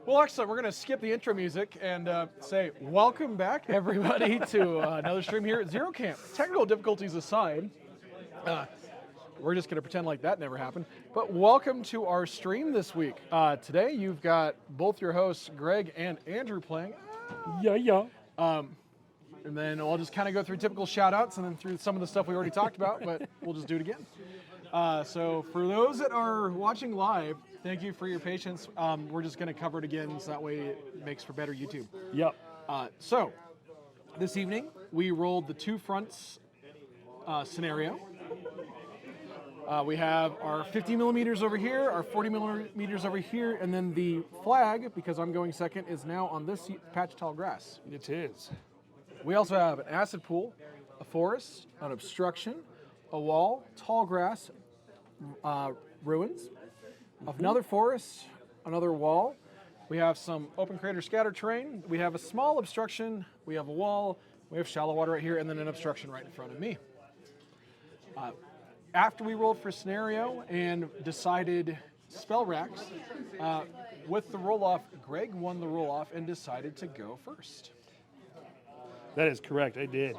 Well, excellent. We're going to skip the intro music and say welcome back, everybody, to another stream here at Zero Camp. Technical difficulties aside, we're just going to pretend like that never happened. But welcome to our stream this week. Today, you've got both your hosts, Greg and Andrew, playing. Yeah. And then I'll just kind of go through typical shout-outs and then through some of the stuff we already talked about, but we'll just do it again. So for those that are watching live, thank you for your patience. We're just going to cover it again so that way it makes for better YouTube. Yep. So this evening, we rolled the two fronts scenario. We have our 50 millimeters over here, our 40 millimeters over here, and then the flag, because I'm going second, is now on this patch of tall grass. It is. We also have an acid pool, a forest, an obstruction, a wall, tall grass, ruins, another forest, another wall. We have some open crater scatter terrain. We have a small obstruction. We have a wall. We have shallow water right here, and then an obstruction right in front of me. After we rolled for scenario and decided spell racks, with the roll-off, Greg won the roll-off and decided to go first. That is correct, I did.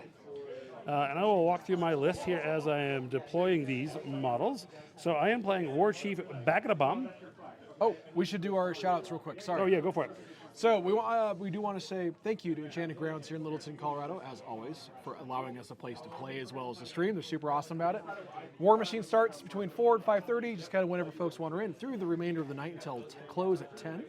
And I will walk through my list here as I am deploying these models. So I am playing Warchief Bagadibawm. Oh, we should do our shout-outs real quick, sorry. Oh yeah, go for it. So we do want to say thank you to Enchanted Grounds here in Littleton, Colorado, as always, for allowing us a place to play as well as the stream. They're super awesome about it. Warmachine starts between 4 and 5:30, just kind of whenever folks wander in, through the remainder of the night until close at 10.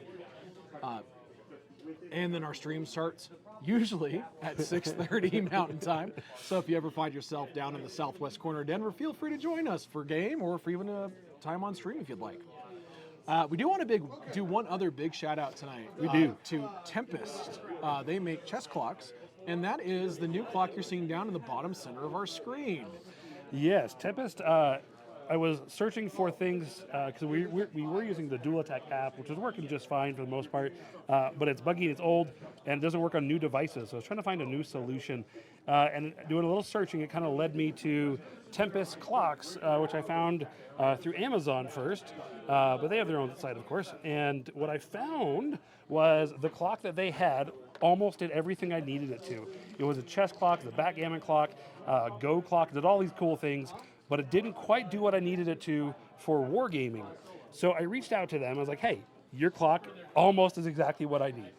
And then our stream starts usually at 6:30 Mountain Time. So if you ever find yourself down in the southwest corner of Denver, feel free to join us for game or for even a time on stream if you'd like. We do want to do one other big shout out tonight. We do. To Tempest. They make chess clocks, and that is the new clock you're seeing down in the bottom center of our screen. Yes, Tempest. I was searching for things because we were using the Dual Attack app, which was working just fine for the most part, but it's buggy, it's old, and it doesn't work on new devices. So I was trying to find a new solution, and doing a little searching, it kind of led me to Tempest clocks, which I found through Amazon first, but they have their own site, of course. And what I found was the clock that they had almost did everything I needed it to. It was a chess clock, the backgammon clock, Go clock, did all these cool things, but it didn't quite do what I needed it to for wargaming. So I reached out to them. I was like, hey, your clock almost is exactly what I need.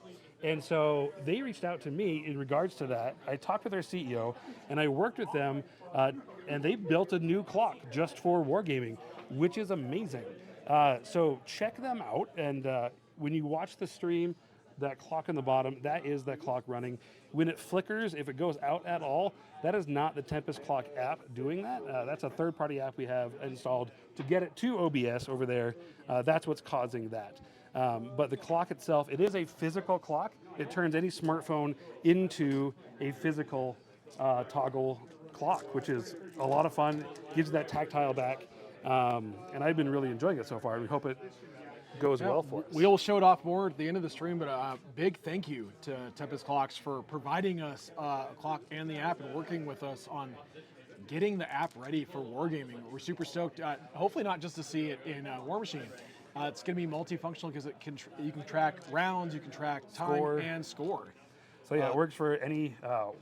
And so they reached out to me in regards to that. I talked with their CEO, and I worked with them, and they built a new clock just for wargaming, which is amazing. So check them out, and when you watch the stream, that clock on the bottom, that is that clock running. When it flickers, if it goes out at all, that is not the Tempest Clock app doing that. That's a third-party app we have installed to get it to OBS over there. That's what's causing that. But the clock itself, it is a physical clock. It turns any smartphone into a physical toggle clock, which is a lot of fun, gives you that tactile back. And I've been really enjoying it so far. We hope it goes well for us. We'll show it off more at the end of the stream, but a big thank you to Tempest Clocks for providing us a clock and the app and working with us on getting the app ready for wargaming. We're super stoked, hopefully not just to see it in Warmachine. It's going to be multifunctional because you can track rounds, you can track time and score. So yeah, it works for any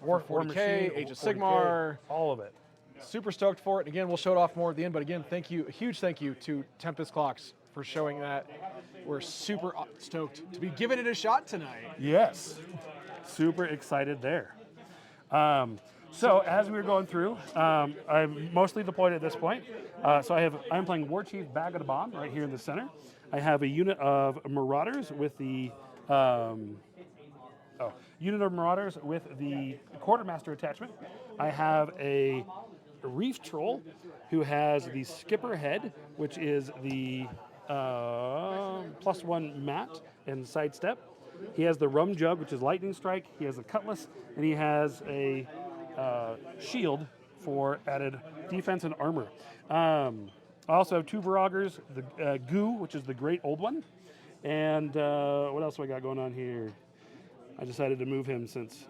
Warmachine, Age of Sigmar, all of it. Super stoked for it. Again, we'll show it off more at the end, but again, thank you, a huge thank you to Tempest Clocks for showing that. We're super stoked to be giving it a shot tonight. Yes, super excited there. So as we were going through, I'm mostly deployed at this point. So I'm playing Warchief Bagadibawm right here in the center. I have a unit of Marauders with the Quartermaster attachment. I have a Reef Troll who has the Skipper Head, which is the +1 mat and sidestep. He has the Rum Jug, which is lightning strike. He has a Cutlass, and he has a shield for added defense and armor. I also have 2 Voroggers, the Goo, which is the great old one. And what else do I got going on here? I decided to move him since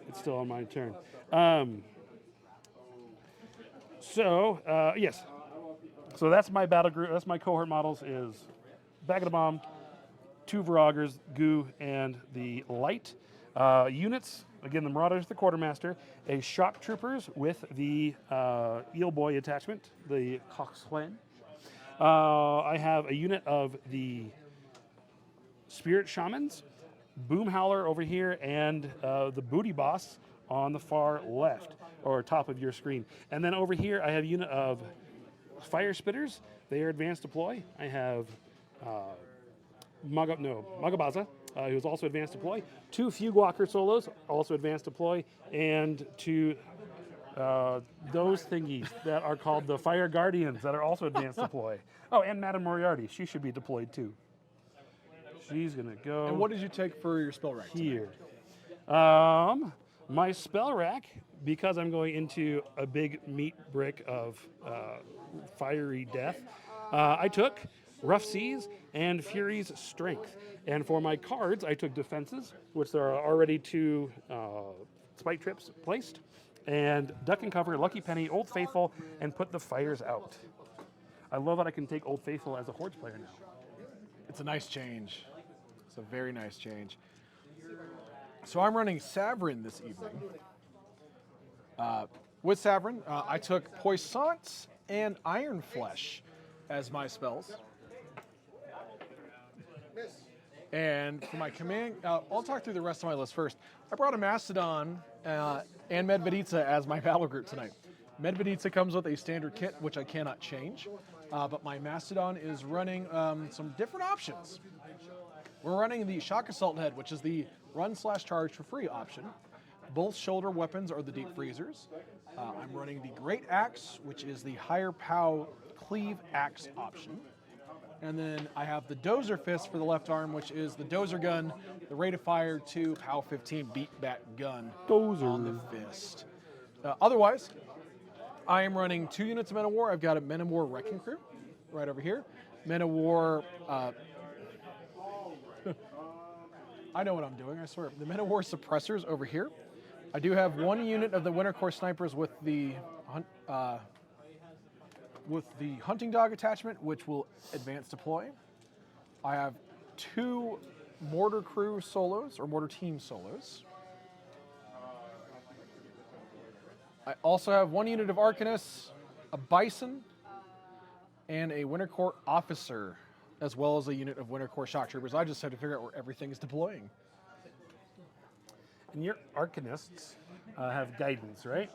it's still on my turn. Yes. So that's my battle group. That's my cohort models is Bagadibawm, 2 Voroggers, Goo, and the Light. Units, again, the Marauders, the Quartermaster, a Shock Troopers with the Eel Boy attachment, the Coxswain. I have a unit of the Spirit Shamans, Boom Howler over here, and the Booty Boss on the far left, or top of your screen. And then over here, I have a unit of Fire Spitters. They are advanced deploy. I have Magabaza, who's also advanced deploy. 2 Fugue Walker solos, also advanced deploy, and 2 those thingies that are called the Fire Guardians that are also advanced deploy. Oh, and Madame Moriarty, she should be deployed too. She's gonna go. And what did you take for your spell rack here? My spell rack, because I'm going into a big meat brick of fiery death, I took Rough Seas and Fury's Strength. And for my cards, I took Defenses, which there are already 2 Spike Trips placed, and Duck and Cover, Lucky Penny, Old Faithful, and Put the Fires Out. I love that I can take Old Faithful as a Hordes player now. It's a nice change. It's a very nice change. So I'm running Savaryn this evening. With Savaryn, I took Puissance and Iron Flesh as my spells. And for my command, I'll talk through the rest of my list first. I brought a Mastodon and Medveditsa as my battle group tonight. Medveditsa comes with a standard kit, which I cannot change, but my Mastodon is running some different options. We're running the Shock Assault Head, which is the run/charge for free option. Both shoulder weapons are the Deep Freezers. I'm running the Great Axe, which is the higher POW Cleave Axe option. And then I have the Dozer Fist for the left arm, which is the Dozer Gun, the rate of fire to POW 15 beatback gun on the fist. Otherwise, I am running 2 units of Men of War. I've got a Men of War Wrecking Crew right over here. Men of War... I know what I'm doing, I swear. The Men of War Suppressors over here. I do have 1 unit of the Winter Corps Snipers with the Hunting Dog attachment, which will advance deploy. I have 2 Mortar Crew solos, or Mortar Team solos. I also have 1 unit of Arcanists, a Bison, and a Winter Corps Officer, as well as a unit of Winter Corps Shock Troopers. I just had to figure out where everything is deploying. And your Arcanists have guidance, right?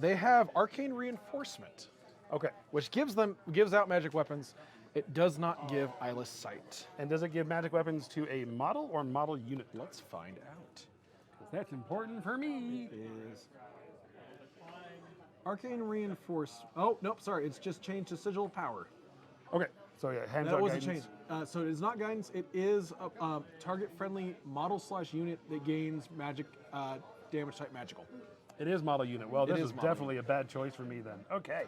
They have Arcane Reinforcement. Okay. Which gives out magic weapons. It does not give Eyeless Sight. And does it give magic weapons to a model or model unit? Let's find out. That's important for me. It is. Arcane Reinforce. Oh, nope, sorry. It's just changed to Sigil of Power. Okay. So yeah, hands That on was guidance. a change. So it is not guidance. It is a target-friendly model/unit that gains magic damage type magical. It is model unit. Well, this is model definitely a bad choice for me then. Okay.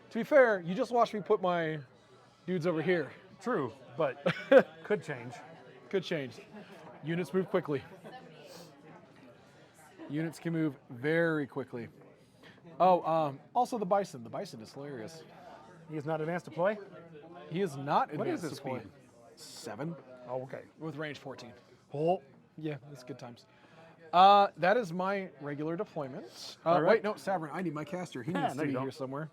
To be fair, you just watched me put my dudes over here. True, but could change. Could change. Units move quickly. Units can move very quickly. Oh, also the Bison. The Bison is hilarious. He is not advanced deploy? He is not What is advanced his deploy. speed? 7 Oh, okay. with range 14. Oh, Yeah, that's good times. That is my regular deployment. All right. Wait, no, Savaryn, I need my caster. He needs no, to you be don't. here somewhere.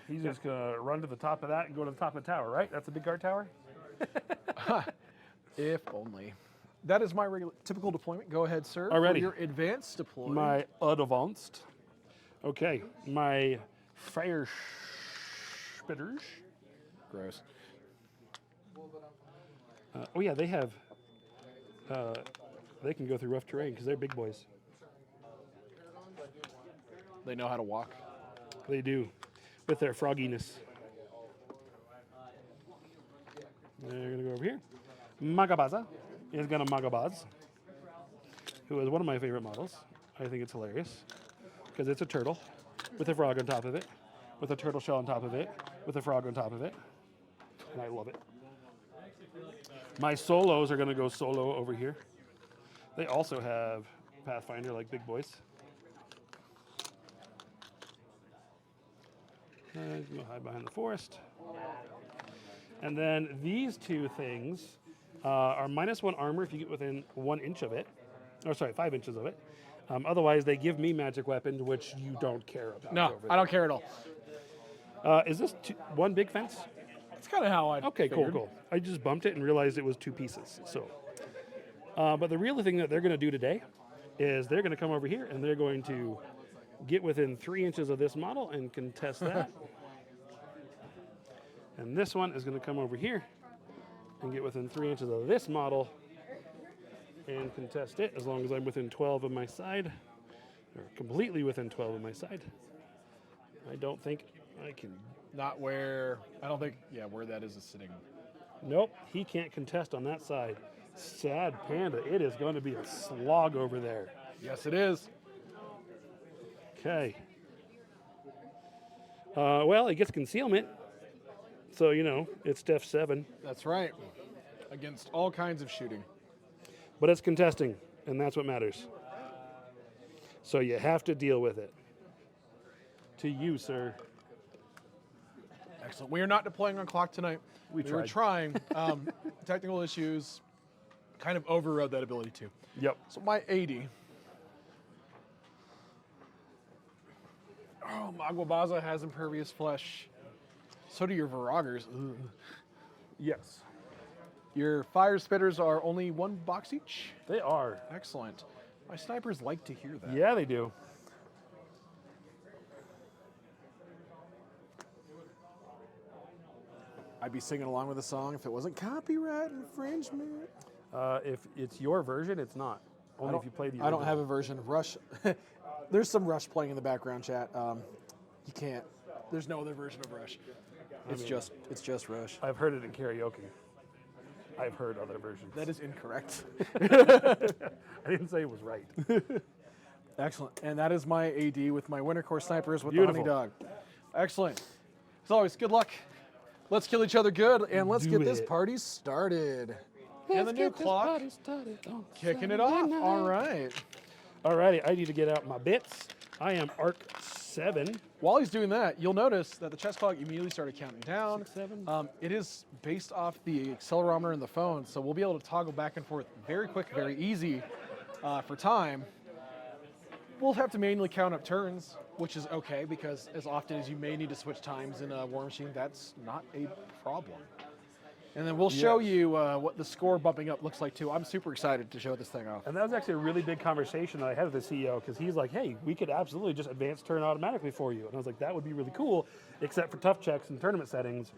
he's just going to run to the top of that and go to the top of the tower, right? That's the big guard tower? If only. That is my regular, typical deployment. Go ahead, sir. Alrighty. For your advanced deploy. My advanced. Okay, my fire spitters. Gross. Oh yeah, they have. They can go through rough terrain because they're big boys. They know how to walk. They do, with their frogginess. They're gonna go over here. Magabaza is gonna Magabaz, who is one of my favorite models. I think it's hilarious because it's a turtle with a frog on top of it, with a turtle shell on top of it, with a frog on top of it, and I love it. My solos are gonna go solo over here. They also have Pathfinder like big boys. Go hide behind the forest. And then these two things are -1 armor if you get within 1 inch of it. Or sorry, 5 inches of it. Otherwise, they give me magic weapons, which you don't care about. No, I don't care at all. Is this one big fence? That's kind of how I Okay, figured. cool. I just bumped it and realized it was 2 pieces. So, but the real thing that they're going to do today is they're going to come over here and they're going to get within 3 inches of this model and contest that. And this one is going to come over here and get within 3 inches of this model and contest it as long as I'm within 12 of my side, or completely within 12 of my side. I don't think I can. Not where, I don't think, yeah, where that is sitting. Nope, he can't contest on that side. Sad panda, it is going to be a slog over there. Yes, it is. Okay. Well, he gets concealment, so, you know, it's Def 7. That's right. Against all kinds of shooting. But it's contesting, and that's what matters. So you have to deal with it. To you, sir. Excellent. We are not deploying on clock tonight. We were trying. Technical issues kind of overrode that ability too. Yep. So my 80. Oh, Magwabaza has impervious flesh. So do your Voroggers. Ugh. Yes. Your fire spitters are only 1 box each. They are. Excellent. My snipers like to hear that. Yeah, they do. I'd be singing along with the song if it wasn't copyright infringement. If it's your version, it's not. Only if you play the I don't original. have a version of Rush. There's some Rush playing in the background chat. You can't. There's no other version of Rush. It's just Rush. I've heard it in karaoke. I've heard other versions. That is incorrect. I didn't say it was right. Excellent. And that is my AD with my Winter Corps snipers with Beautiful. the Honey Dog. Excellent. As always, good luck. Let's kill each other good, and let's Do get this it. party started. And the new clock kicking it off. All right. Alrighty, I need to get out my bits. I am Arc 7. While he's doing that, you'll notice that the chess clock immediately started counting down. 6, 7. It is based off the accelerometer in the phone, so we'll be able to toggle back and forth very quick, very easy for time. We'll have to manually count up turns, which is okay, because as often as you may need to switch times in a Warmachine, that's not a problem. And then we'll show you what the score bumping up looks like too. I'm super excited to show this thing off. And that was actually a really big conversation that I had with the CEO, because he's like, hey, we could absolutely just advance turn automatically for you. And I was like, that would be really cool, except for tough checks and tournament settings.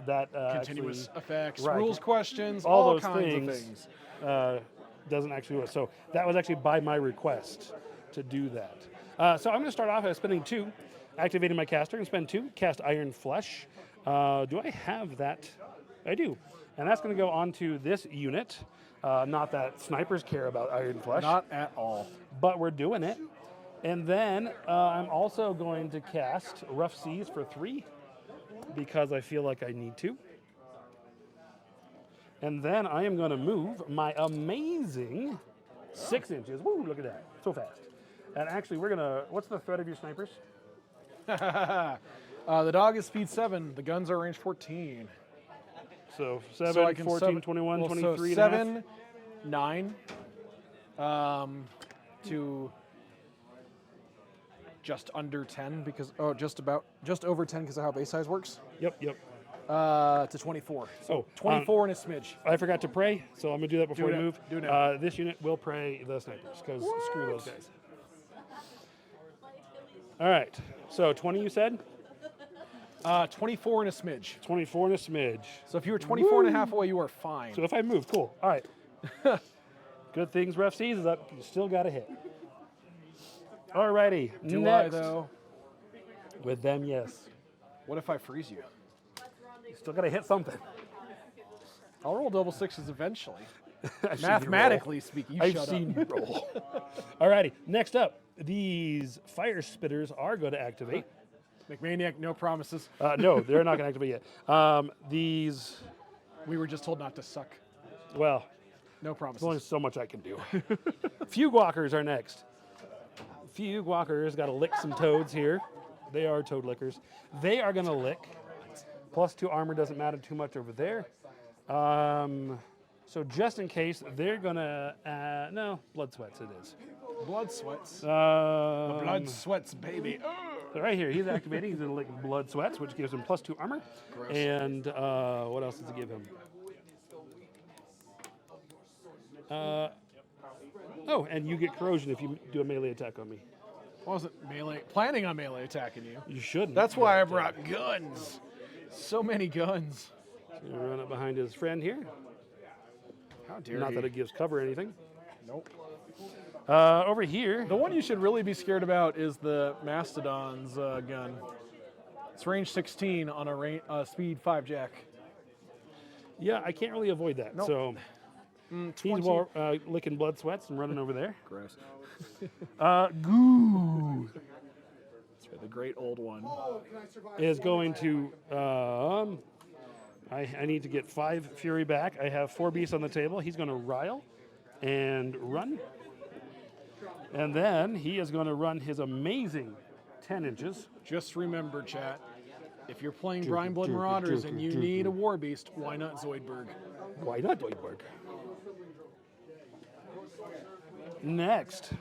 That Continuous effects, right. rules questions, all all those kinds of things. Doesn't actually do it. So that was actually by my request to do that. So I'm going to start off by spending 2, activating my caster, and spend 2, cast Iron Flesh. Do I have that? I do. And that's going to go onto this unit. Not that snipers care about Iron Flesh. Not at all. But we're doing it. And then I'm also going to cast Rough Seas for 3, because I feel like I need to. And then I am going to move my amazing 6 inches. Woo, look at that. So fast. And actually, we're going to, what's the threat of your snipers? The dog is speed 7. The guns are range 14. So 7, So I can 14, 21, 23 so and a half. 7, 9, to just under 10 because just over 10 because of how base size works. Yep. To 24. Oh, 24 and a smidge. I forgot to pray, so I'm going to do that before Do we it. move. Do it now. This unit will pray the snipers, because screw those guys. All right, so 20 you said? 24 and a smidge. 24 and a smidge. So if you were 24 and a half away, you are fine. So if I move, cool. All right. Good things Rough Seas is up. You still got to hit. All righty. Do next. I, though? With them, yes. What if I freeze you? You still got to hit something. I'll roll double 6s eventually. I've seen you Mathematically speaking, you roll. shut I've seen up. you roll. All righty. Next up, these fire spitters are going to activate. McManiac, no promises. No, they're not going to activate yet. These, We were just told not to suck. well, No there's only promises. so much I can do. Fugue Walkers are next. Fugue Walkers got to lick some toads here. They are toad lickers. They are going to lick +2 armor doesn't matter too much over there. So just in case, they're gonna no, blood sweats it is. Blood sweats. Blood Um, sweats, baby. so right here, he's activating. He's gonna lick blood sweats, which gives him +2 armor. Gross. And what else does it give him? Oh, and you get corrosion if you do a melee attack on me. I wasn't planning on melee attacking you. You shouldn't. That's why I brought guns. So many guns. You run up behind his friend here. How dare Not you? that it gives cover or anything. Nope. Over here, The one you should really be scared about is the Mastodon's gun. It's range 16 on a speed 5 jack. yeah, I can't really avoid that. Nope. So he's 20. licking blood sweats and running over there. Gross. Goo That's right, the great old one. is going to. I need to get 5 fury back. I have 4 beasts on the table. He's going to rile and run. And then he is going to run his amazing 10 inches. Just remember, chat, if you're playing Brineblood Marauders and you need a war beast, why not Zoidberg? Why not Deutberg? Next,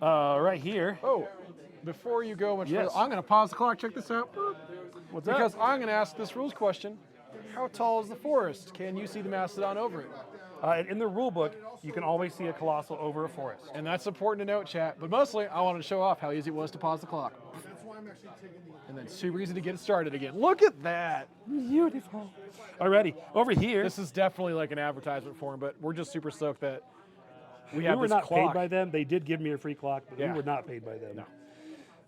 right here. Oh, before you go much Yes. further, I'm going to pause the clock. Check this out. What's Because up? I'm going to ask this rules question. How tall is the forest? Can you see the Mastodon over it? In the rule book, you can always see a colossal over a forest. And that's important to note, chat. But mostly, I wanted to show off how easy it was to pause the clock. And then super easy to get it started again. Look at that. Beautiful. Alrighty, over here. This is definitely like an advertisement for him, but we're just super stoked that we we have were this not clock. paid by them. They did give me a free clock, but Yeah. we were not paid by them. No.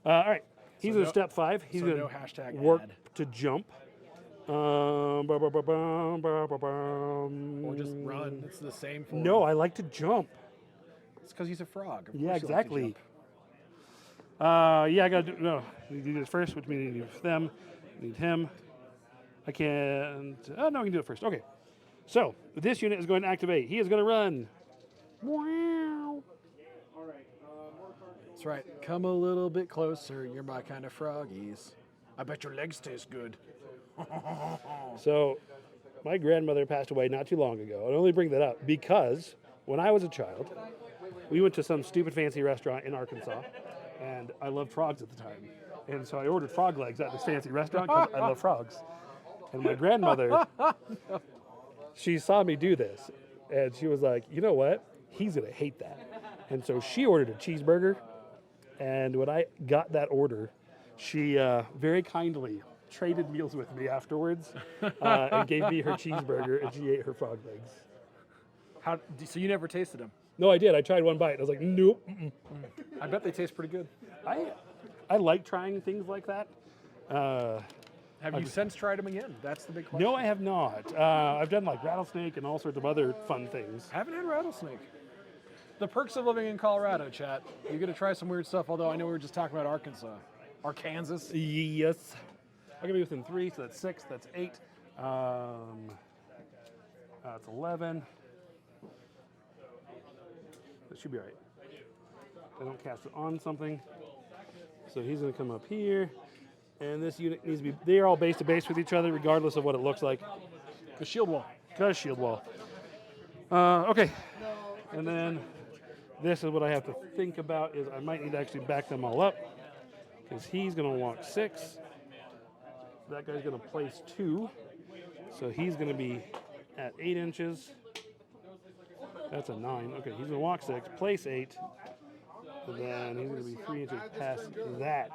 All right, he's So in no- step 5. He's so going no to hashtag work ad. to jump. Or just run. It's the same for No, him. I like to jump. It's because he's a frog. Of Yeah, course you like to exactly. jump. Yeah, I gotta do, no, I need to do this first, which means I need them, I need him. I can't, oh no, I can do it first. Okay, so this unit is going to activate. He is going to run. Wow. That's right. Come a little bit closer. You're my kind of froggies. I bet your legs taste good. So my grandmother passed away not too long ago. I only bring that up because when I was a child, we went to some stupid fancy restaurant in Arkansas, and I loved frogs at the time. And so I ordered frog legs at this fancy restaurant because I love frogs. And my grandmother, she saw me do this, and she was like, you know what? He's going to hate that. And so she ordered a cheeseburger, and when I got that order, she very kindly traded meals with me afterwards and gave me her cheeseburger, and she ate her frog legs. So you never tasted them? No, I did. I tried one bite. And I was like, nope. I bet they taste pretty good. I like trying things like that. Have you since tried them again? That's the big question. No, I have not. I've done like rattlesnake and all sorts of other fun things. I haven't had rattlesnake. The perks of living in Colorado, chat. You're going to try some weird stuff, although I know we were just talking about Arkansas. Arkansas. Yes. I'm going to be within 3, so that's 6, that's 8. That's 11. That should be right. I don't cast it on something. So he's going to come up here. And this unit needs to be, they are all base to base with each other, regardless of what it looks like. The shield wall. Because shield wall. Okay. And then this is what I have to think about is I might need to actually back them all up. Because he's going to walk 6. That guy's going to place 2. So he's going to be at 8 inches. That's a 9. Okay, he's going to walk 6, place 8. And then he's going to be 3 inches past that.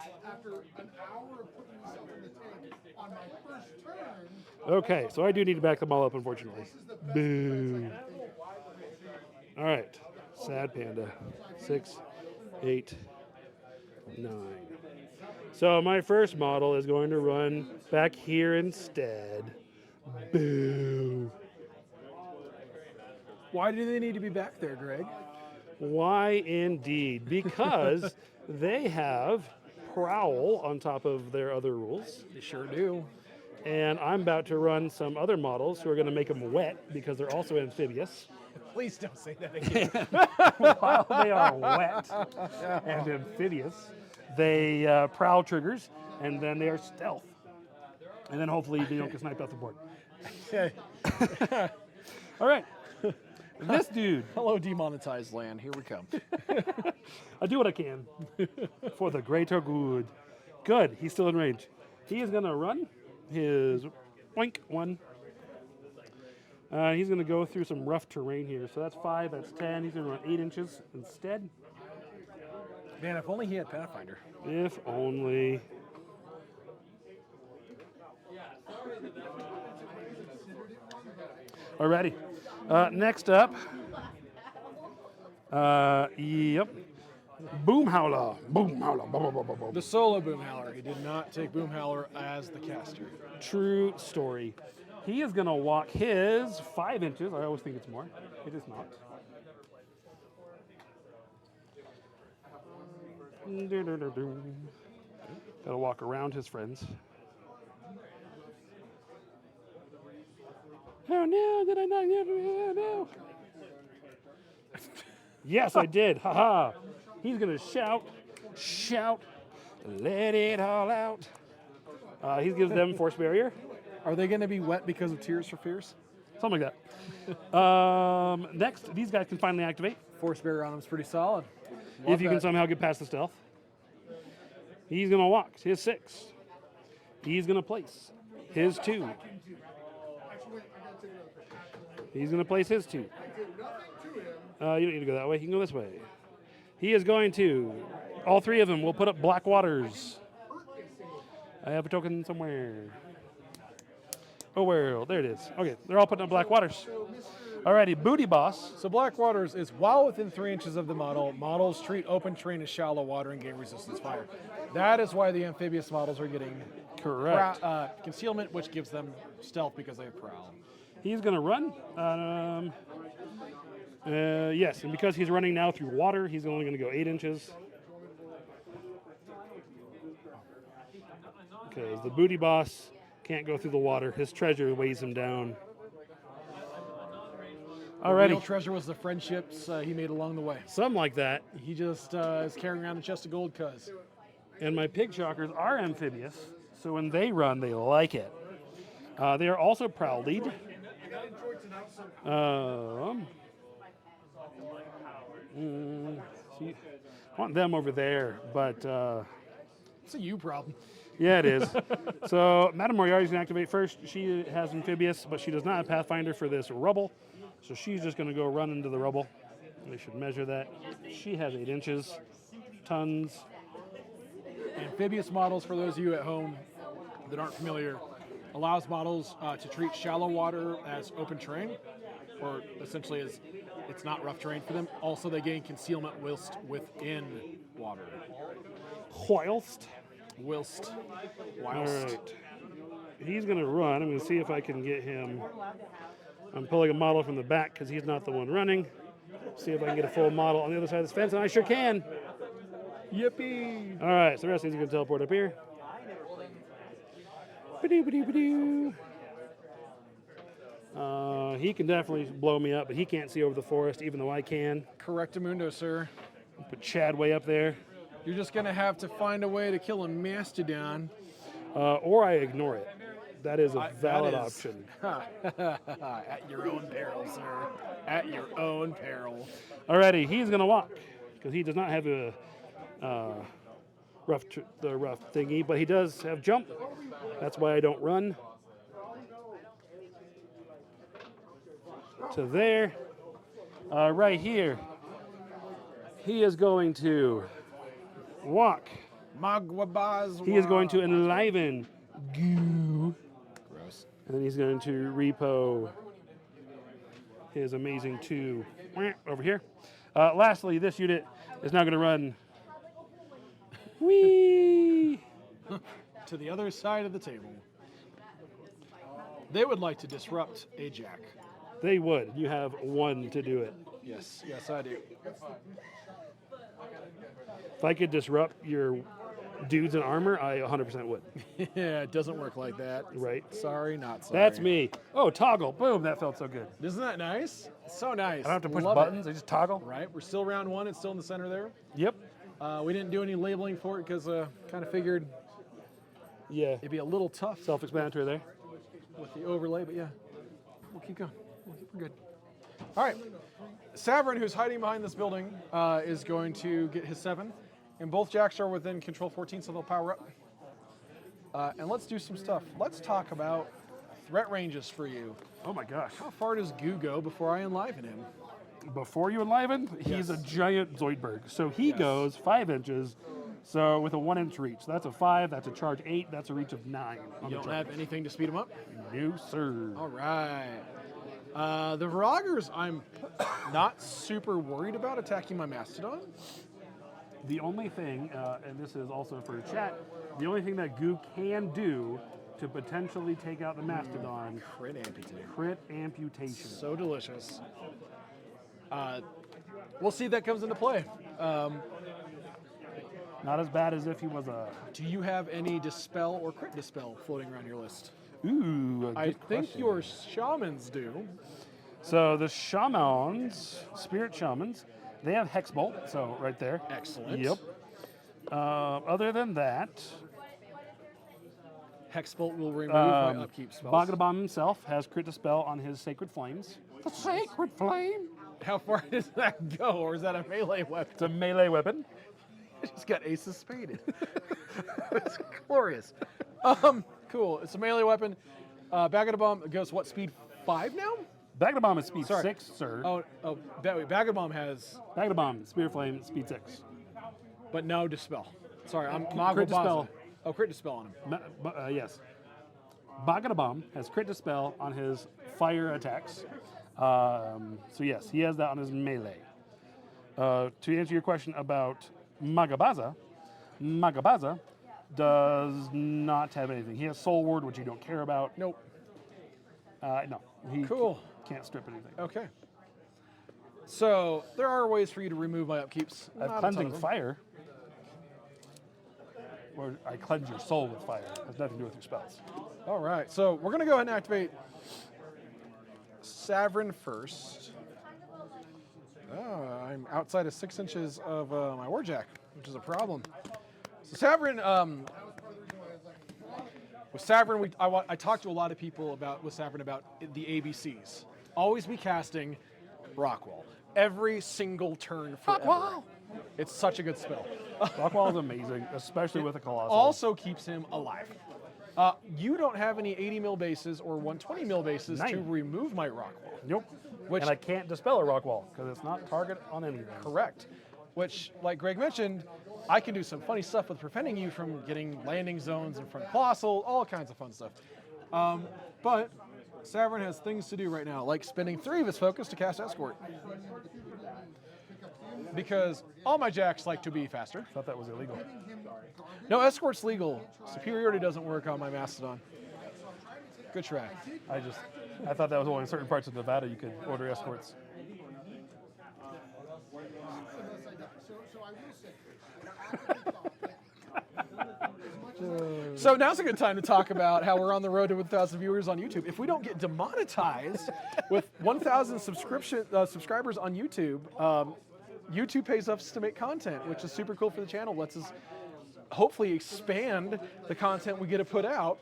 Okay, so I do need to back them all up, unfortunately. Boo. All right, sad panda. 6, 8, 9. So my first model is going to run back here instead. Boo. Why do they need to be back there, Greg? Why indeed? Because they have Prowl on top of their other rules. They sure do. And I'm about to run some other models who are going to make them wet because they're also amphibious. Please don't say that again. While they are wet and amphibious, they prowl triggers, and then they are stealth. And then hopefully they don't get sniped off the board. Okay. All right. This dude. Hello, demonetized land. Here we come. I do what I can for the greater good. Good. He's still in range. He is going to run his oink one. He's going to go through some rough terrain here. So that's 5, that's 10. He's going to run 8 inches instead. Man, if only he had Pathfinder. If only. Alrighty. Next up. Yep. Boom Howler. Boom Howler. Boom, boom, boom, boom. The solo Boom Howler. He did not take Boom Howler as the caster. True story. He is going to walk his 5 inches. I always think it's more. It is not. Got to walk around his friends. Oh no, did I not get it? Oh, no. Yes, I did. Haha. He's going to shout, let it all out. He gives them Force Barrier. Are they going to be wet because of Tears for Fears? Something like that. Next, these guys can finally activate. Force Barrier on him is pretty solid. If you can somehow get past the stealth. He's going to walk his 6. He's going to place his 2. He's going to place his 2. You don't need to go that way. You can go this way. He is going to, all 3 of them will put up Black Waters. I have a token somewhere. Oh, well, there it is. Okay, they're all putting up Black Waters. Alrighty, Booty Boss. So Black Waters is while within 3 inches of the model, models treat open terrain as shallow water and gain resistance fire. That is why the amphibious models are getting Correct. concealment, which gives them stealth because they have prowl. He's going to run. Yes, and because he's running now through water, he's only going to go 8 inches. Because the Booty Boss can't go through the water. His treasure weighs him down. The real treasure was the friendships he made along the way. Something like that. He just is carrying around a chest of gold cuz. And my pig shockers are amphibious, so when they run, they like it. They are also prowl lead. See, I want them over there, but It's a you problem. yeah, it is. So Madame Moriarty's going to activate first. She has amphibious, but she does not have Pathfinder for this rubble. So she's just going to go run into the rubble. We should measure that. She has 8 inches. Tons. Amphibious models, for those of you at home that aren't familiar, allows models to treat shallow water as open terrain, or essentially as it's not rough terrain for them. Also, they gain concealment whilst within water. Whilst. Whilst. All right. He's going to run. I'm going to see if I can get him. I'm pulling a model from the back because he's not the one running. See if I can get a full model on the other side of this fence, and I sure can. Yippee! All right, so the rest of these are going to teleport up here. Ba-doo. He can definitely blow me up, but he can't see over the forest, even though I can. Correctamundo, sir. Put Chad way up there. You're just going to have to find a way to kill a mastodon. Or I ignore it. That is a valid option. At your own peril, sir. At your own peril. Alrighty, he's going to walk because he does not have a rough thingy, but he does have jump. That's why I don't run. To there. Right here. He is going to walk. Magwabaz. He is going to enliven. Goo. Gross. And then he's going to repo his amazing 2 over here. Lastly, this unit is now going to run whee to the other side of the table. They would like to disrupt a jack. They would. You have 1 to do it. Yes, I do. If I could disrupt your dudes in armor, I 100% would. Yeah, it doesn't work like that. Right. Sorry, not sorry. That's me. Oh, toggle. Boom. That felt so good. Isn't that nice? So nice. I don't have to push Love buttons. it. I just toggle. Right. We're still round 1. It's still in the center there. Yep. We didn't do any labeling for it because kind of figured Yeah. It'd be a little tough Self-explanatory there. with the overlay, but yeah, we'll keep going. We're good. All right. Savaryn, who's hiding behind this building, is going to get his 7. And both jacks are within control 14, so they'll power up. And let's do some stuff. Let's talk about threat ranges for you. Oh my gosh. How far does Goo go before I enliven him? Before you enliven, he's a giant Zoidberg. So he goes 5 inches, so with a 1-inch reach. That's a 5, that's a charge 8, that's a reach of 9. You don't have anything to speed him up? No, sir. All right. The Voroggers, I'm not super worried about attacking my Mastodon. The only thing, and this is also for chat, the only thing that Goo can do to potentially take out the Mastodon, Crit amputation. crit amputation. So delicious. We'll see if that comes into play. Not as bad as if he was a... Do you have any Dispel or Crit Dispel floating around your list? Ooh, I think your Shamans do. So the Shamans, Spirit Shamans, they have Hex Bolt, so right there. Excellent. Yep. Other than that, Hexbolt will remove my upkeep spells. Bagadibawm himself has Crit Dispel on his Sacred Flames. The Sacred Flame? How far does that go, or is that a melee weapon? It's a melee weapon. I just got aces spaded. It's glorious. Cool. It's a melee weapon. Bagadibawm goes what, speed 5 now? Bagadibawm is speed Sorry. 6, sir. Bagadibawm has, Bagadibawm, Spirit Flame, speed 6. but no Dispel. Sorry, I'm Crit Dispel. Oh, Crit Dispel on him. Yes. Bagadibawm has Crit Dispel on his fire attacks. So yes, he has that on his melee. To answer your question about Magabaza does not have anything. He has Soul Ward, which you don't care about. Nope. No, he Cool. can't strip anything. Okay. So there are ways for you to remove my upkeeps. I have Not a ton Cleansing of them. Fire. Or I cleanse your soul with fire. It has nothing to do with your spells. All right. So we're going to go ahead and activate Savaryn first. I'm outside of 6 inches of my Warjack, which is a problem. So Savaryn, with Savaryn, I talked to a lot of people with Savaryn about the ABCs. Always be casting Rockwall. Every single turn forever. Rockwall! It's such a good spell. Rockwall is amazing, especially with a Colossal. Also keeps him alive. You don't have any 80 mil bases or 120 mil bases to remove my Rockwall. Nope. Which, and I can't dispel a Rockwall because it's not target on anything. correct. Which, like Greg mentioned, I can do some funny stuff with preventing you from getting landing zones in front of Colossal, all kinds of fun stuff. But Savaryn has things to do right now, like spending 3 of his focus to cast Escort. Because all my jacks like to be faster. Thought that was illegal. No, Escort's legal. Superiority doesn't work on my Mastodon. Good try. I thought that was only in certain parts of Nevada you could order escorts. So now's a good time to talk about how we're on the road to 1,000 viewers on YouTube. If we don't get demonetized with 1,000 subscribers on YouTube, YouTube pays us to make content, which is super cool for the channel. Lets us hopefully expand the content we get to put out,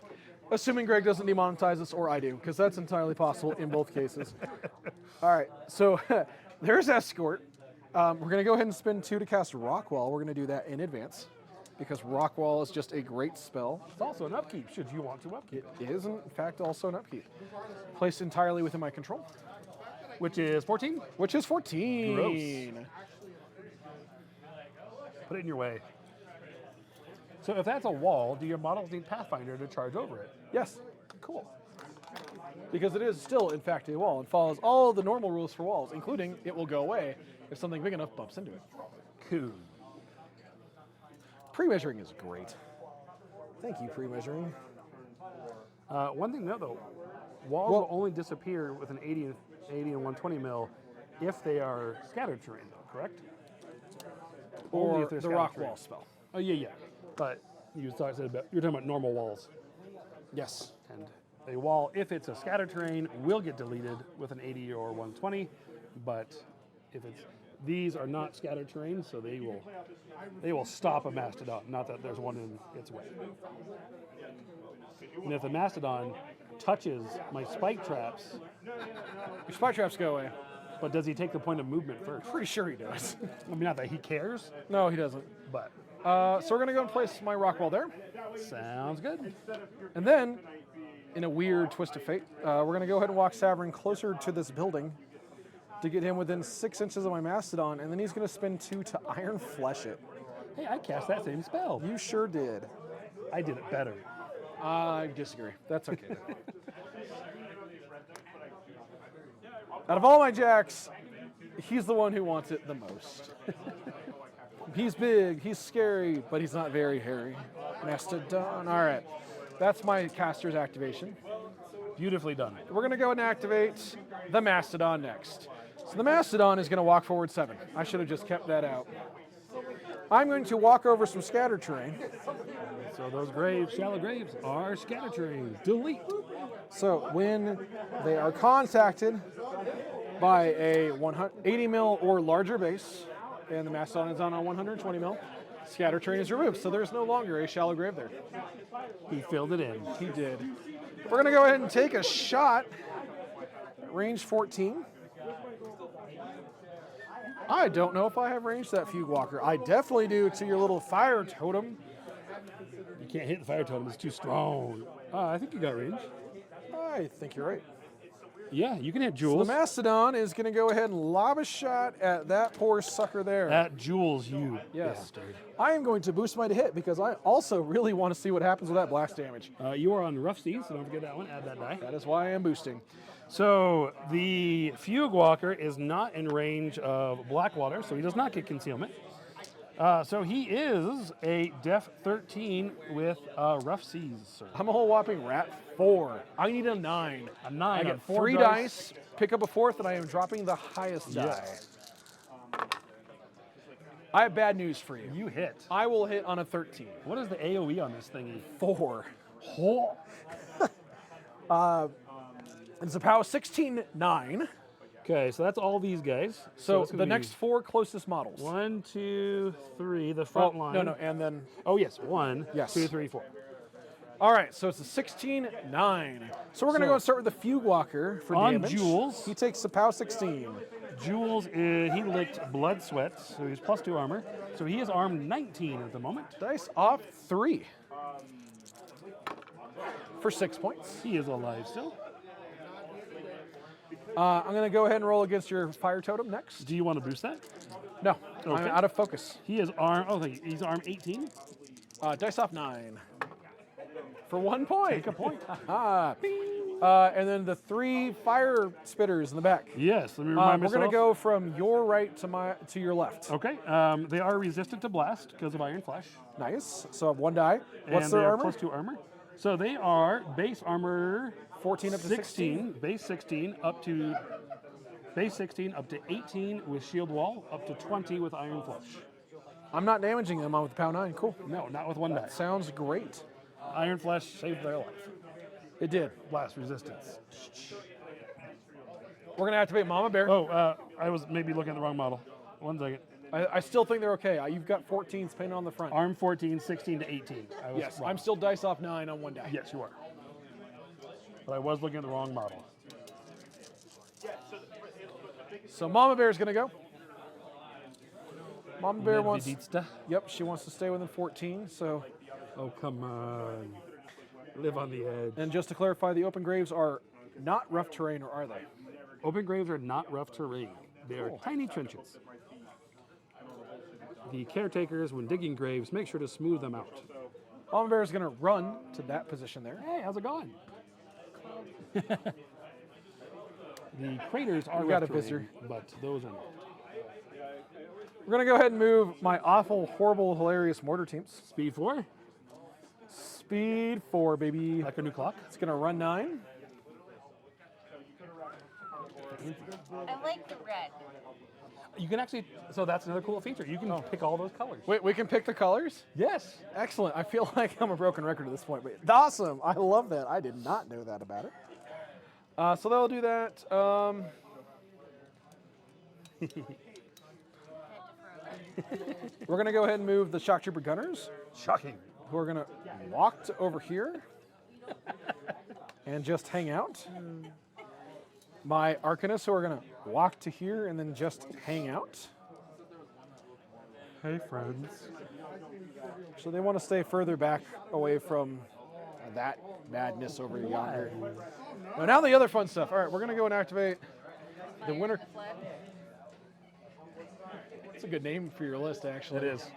assuming Greg doesn't demonetize us or I do, because that's entirely possible in both cases. All right, so there's Escort. We're going to go ahead and spend 2 to cast Rockwall. We're going to do that in advance, because Rockwall is just a great spell. It's also an upkeep, should you want to upkeep. It is, in fact, also an upkeep. Placed entirely within my control. Which is 14? Which is 14. Gross. Put it in your way. So if that's a wall, do your models need Pathfinder to charge over it? Yes. Cool. Because it is still, in fact, a wall and follows all the normal rules for walls, including it will go away if something big enough bumps into it. Cool. Pre-measuring is great. Thank you, pre-measuring. One thing to note, though, walls will only disappear with an 80 and 120 mil if they are scattered terrain, though, correct? Only Or if they're the scattered rock terrain. wall spell. Oh, yeah. But you're talking about normal walls. Yes. And a wall, if it's a scattered terrain, will get deleted with an 80 or 120. But if it's These are not scattered terrain, so they will stop a Mastodon. Not that there's one in its way. And if the Mastodon touches my spike traps, Your spike traps go away. but does he take the point of movement first? Pretty sure he does. I mean, not that he cares, No, he doesn't. but So we're going to go and place my rock wall there. sounds good. And then, in a weird twist of fate, we're going to go ahead and walk Savaryn closer to this building to get him within 6 inches of my Mastodon, and then he's going to spend 2 to Iron Flesh it. Hey, I cast that same spell. You sure did. I did it better. I disagree. That's okay. Out of all my jacks, he's the one who wants it the most. He's big, he's scary, but he's not very hairy. Mastodon. All right. That's my caster's activation. Beautifully done. We're going to go and activate the Mastodon next. So the Mastodon is going to walk forward 7. I should have just kept that out. I'm going to walk over some scatter terrain. So those graves, shallow graves, are scatter terrain. Delete. So when they are contacted by a 80 mil or larger base, and the Mastodon is on a 120 mil, scatter terrain is removed. So there's no longer a shallow grave there. He filled it in. He did. We're going to go ahead and take a shot at range 14. I don't know if I have range to that Fugue Walker. I definitely do to your little fire totem. You can't hit the fire totem, it's too strong. I think you got range. I think you're right. Yeah, you can hit So the Jules. Mastodon is going to go ahead and lob a shot at that poor sucker there. At Jules, you Yes. bastard. I am going to boost my to hit because I also really want to see what happens with that blast damage. You are on rough seas, so don't forget that one. Add that die. That is why I am boosting. So the Fugue Walker is not in range of Blackwater, so he does not get concealment. So he is a Def 13 with rough seas, sir. I'm a whole whopping rat 4. I need a 9. A 9 I on get 4 3 dice, pick up a 4th, and I am dropping the highest die. Yes. I have bad news for you. You hit. I will hit on a 13. What is the AoE on this thingy? 4. Oh. It's a POW 16, 9. Okay, so that's all these guys. So it's gonna the be next 4 closest models. 1, 2, 3, the front line. No, and then... Oh, yes. 1, Yes. 2, 3, 4. All right, so it's a 16, 9. So we're going to go and start with the Fugue Walker for On damage. Jules. He takes the POW 16. Jules, he licked blood sweat, so he's +2 armor. So he is armed 19 at the moment. Dice off 3. For 6 points. He is alive still. I'm going to go ahead and roll against your fire totem next. Do you want to boost that? No, I'm Okay. out of focus. He is armed. Oh, he's armed 18. Dice off 9. For 1 point. Take a point. And then the 3 fire spitters in the back. Yes. Let me remind We're myself. going to go from your right to your left. Okay. They are resistant to blast because of Iron Flesh. Nice. So I have 1 die. What's and their they are armor? +2 armor. So they are base armor 14 up to 16. base 16 up to base 16 up to 18 with shield wall, up to 20 with Iron Flesh. I'm not damaging them on with the POW 9. Cool. No, not with 1 die. Sounds great. Iron Flesh saved their life. It did. Blast resistance. We're going to activate Mama Bear. Oh, I was maybe looking at the wrong model. 1 second. I still think they're okay. You've got 14s painted on the front. Arm 14, 16 to 18. I was Yes, wrong. I'm still dice off 9 on 1 die. Yes, you are. But I was looking at the wrong model. So Mama Bear is going to go. Mama Bear wants... Medveditsta. Yep, she wants to stay within 14. So, Oh, come on. Live on the edge. and just to clarify, the open graves are not rough terrain, or are they? Open graves are not rough terrain. They are tiny trenches. The caretakers, when digging graves, make sure to smooth them out. Mama Bear is going to run to that position there. Hey, how's it going? The craters are We got rough a visitor. terrain, but those are not. We're going to go ahead and move my awful, horrible, hilarious mortar teams. Speed 4, Speed 4, baby. like a new clock. It's going to run 9. I like the red. You can actually, so that's another cool feature. You can pick all those colors. Wait, we can pick the colors? Yes. Excellent. I feel like I'm a broken record at this point, but awesome. I love that. I did not know that about it. So they'll do that. We're going to go ahead and move the Shock Trooper Gunners, Shocking. who are going to walk to over here and just hang out. My Arcanists, who are going to walk to here and then just hang out. Hey, friends. So they want to stay further back away from that madness over yonder. Now the other fun stuff. All right, we're going to go and activate the winter. It's a good name for your list, actually. It is.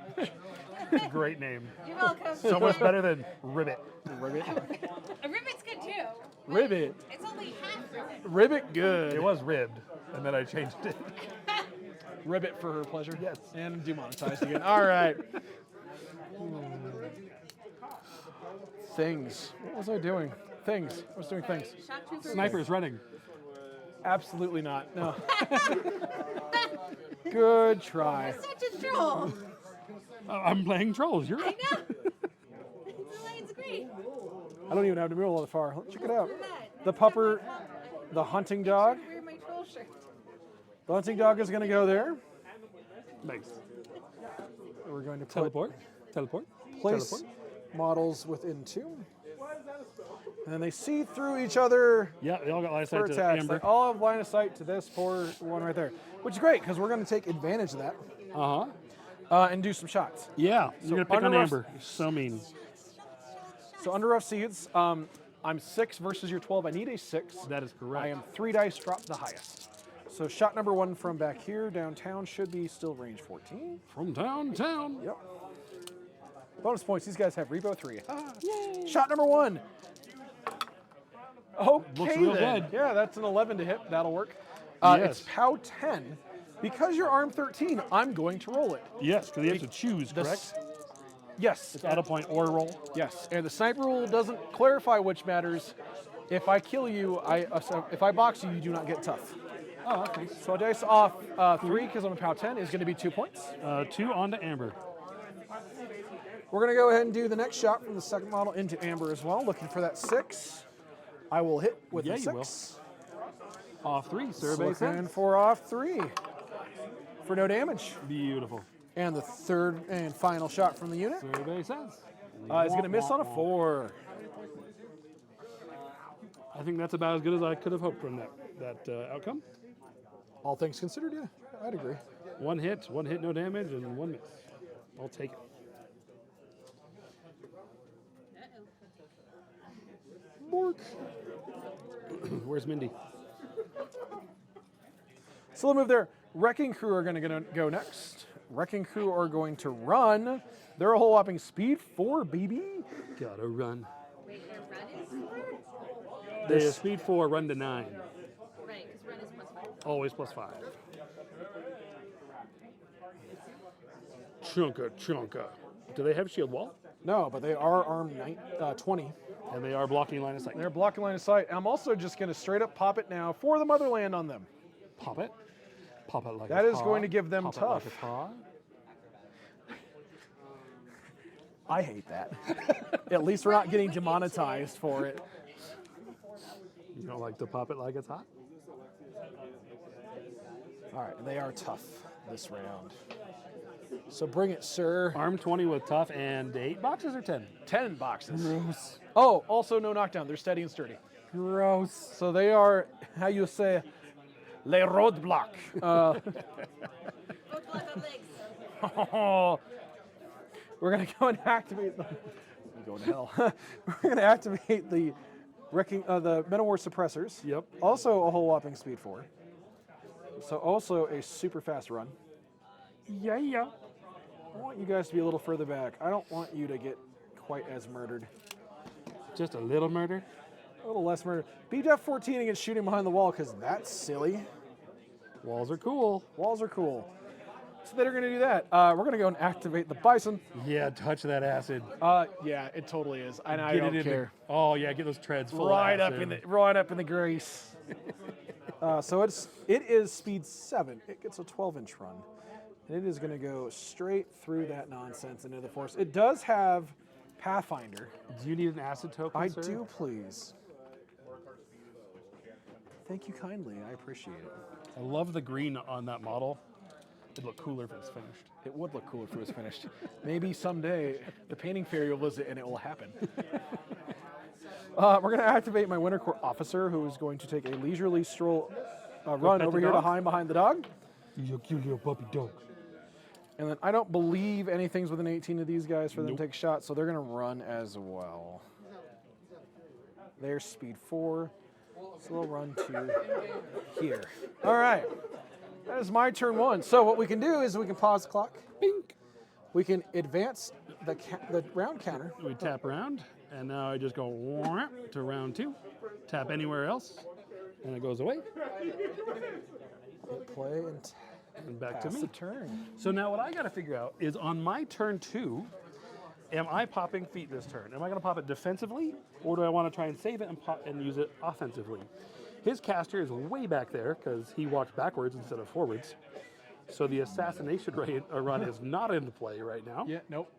It's a great name. You're welcome. So much better than Ribbit. Ribbit. A ribbit's good too. but Ribbit. It's only half ribbit. Ribbit good. It was ribbed, and then I changed it. Ribbit for her pleasure. Yes. And demonetized again. All right. Things. What was I doing? Things. I was doing things. Shock trooper. Sniper's running. Absolutely not. No. Good try. Such a troll. I'm playing trolls. You're I right. know. The line's great. I don't even have to move all that far. Check it out. Look at that. The pupper, the hunting dog. Wear my troll shirt. The hunting dog is going to go there. Nice. We're going to put Teleport. Teleport. place Teleport. models within two. And then they see through each other Yeah, they all got line of for sight to attacks. They Amber. all have line of sight to this poor one right there, which is great because we're going to take advantage of that and do some shots. Yeah, So you're gonna pick on under rough- Amber. You're so mean. So under rough seeds, I'm 6 versus your 12. I need a 6. That is correct. I am 3 dice drop the highest. So shot number 1 from back here downtown should be still range 14. From town. Yep. Bonus points. These guys have Rebo 3. Shot number 1. Okay, Looks real then. good. Yeah, that's an 11 to hit. That'll work. Yes. It's POW 10. Because you're armed 13, I'm going to roll it. Yes, because you have to choose, The correct? s- Yes. It's auto point or roll. Yes. And the sniper rule doesn't clarify which matters. If I kill you, if I box you, you do not get tough. Oh, okay. So a dice off 3 because I'm a POW 10 is going to be 2 points. 2 on to Amber. We're going to go ahead and do the next shot from the second model into Amber as well, looking for that 6. I will hit with Yeah, the you will. 6. Off 3, survey Looking sense. for off 3 for no damage. Beautiful. And the third and final shot from the unit Survey sense. is going to miss on a 4. I think that's about as good as I could have hoped from that outcome. All things considered, yeah, I'd agree. One hit, no damage, and 1 miss. I'll take it. Bork. Where's Mindy? So we'll move there. Wrecking Crew are going to go next. Wrecking Crew are going to run. They're a whole whopping speed 4, baby. Gotta run. Wait, their run is 4? They have speed 4, run to 9. Right, because run is +5. Always +5. Chunka. Do they have shield wall? No, but they are armed 20. And they are blocking line of sight. They're blocking line of sight. I'm also just going to straight up pop it now for the motherland on them. Pop it. Pop it like That a is paw. going to give them Pop it tough. like a paw. I hate that. At least we're not getting demonetized for it. You don't like to pop it like it's hot? All right, they are tough this round. So bring it, sir. Arm 20 with tough and 8 boxes or 10? 10 boxes. Gross. Oh, also no knockdown. They're steady and sturdy. Gross. So they are, how you say, les roadblock. Both block on legs. We're going to go and activate the. I'm going to hell. We're going to activate the the Men of War suppressors. Yep. Also a whole whopping speed 4. So also a super fast run. Yeah. I want you guys to be a little further back. I don't want you to get quite as murdered. Just a little murder. A little less murder. Be def 14 against shooting behind the wall because that's silly. Walls are cool. Walls are cool. So they're going to do that. We're going to go and activate the Bison. Yeah, touch that acid. Yeah, it totally is. And I Get don't it in care. The, oh yeah, get those treads full Right of up acid. in the grease. So it is speed 7. It gets a 12-inch run. And it is going to go straight through that nonsense into the force. It does have Pathfinder. Do you need an acid token, I sir? do, please. Thank you kindly. I appreciate it. I love the green on that model. It'd look cooler if it's finished. It would look cool if it was finished. Maybe someday the painting fairy will visit and it will happen. We're going to activate my Winter Corps officer, who is going to take a leisurely stroll, run pet over the here to dog? hide behind the dog. You're a cute little puppy dog. And then I don't believe anything's within 18 of these guys for them Nope. to take a shot, so they're going to run as well. There's speed 4, so they'll run to here. All right, that is my turn 1. So what we can do is we can pause the clock. Bink. We can advance the round counter. We tap around, and now I just go whap to round 2. Tap anywhere else, and it goes away. Hit play And back pass to me. the turn. So now what I got to figure out is on my turn 2, am I popping feet this turn? Am I going to pop it defensively, or do I want to try and save it and pop and use it offensively? His caster is way back there because he walked backwards instead of forwards. So the assassination run is not into play right now. Yeah, nope.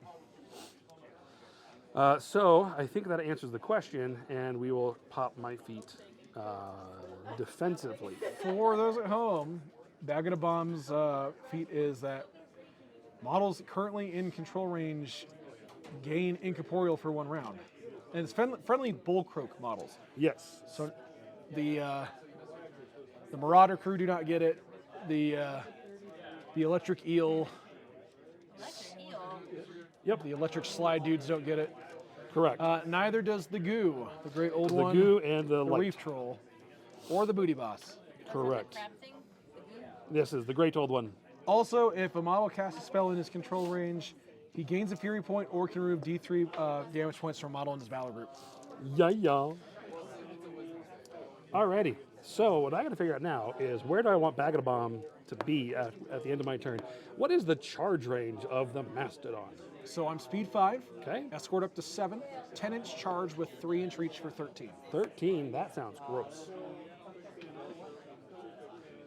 So I think that answers the question, and we will pop my feet defensively. For those at home, Bagadibawm's feat is that models currently in control range gain incorporeal for 1 round. And it's friendly bullcroak models. Yes. So the Marauder crew do not get it. The electric eel, Electric eel. Yep. the electric slide dudes don't get it. Correct. Neither does the goo, the great old the one, goo and the the light. reef troll, or the booty boss. Correct. Crab thing. The goo. This is the great old one. Also, if a model casts a spell in his control range, he gains a fury point or can remove D3 damage points from a model in his valor group. Yeah. Alrighty. So what I got to figure out now is where do I want Bagadibawm to be at the end of my turn? What is the charge range of the Mastodon? So I'm speed 5, Okay. escort up to 7, 10-inch charge with 3-inch reach for 13. 13. That sounds gross.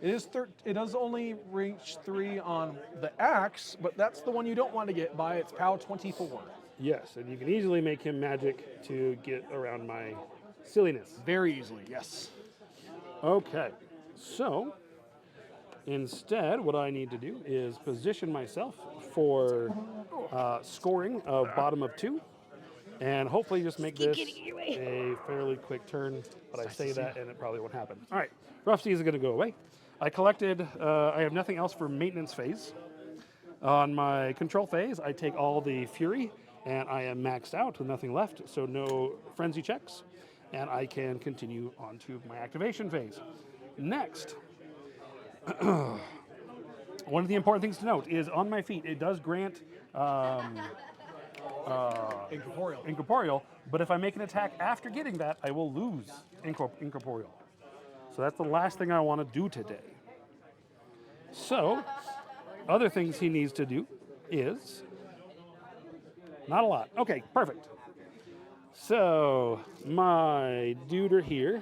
It does only reach 3 on the axe, but that's the one you don't want to get by its POW 24. Yes, and you can easily make him magic to get around my silliness. Very easily, yes. Okay. So instead, what I need to do is position myself for scoring of bottom of 2, and hopefully just make this a fairly quick turn. But I say that, and it probably won't happen. All right, rough seas are going to go away. I collected. I have nothing else for maintenance phase. On my control phase, I take all the fury, and I am maxed out with nothing left, so no frenzy checks, and I can continue on to my activation phase. Next. One of the important things to note is on my feet, it does grant incorporeal, but if I make an attack after getting that, I will lose incorporeal. So that's the last thing I want to do today. So, other things he needs to do is not a lot. Okay, perfect. So, my duder here,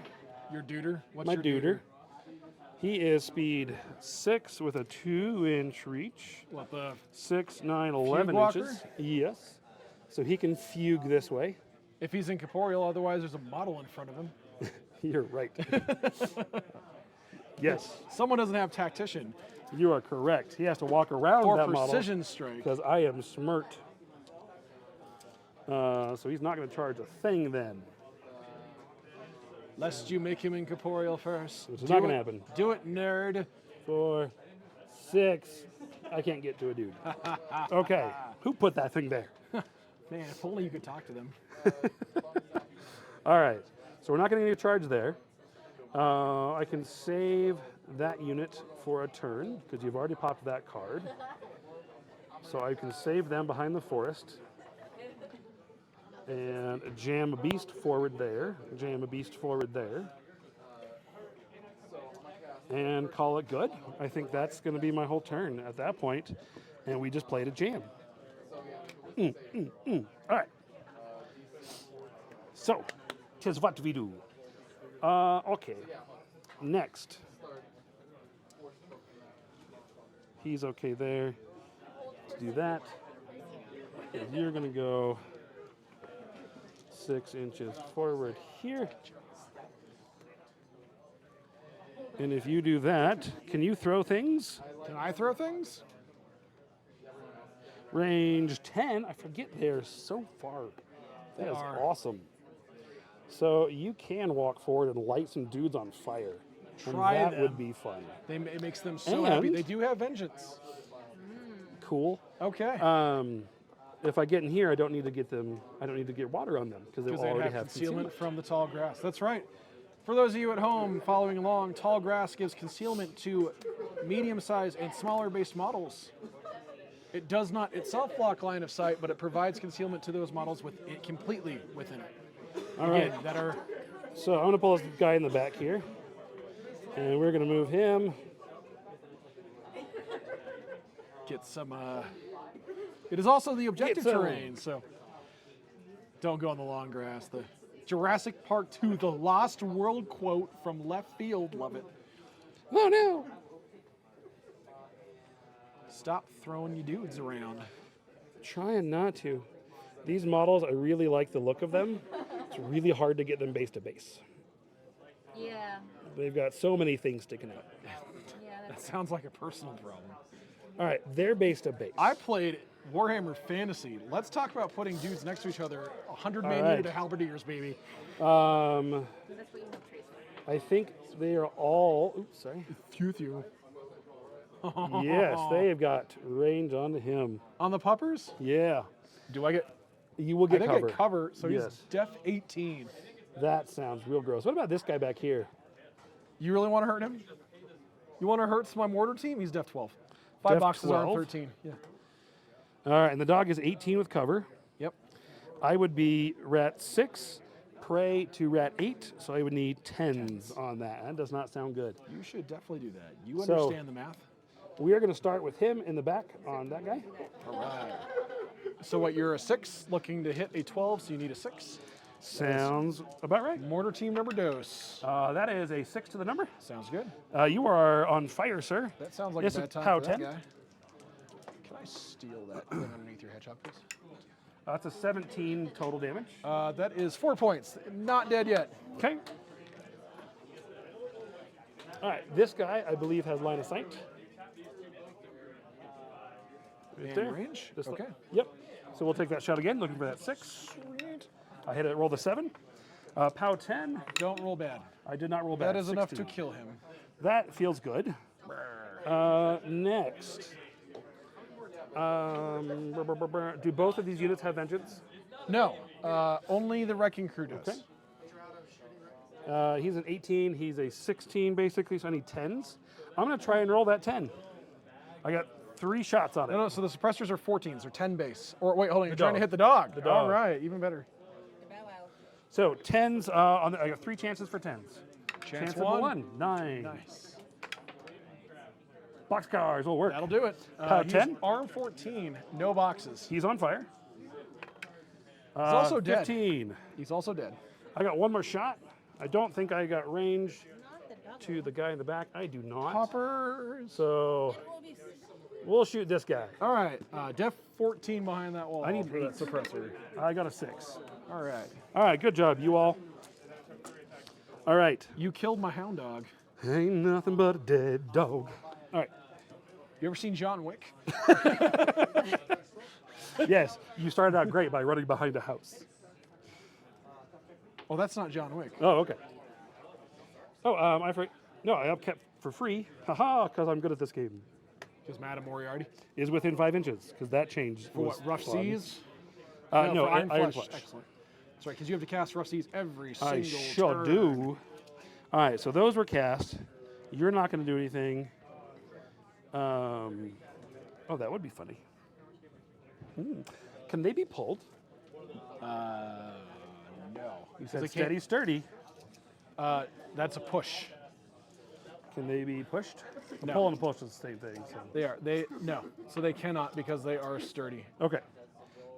Your duder? What's my your duder, he is speed 6 with a 2-inch reach. What, the 6, 9, 11 Walker? inches. Yes. So he can fugue this way. if he's incorporeal, otherwise there's a model in front of him. You're right. Yes, Someone doesn't have tactician you are correct. He has to walk around or that model precision strike. because I am smirked. So he's not going to charge a thing then. Lest you make him incorporeal first. Which is not gonna happen. Do it, nerd. 4, 6. I can't get to a dude. Okay, who put that thing there? Man, if only you could talk to them. All right, so we're not going to need a charge there. I can save that unit for a turn because you've already popped that card. So I can save them behind the forest and jam a beast forward there, jam a beast forward there, and call it good. I think that's going to be my whole turn at that point, and we just played a jam. All right. So, tis what we do. Okay. Next. He's okay there. Let's do that. And you're going to go 6 inches forward here. And if you do that, can you throw things? Can I throw things? Range 10. I forget they're so far. They That is are. awesome. So you can walk forward and light some dudes on fire. Try and that them. would be fun. It makes them so happy. And- They do have vengeance. Cool. Okay. If I get in here, I don't need to get them. I don't need to get water on them because they Because they already have have concealment from the tall grass. That's right. For those of you at home following along, tall grass gives concealment to medium-sized and smaller-based models. It does not itself block line of sight, but it provides concealment to those models with it completely within it. All right. Again, that are So I'm going to pull this guy in the back here, and we're going to move him. get some. It is also the objective Get some. terrain, so don't go on the long grass. The Jurassic Park 2, the Lost World quote from left field. Love it. Oh no! Stop throwing your dudes around. Trying not to. These models, I really like the look of them. It's really hard to get them base to base. Yeah. They've got so many things sticking out. Yeah. That sounds like a personal problem. All right, they're base to base. I played Warhammer Fantasy. Let's talk about putting dudes next to each other. 100 man All unit right. of halberdiers, baby. That's what you have, Tracy. I think they are all. Oops, sorry. Phew. Yes, they've got range on him. On the puppers, Yeah, do I get? you will I get think cover. I get cover. So he's Yes. def 18. That sounds real gross. What about this guy back here? You really want to hurt him? You want to hurt my mortar team? He's def 12. 5 Def boxes are 12? 13. Yeah. All right, and the dog is 18 with cover. Yep. I would be rat 6, prey to rat 8, so I would need 10s on that. That does not sound good. You should definitely do that. You So- understand the math. We are going to start with him in the back on that guy. All right. So what? You're a 6 looking to hit a 12, so you need a 6. Sounds about right. Mortar team number dos. That is a 6 to the number. Sounds good. You are on fire, sir. That sounds like Yes, a bad it's time POW for that 10. guy. Can I steal that thing underneath your hedgehog, please? That's a 17 total damage. That is 4 points. Not dead yet. Okay. All right, this guy, I believe, has line of sight. Right And there. range? Just Okay. Yep. So we'll take that shot again, looking for that 6. Sweet. I hit it, rolled a 7. POW 10. Don't roll bad. I did not roll bad. That is enough to 16. kill him. That feels good. Next. Do both of these units have vengeance? No, only the wrecking crew does. Okay. He's an 18. He's a 16, basically, so I need 10s. I'm going to try and roll that 10. I got 3 shots on it. No, so the suppressors are 14s. They're 10 base. Or wait, hold on. You're trying to dog. hit the dog. The dog. All right, even better. Bow wow. So 10s, I got 3 chances for 10s. Chance of the 1. 9. Nice. Boxcars will work. That'll do it. POW He's 10. Arm 14, no boxes. He's on fire. He's also dead. 15. He's also dead. I got 1 more shot. I don't think I got range Not the double. to the guy in the back. I do not. Poppers. So It will be we'll shoot this guy. All right, def 14 behind that wall. I need for that 8. suppressor. I got a 6. All right. All right, good job, you all. All right. You killed my hound dog. Ain't nothing but a dead dog. All right. You ever seen John Wick? Yes, you started out great by running behind a house. Oh, that's not John Wick. Oh, okay. Oh, I kept for free. Haha, because I'm good at this game. Because Madame Moriarty. Is within 5 inches, because that changed. For what, Rough Seas? No, for Iron Flesh. Excellent. That's right, because you have to cast Rough Seas every I single sure turn. do. All right, so those were cast. You're not going to do anything. Oh, that would be funny. Can they be pulled? No. You said They steady, sturdy. That's a push. Can they be pushed? A No. pull and a push is the same thing. So. No. So they cannot because they are sturdy. Okay.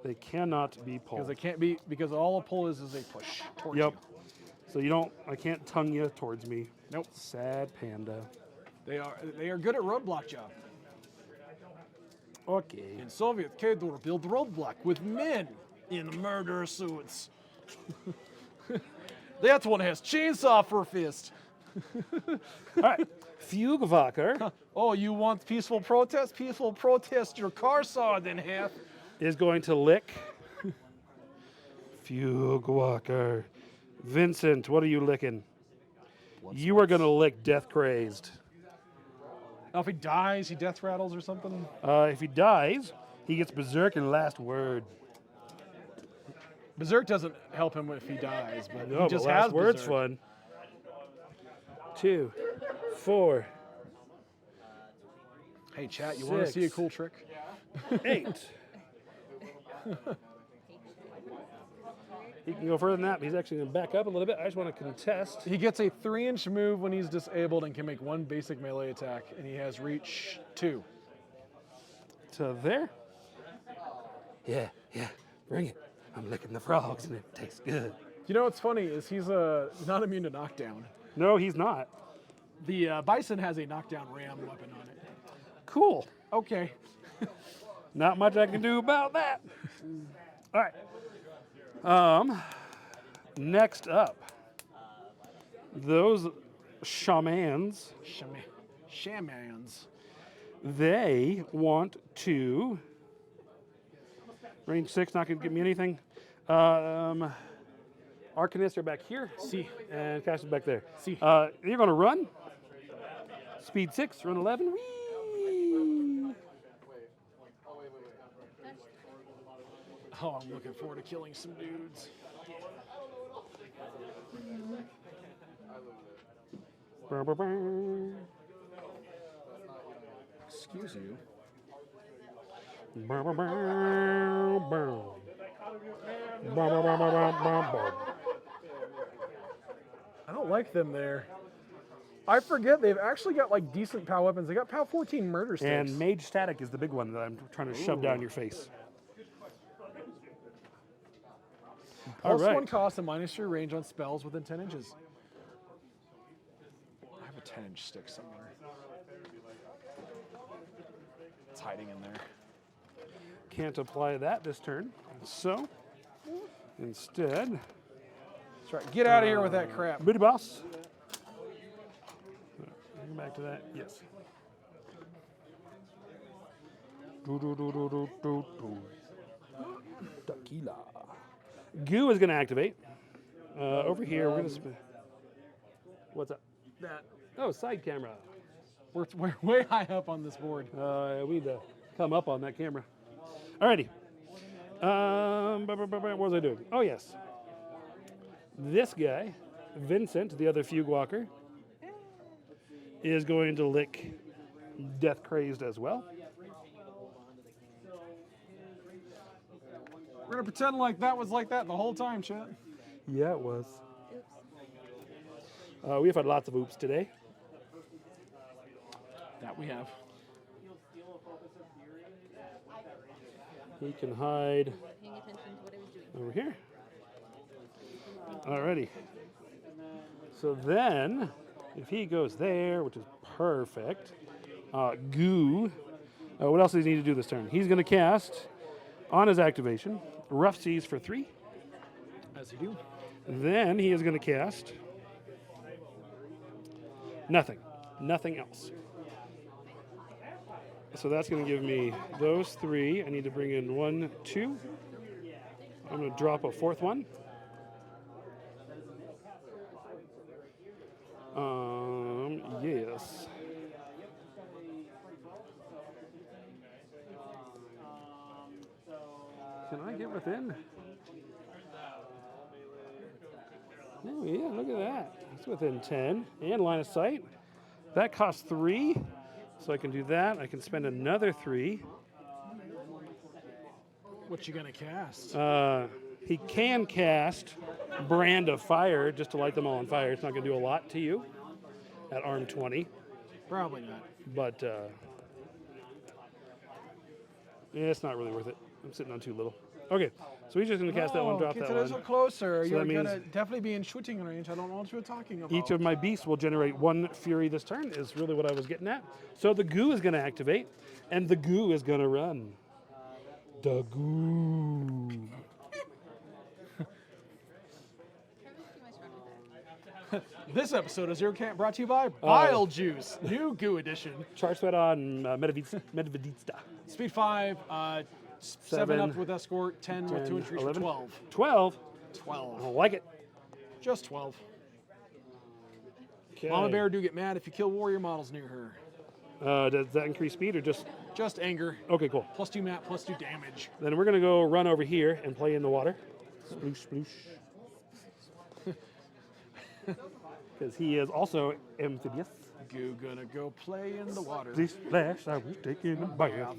They cannot be Because pulled. they can't be because all a pull is a push towards Yep. you. So you don't. I can't tongue you towards me. Nope. Sad panda. They are good at roadblock job. Okay. In Soviet, Khador built roadblock with men in murder suits. That one has chainsaw for a fist. All right, Fugue Walker Oh, you want peaceful protest? Peaceful protest your car sawed in half. is going to lick Fugue Walker. Vincent, what are you licking? You are going to lick Death Crazed. Now, if he dies, he death rattles or something. If he dies, he gets Berserk and Last Word. Berserk doesn't help him if he dies, but No, he just but has Last Word's Berserk. fun. 2, 4, Hey, chat, you want to see a 6. cool trick? 8. He can go further than that, but he's actually going to back up a little bit. I just want to contest. He gets a 3-inch move when he's disabled and can make 1 basic melee attack, and he has reach 2. To there. Yeah, bring it. I'm licking the frogs and it tastes good. You know what's funny is he's not immune to knockdown. No, he's not. The Bison has a knockdown ram weapon on it. Cool. Okay. Not much I can do about that. All right. Next up, those shamans, Shamans. they want to range 6, not going to give me anything. Arcanists are back here. See. And Cash is back there. See. You're going to run. Speed 6, run 11. Whee! Oh, I'm looking forward to killing some dudes. Excuse you. I don't like them there. I forget they've actually got like decent POW weapons. They got POW 14 murder sticks. And Mage Static is the big one that I'm trying to shove down your face. Plus All right. 1 cost and -3 range on spells within 10 inches. I have a 10-inch stick somewhere. It's hiding in there. Can't apply that this turn. So, instead, That's right. Get out of here with that crap. Booty Boss. Go back to that. Yes. Tequila. Goo is going to activate. Over here, we're going to. What's up? That Oh, side camera. we're way high up on this board. We need to come up on that camera. Alrighty. What was I doing? Oh, yes. This guy, Vincent, the other Fugue Walker, is going to lick Death Crazed as well. We're gonna pretend like that was like that the whole time, chat. Yeah, it was. We've had lots of oops today. That we have. He can hide Paying attention to what I was doing. over here. Alrighty. So then, if he goes there, which is perfect, Goo, what else does he need to do this turn? He's going to cast, on his activation, Rough Seas for 3. As you do. Then he is going to cast nothing else. So that's going to give me those 3. I need to bring in 1, 2. I'm going to drop a 4th one. Yes. Can I get within? Oh yeah, look at that. It's within 10 and line of sight. That costs 3, so I can do that. I can spend another 3. What you gonna cast? He can cast Brand of Fire just to light them all on fire. It's not going to do a lot to you at arm 20, Probably not. but yeah, it's not really worth it. I'm sitting on too little. Okay, so he's just going to cast that one, drop get that a little one. closer. So You're that means- gonna definitely be in shooting range. I don't know what you're talking about. Each of my beasts will generate 1 fury this turn, is really what I was getting at. So the goo is going to activate, and the goo is going to run. The goo. Trevor's too much fun with This episode of Zero Camp brought to you by Bile Juice, new goo edition. Charge sweat on Medvedista. Speed 5, 7 up with escort, 10 with 2 entries for 11. 12. 12. 12. I like it. Just 12. Okay. Mama Bear do get mad if you kill warrior models near her. Does that increase speed or just? Just anger. Okay, cool. Plus 2 mat, plus 2 damage. Then we're gonna go run over here and play in the water. Sploosh, sploosh. Because he is also amphibious. Goo gonna go play in the water. This splash, I was taking a bath.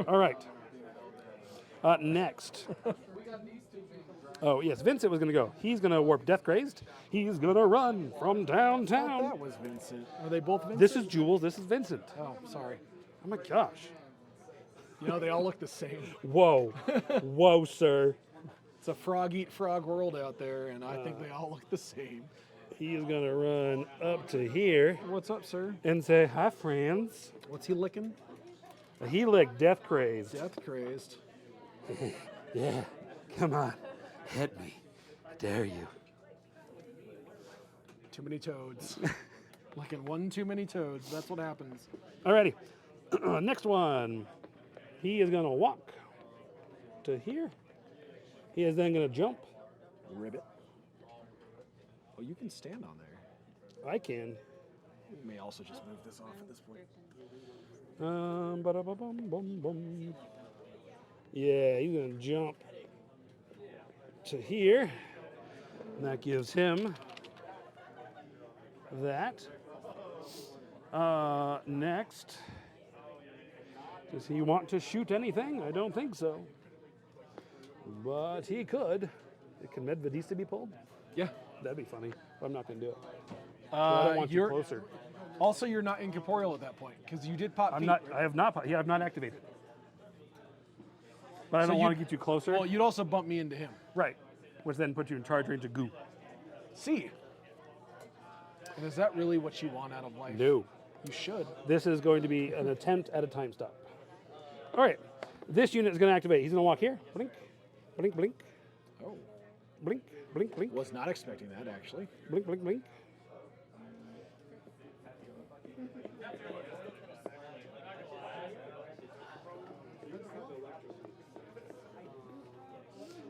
All right. Next. Oh, yes, Vincent was going to go. He's going to warp Death Crazed. He's going to run from downtown. That was Vincent. Are they both Vincent? This is Jules. This is Vincent. Oh, sorry. Oh, my gosh. You know, they all look the same. Whoa. Whoa, sir. It's a frog-eat-frog world out there, and I think they all look the same. He is going to run up to here What's up, sir? and say, hi, friends. What's he licking? He licked Death Crazed. Death crazed. Yeah, come on. Hit me. I dare you. Too many toads. Licking one too many toads. That's what happens. Alrighty. Next one. He is going to walk to here. He is then going to jump. Ribbit. Oh, you can stand on there. I can. You may also just move this off at this point. Ba-da-ba-bum-bum-bum. Yeah, he's going to jump to here. And that gives him that. Next. Does he want to shoot anything? I don't think so. But he could. Can Medvedista be pulled? Yeah. That'd be funny. But I'm not going to do it. I don't want you you're closer. Also, you're not incorporeal at that point because you did pop. I'm feet, not. right? I have not. Yeah, I've not activated. But I So don't want you- to get you closer. Well, you'd also bump me into him. Right. Which then puts you in charge range of goo. See. And is that really what you want out of life? No. You should. This is going to be an attempt at a time stop. All right. This unit is going to activate. He's going to walk here. Blink. Blink. Blink. Oh, Blink. Blink. Blink. was not expecting that actually. Blink. Blink. Blink.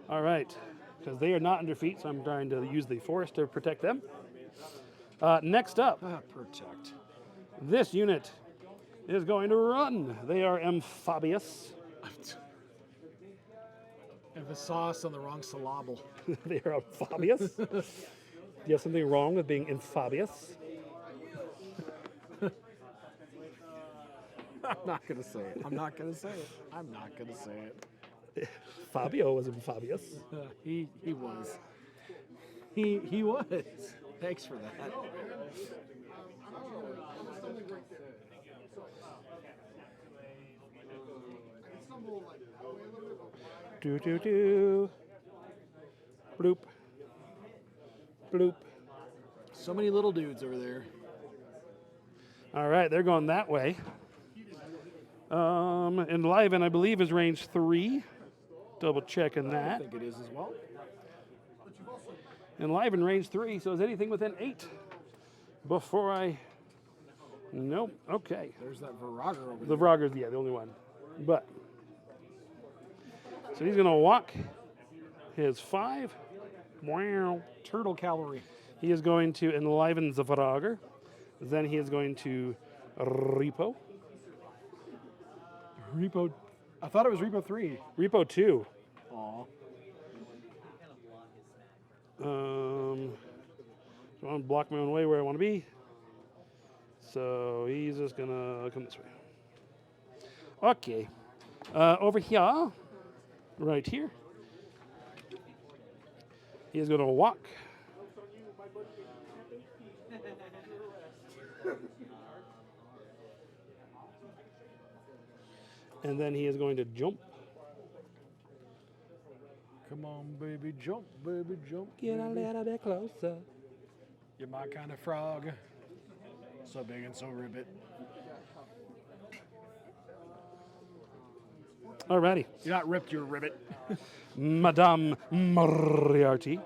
All right, because they are not under feet, so I'm trying to use the forest to protect them. Next up, Protect. this unit is going to run. They are amphibious. And the sauce on the wrong syllable. They are amphibious. Do you have something wrong with being amphibious? I'm not gonna say it. I'm not gonna say it. I'm not gonna say it. Fabio was amphibious. He was. He was. Thanks for that. Do do do. Bloop. Bloop. So many little dudes over there. All right, they're going that way. Enliven, I believe, is range 3. Double checking I that. think it is as well. Enliven range 3, so is anything within 8? Before I... Nope, okay. There's that Vorogger over The there. Vorogger's, yeah, the only one. But, so he's going to walk his 5. Wow. Turtle cavalry. He is going to enliven the Vorogger. Then he is going to Repo. Repo. I thought it was Repo 3. Repo 2. Aw. So I want to block my own way where I want to be. So he's just going to come this way. Okay. Over here, right here, he is going to walk. And then he is going to jump. Come on, baby, jump, baby, jump. Get a baby. little bit closer. You're my kind of frog. So big and so ribbit. Alrighty. You're not ripped, you're ribbit. Madame Moriarty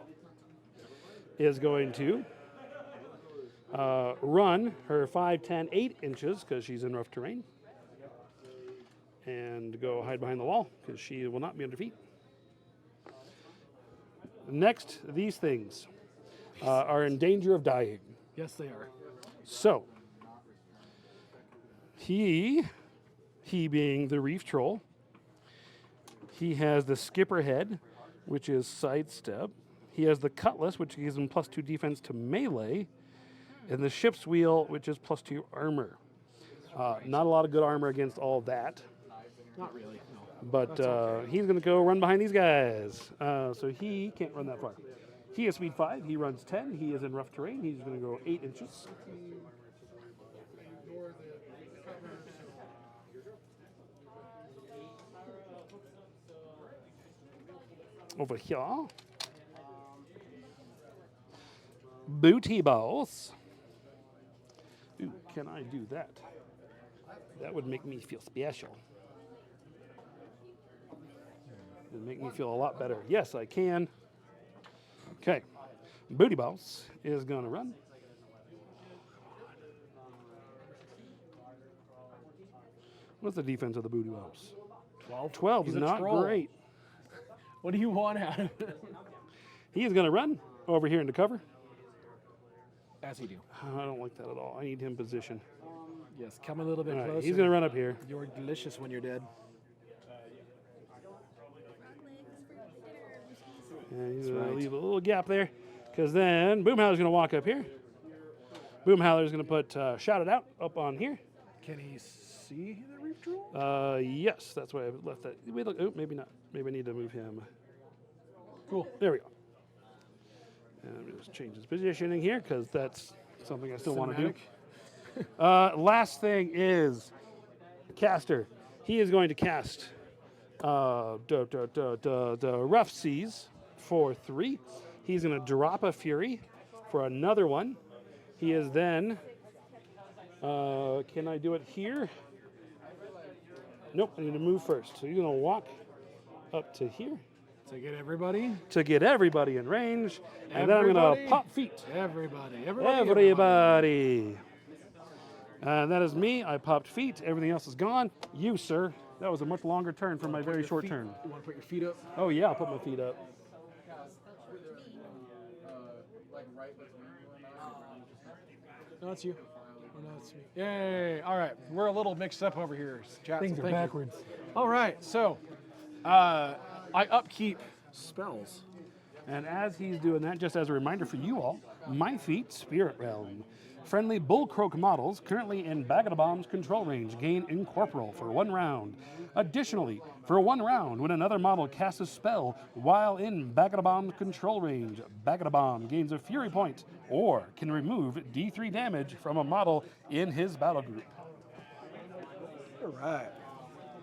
is going to run her 5, 10, 8 inches because she's in rough terrain. And go hide behind the wall because she will not be under feet. Next, these things are in danger of dying. Yes, they are. So, he being the Reef Troll, he has the Skipper Head, which is sidestep. He has the Cutlass, which gives him +2 defense to melee, and the Ship's Wheel, which is +2 armor. Not a lot of good armor against all of that. Not really, no. But he's going to go run behind these guys. So he can't run that far. He is speed 5. He runs 10. He is in rough terrain. He's going to go 8 inches. Over here. Booty balls. Ooh, can I do that? That would make me feel special. It would make me feel a lot better. Yes, I can. Okay. Booty Balls is going to run. What's the defense of the Booty Balls? 12. 12 is He's a not troll. great. What do you want out of it? He is going to run over here into cover. As you do. I don't like that at all. I need him position. Yes, come a little bit All right, closer. he's going to run up here. You're delicious when you're dead. And he's That's going right. to leave a little gap there, because then Boomhowler's going to walk up here. Boomhowler's going to put Shout It Out up on here. Can he see the Reef Troll? Yes, that's why I left that. Wait, look, oh, maybe not. Maybe I need to move him. Cool. There we go. And I'm just change his positioning here, because that's something I still want to do. Last thing is Caster. He is going to cast Rough Seas for 3. He's going to drop a Fury for another 1. He is then, can I do it here? Nope, I need to move first. So he's going to walk up to here To get everybody. to get everybody in range. And then I'm going Everybody. to pop feet. Everybody. Everybody. And that is me. I popped feet. Everything else is gone. You, sir. That was a much longer turn from my very short turn. You want to put your feet up? Oh, yeah, I'll put my feet up. No, that's you. Oh, no, that's me. Yay. All right. We're a little mixed up over here. Chat, Things so are thank you. backwards. All right. So, I upkeep spells. And as he's doing that, just as a reminder for you all, my feet, Spirit Realm. Friendly Bullcroak models currently in Bagadibawm's control range gain Incorporeal for 1 round. Additionally, for 1 round, when another model casts a spell while in Bagadibawm's control range, Bagadibawm gains a Fury point or can remove D3 damage from a model in his battle group. All right.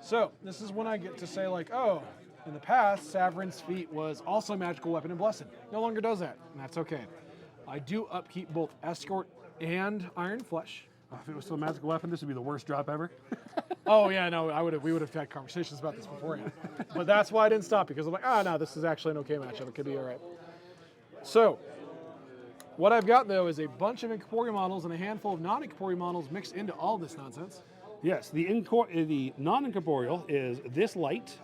So, this is when I get to say, like, oh, in the past, Savaryn's feat was also magical weapon and blessed. No longer does that, and that's okay. I do upkeep both Escort and Iron Flesh. Oh, if it was still a magical weapon, this would be the worst drop ever. Oh yeah, no, we would have had conversations about this beforehand. But that's why I didn't stop, because I'm like, no, this is actually an okay matchup. It could be all right. So, what I've got though is a bunch of incorporeal models and a handful of non-incorporeal models mixed into all this nonsense. Yes, the non-incorporeal is this light,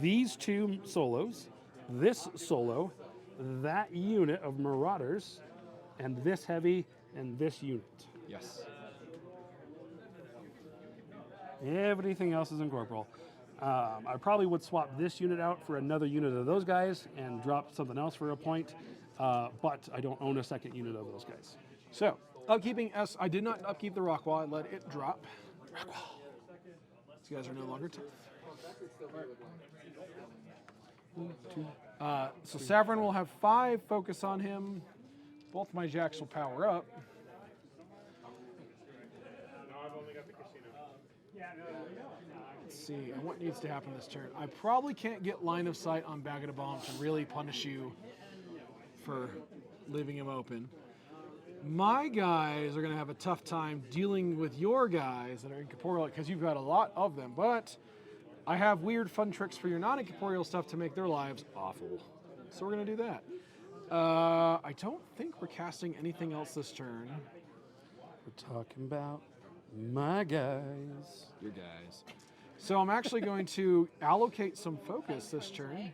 these 2 solos, this solo, that unit of Marauders, and this heavy, and this unit. Yes. Everything else is incorporeal. I probably would swap this unit out for another unit of those guys and drop something else for a point, but I don't own a second unit of those guys. So, upkeeping S, I did not upkeep the rock wall. I let it drop. Rock wall. These guys are no longer tough. So Savaryn will have 5 focus on him. Both my jacks will power up. Let's see, and what needs to happen this turn? I probably can't get line of sight on Bagadibawm to really punish you for leaving him open. My guys are going to have a tough time dealing with your guys that are incorporeal because you've got a lot of them, but I have weird fun tricks for your non-incorporeal stuff to make their lives awful. So we're going to do that. I don't think we're casting anything else this turn. We're talking about my guys. Your guys. So I'm actually going to allocate some focus this turn.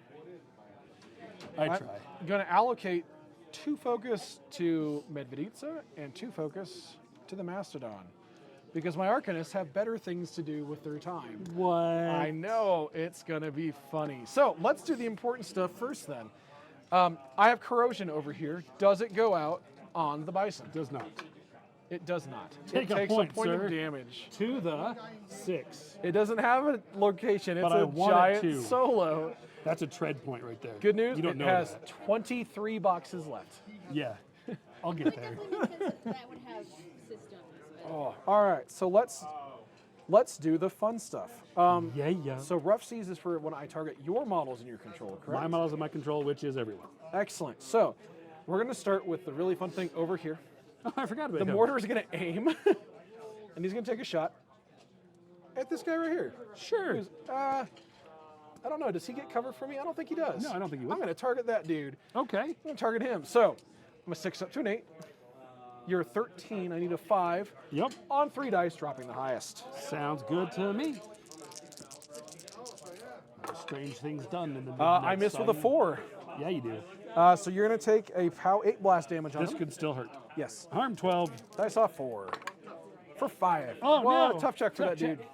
I try. I'm going to allocate 2 focus to Medveditsa and 2 focus to the Mastodon. Because my Arcanists have better things to do with their time. What? I know, it's going to be funny. So let's do the important stuff first then. I have Corrosion over here. Does it go out on the Bison? Does not. It does not. Take it a takes point, a point sir. of damage. To the 6. It doesn't have a location. It's But I a want it giant to. solo. That's a tread point right there. Good news, You don't it know has that. 23 boxes left. Yeah. I'll It get there. definitely makes sense that that would have systems. But Oh, all right. So let's do the fun stuff. Yeah. So Rough Seas is for when I target your models in your control, correct? My models in my control, which is everyone. Excellent. So we're going to start with the really fun thing over here. Oh, I forgot about The him. mortar is going to aim, and he's going to take a shot at this guy right here. Sure. Who's, I don't know. Does he get cover for me? I don't think he does. No, I don't think he would. I'm going to target that dude. Okay. I'm going to target him. So I'm a 6 up to an 8. You're 13. I need a 5. Yep. On 3 dice, dropping the highest. Sounds good to me. Strange things done in the I midnight missed with a sun. 4. Yeah, you do. So you're going to take a POW 8 blast damage on This him. could still hurt. Yes. Harm 12. Dice off 4. For 5. Oh, Whoa, no. tough check for Tough that dude. check.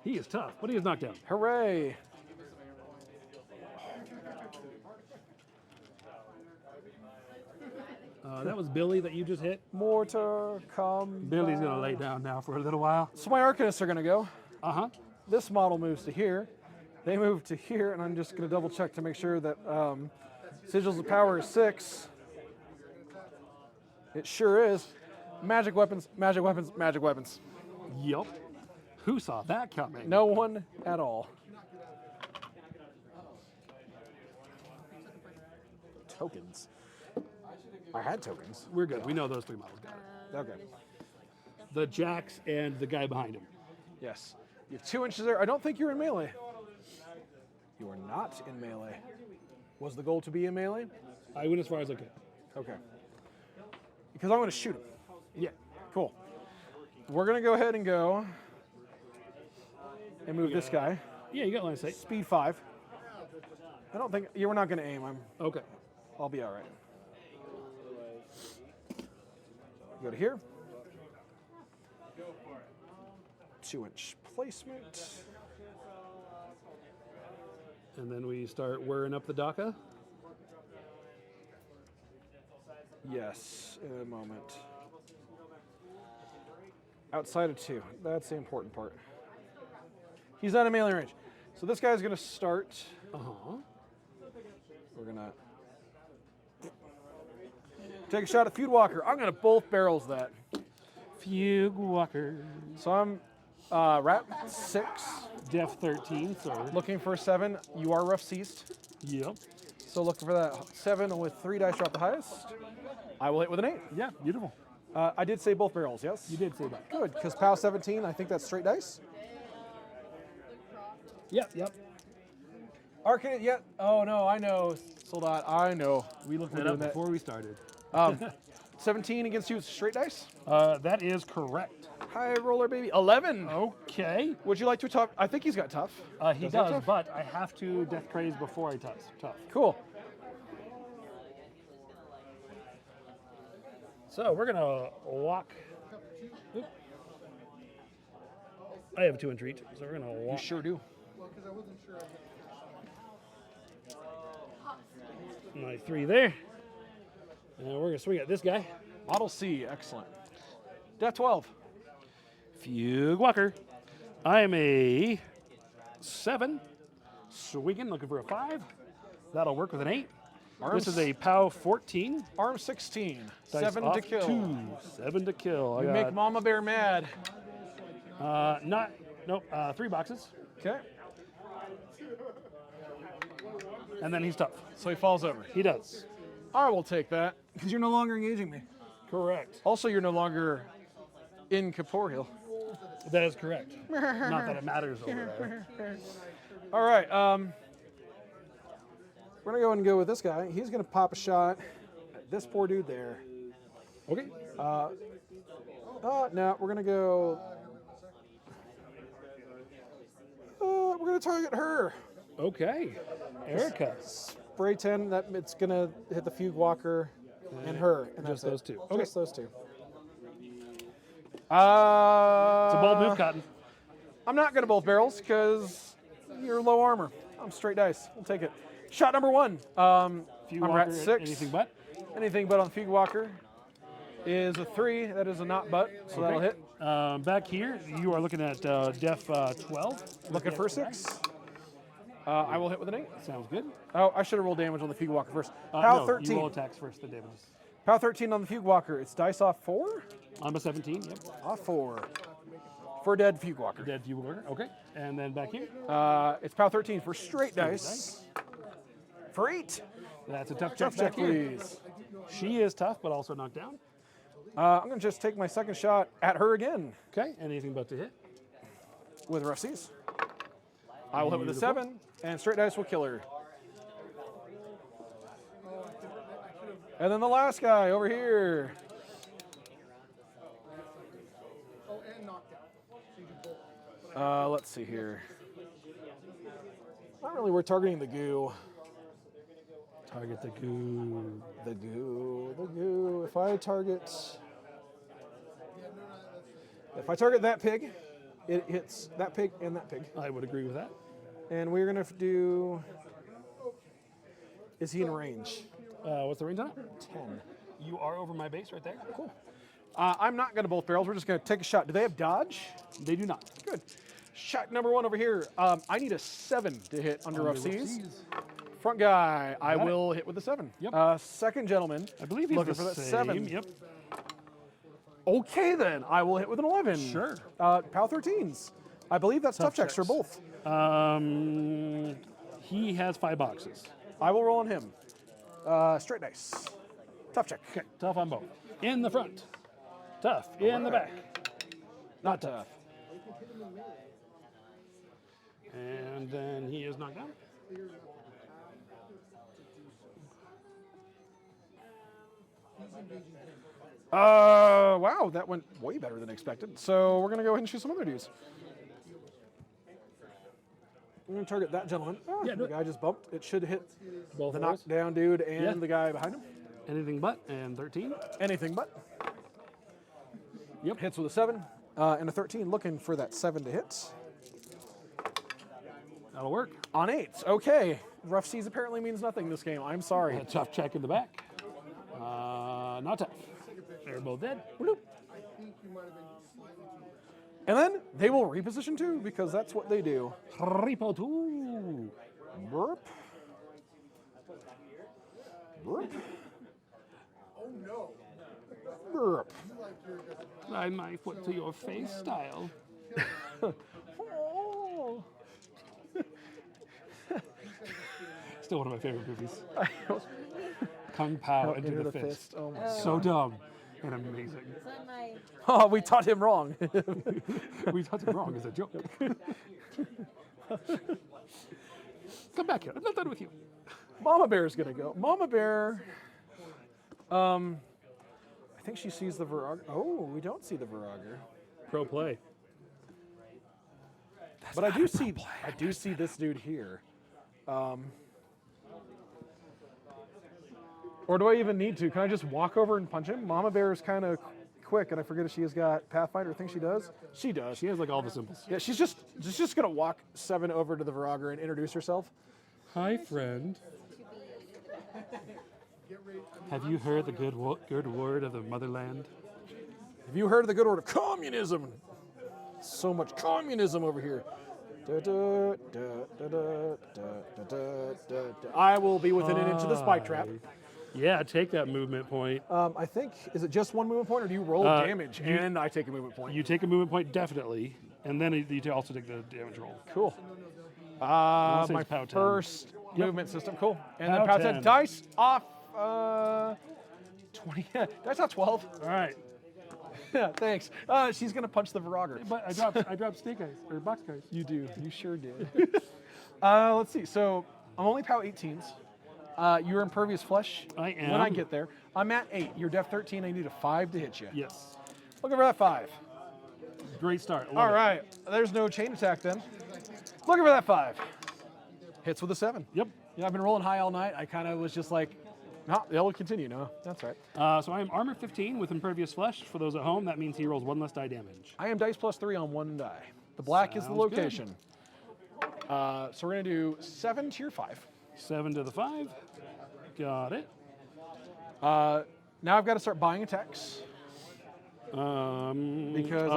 He is tough, but he is knocked down. Hooray. That was Billy that you just hit. Mortar, come. Billy's going to lay down now for a little while. So my Arcanists are going to go. Uh-huh. This model moves to here. They move to here, and I'm just going to double check to make sure that Sigils of Power is 6. It sure is. Magic weapons, magic weapons, magic weapons. Yup. Who saw that coming? No one at all. Tokens. I had tokens. We're good. We know those 3 models got it. Okay. The Jax and the guy behind him. Yes. You have 2 inches there. I don't think you're in melee. You are not in melee. Was the goal to be in melee? I went as far as I could. Okay. Because I'm going to shoot him. Yeah. Cool. We're going to go ahead and go and move this guy. Yeah, you got line of sight. Speed 5. I don't think you were not going to aim. Okay. I'll be all right. Go to here. 2-inch placement. And then we start whirring up the DACA. Yes, in a moment. Outside of 2. That's the important part. He's not in melee range. So this guy's going to start. Uh-huh. We're going to take a shot at Fugue Walker. I'm going to both barrels that. Fugue Walker. So I'm wrap 6, Def 13, sorry. looking for a 7. You are rough seized. Yep. So looking for that 7 with 3 dice, drop the highest. I will hit with an 8. Yeah, beautiful. I did say both barrels, yes? You did say that. Good, because POW 17, I think that's straight dice. Yep. Arcane, yeah. Oh no, I know. Soldat, I know. We looked We're that up doing that. before we started. 17 against you is straight dice. That is correct. High roller, baby. 11. Okay. Would you like to tough? I think he's got tough. He Does he have does, tough? but I have to Death Craze before I tough. Cool. So we're going to walk. Oop. I have a 2-inch reach, so we're going to You walk. sure do. My 3 there. And we're going to swing at this guy. Model C, excellent. Death 12. Fugue Walker. I am a 7. Swinging, looking for a 5. That'll work with an 8. Arms, This is a POW 14. arm 16. Dice 7 off to kill. 2. 7 to kill. You I make got, Mama Bear mad. nope, 3 boxes. Okay. And then he's tough. So he falls over. He does. I will take that because you're no longer engaging me. Correct. Also, you're no longer incorporeal. That is correct. Not that it matters over there. All right. We're going to go ahead and go with this guy. He's going to pop a shot at this poor dude there. Okay. No, we're going to go... we're going to target her. Okay. Erica. Spray 10, it's going to hit the Fugue Walker and her. And Just that's those it. two. Okay. Just those two. It's a bold move, Cotton. I'm not going to both barrels because you're low armor. I'm straight dice. We'll take it. Shot number 1. Fugue I'm Walker, at 6. anything but? Anything but on the Fugue Walker is a 3. That is a not but, so that'll hit. Back here, you are looking at def 12. Looking for a 6. I will hit with an 8. Sounds good. Oh, I should have rolled damage on the Fugue Walker first. Pow No, 13. you roll attacks first, the damages. Pow 13 on the Fugue Walker. It's dice off 4? I'm a 17, yep. Off 4. For dead Fugue Walker. Dead Fugue Walker, okay. And then back here, It's Pow 13 for straight dice. For 8. that's a tough Tough check check, back here. please. She is tough, but also knocked down. I'm going to just take my second shot at her again Okay, anything but to hit. with Rough Seas. I will hit with a Beautiful. 7, and straight dice will kill her. And then the last guy over here. Let's see here. Not really, we're targeting the goo. Target the goo. The goo, the goo. If I target that pig, it hits that pig and that pig. I would agree with that. And we're gonna do. Is he in range? What's the range on it? 10. You are over my base right there. Cool. I'm not gonna both barrels. We're just gonna take a shot. Do they have dodge? They do not. Good. Shot number 1 over here. I need a 7 to hit under Rough Seas. Front guy, I Got it. will hit with the 7. Yep. Second gentleman, I believe he's looking the for that same. 7. Yep. Okay then, I will hit with an 11. Sure. Pow 13s. I believe that's tough checks for both. He has 5 boxes. I will roll on him. Straight dice. Tough check. Okay, tough on both. In the front. Tough. In the back. Not tough. And then he is knocked down. Wow, that went way better than expected. So we're gonna go ahead and shoot some other dudes. I'm gonna target that gentleman. Yeah, do The it. guy just bumped. It should hit Both the of us. knockdown dude and Yeah. the guy behind him. Anything but. And 13. Anything but. Yep. Hits with a 7 and a 13. Looking for that 7 to hit. That'll work. On 8s. Okay. Rough Seas apparently means nothing this game. I'm sorry. A tough check in the back. Not tough. They're both dead. Bloop. And then they will reposition too, because that's what they do. Repo 2. Burp. Burp. Burp. Slide my foot to your face style. Oh. Still one of my favorite movies. Kung Pao into Into the fist. Oh my. So dumb and amazing. It's on my Oh, we taught him wrong. We thought it wrong as a joke. Come back here. I'm not done with you. Mama Bear's gonna go. Mama Bear. I think she sees the Vorogger. Oh, we don't see the Vorogger. Pro play. But I do see this dude here. Or do I even need to? Can I just walk over and punch him? Mama Bear is kind of quick, and I forget if she has got Pathfinder. I think she does. She does. She has like all the symbols. Yeah, she's just gonna walk 7 over to the Vorogger and introduce herself. Hi, friend. Have you heard the good word of the motherland? Have you heard of the good word of communism? So much communism over here. Da, da, da, da, da, da, da, da, da. I will be within an inch of the spike trap. Yeah, take that movement point. I think, is it just 1 movement point, or do you roll damage and I take a movement point? You take a movement point, definitely, and then you also take the damage roll. Cool. say My it's POW 10. first movement system, cool. And POW then POW 10. 10. Dice off 20. Dice off 12. All right, Yeah, thanks. She's going to punch the Vorogger. but I dropped snake eyes or box guys. You do. You sure did. Let's see. So I'm only POW 18s. You're impervious flesh. I am. When I get there. I'm at 8. You're def 13. I need a 5 to hit you. Yes. Looking for that 5. Great start. Love All it. right. There's no chain attack then. Looking for that 5. Hits with a 7. Yep. Yeah, I've been rolling high all night. I kind of was just like, no, it'll continue. No, that's right. So I am armor 15 with impervious flesh. For those at home, that means he rolls 1 less die damage. I am dice plus 3 on 1 die. The black is the Sounds good. location. So we're going to do 7 to your 5. 7 to the 5. Got it. Now I've got to start buying attacks. Because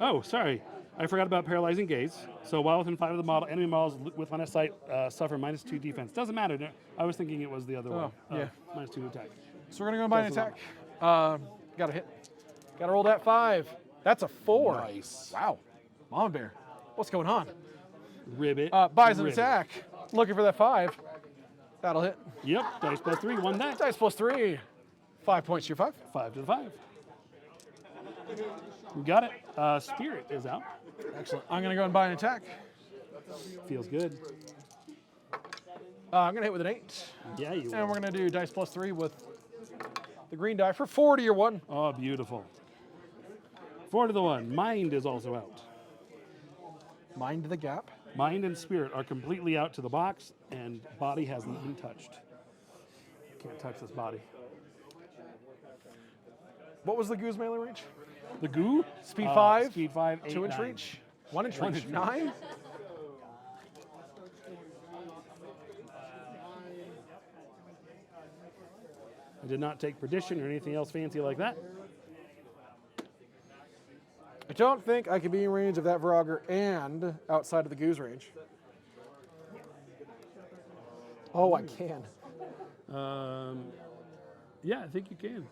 oh, sorry. I forgot about paralyzing gaze. So while within 5 of the model, enemy models with line of sight suffer -2 defense. Doesn't matter. I was thinking it was the other one. yeah. -2 attack. So we're going to go and buy an attack. Got to hit. Got to roll that 5. That's a 4. Nice. Wow. Mom Bear. What's going on? Ribbit. Buys an Ribbit. attack. Looking for that 5. That'll hit. Yep. Dice plus 3. 1 die. Dice plus 3. 5 points to your 5. 5 to the 5. We got it. Spirit is out. Excellent. I'm going to go and buy an attack. Feels good. I'm going to hit with an 8. Yeah, you And will. we're going to do dice plus 3 with the green die for 4 to your 1. Oh, beautiful. 4 to the 1. Mind is also out. Mind the gap. Mind and spirit are completely out to the box, and body hasn't been touched. Can't touch this body. What was the goose melee range? The goo? Speed 5. Speed 5, 8, 2-inch 9. reach. 1-inch 1 reach. inch 9. I did not take perdition or anything else fancy like that. I don't think I can be in range of that Vorogger and outside of the goose range. Oh, I can. Yeah, I think you can.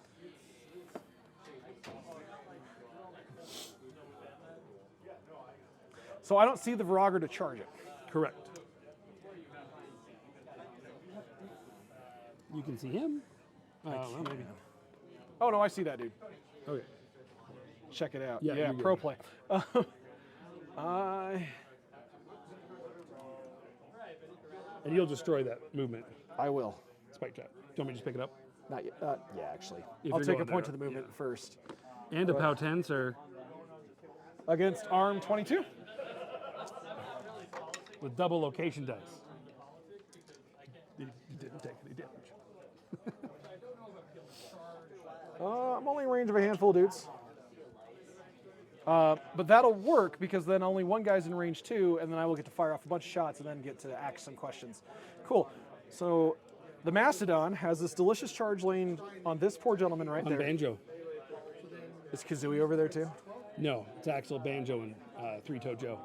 So I don't see the Vorogger to charge it. Correct. You can see him. Well, maybe. Oh, no, I see that dude. Okay. Check it out. Yeah, Yeah, you're pro good. play. And you'll destroy that movement. I will. Spike trap. Do you want me to just pick it up? Not yet. Yeah, actually. If I'll you're take a going point there, to the movement yeah. first. And a POW 10, sir. Against arm 22. With double location dice. You didn't take any damage. I'm only in range of a handful of dudes. But that'll work because then only one guy's in range 2, and then I will get to fire off a bunch of shots and then get to ask some questions. Cool. So the Mastodon has this delicious charge lane on this poor gentleman right On there. Banjo. Is Kazooie over there too? No, it's Axel, Banjo, and Three-Toe Joe.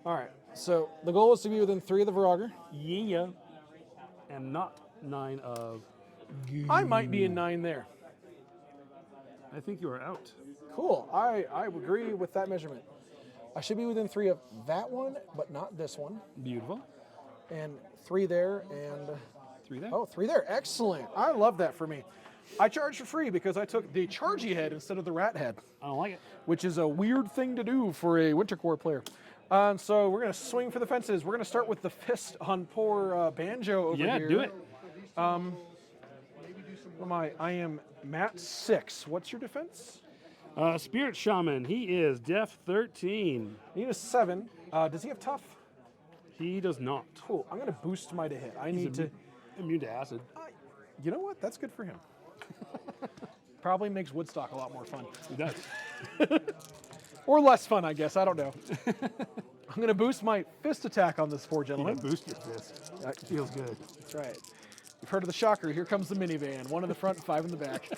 All right. So the goal is to be within 3 of the Vorogger. Yeah. And not 9 of... I might be in 9 there. I think you are out. Cool. I agree with that measurement. I should be within 3 of that one, but not this one. Beautiful. And 3 there, and 3 there. oh, 3 there. Excellent. I love that for me. I charged for free because I took the chargy head instead of the rat head, I don't like it. which is a weird thing to do for a Winter Corps player. So we're going to swing for the fences. We're going to start with the fist on poor Banjo over Yeah, here. do it. What am I? I am Matt 6. What's your defense? Spirit Shaman, he is def 13. Need a 7. Does he have tough? He does not. Cool. I'm going to boost my to hit. I need to. Immune to acid. You know what? That's good for him. Probably makes Woodstock a lot more fun. He does. Or less fun, I guess. I don't know. I'm going to boost my fist attack on this poor Yeah, gentleman. boost your fist. Feels good. That's right. You've heard of the shocker. Here comes the minivan. 1 in the front, 5 in the back.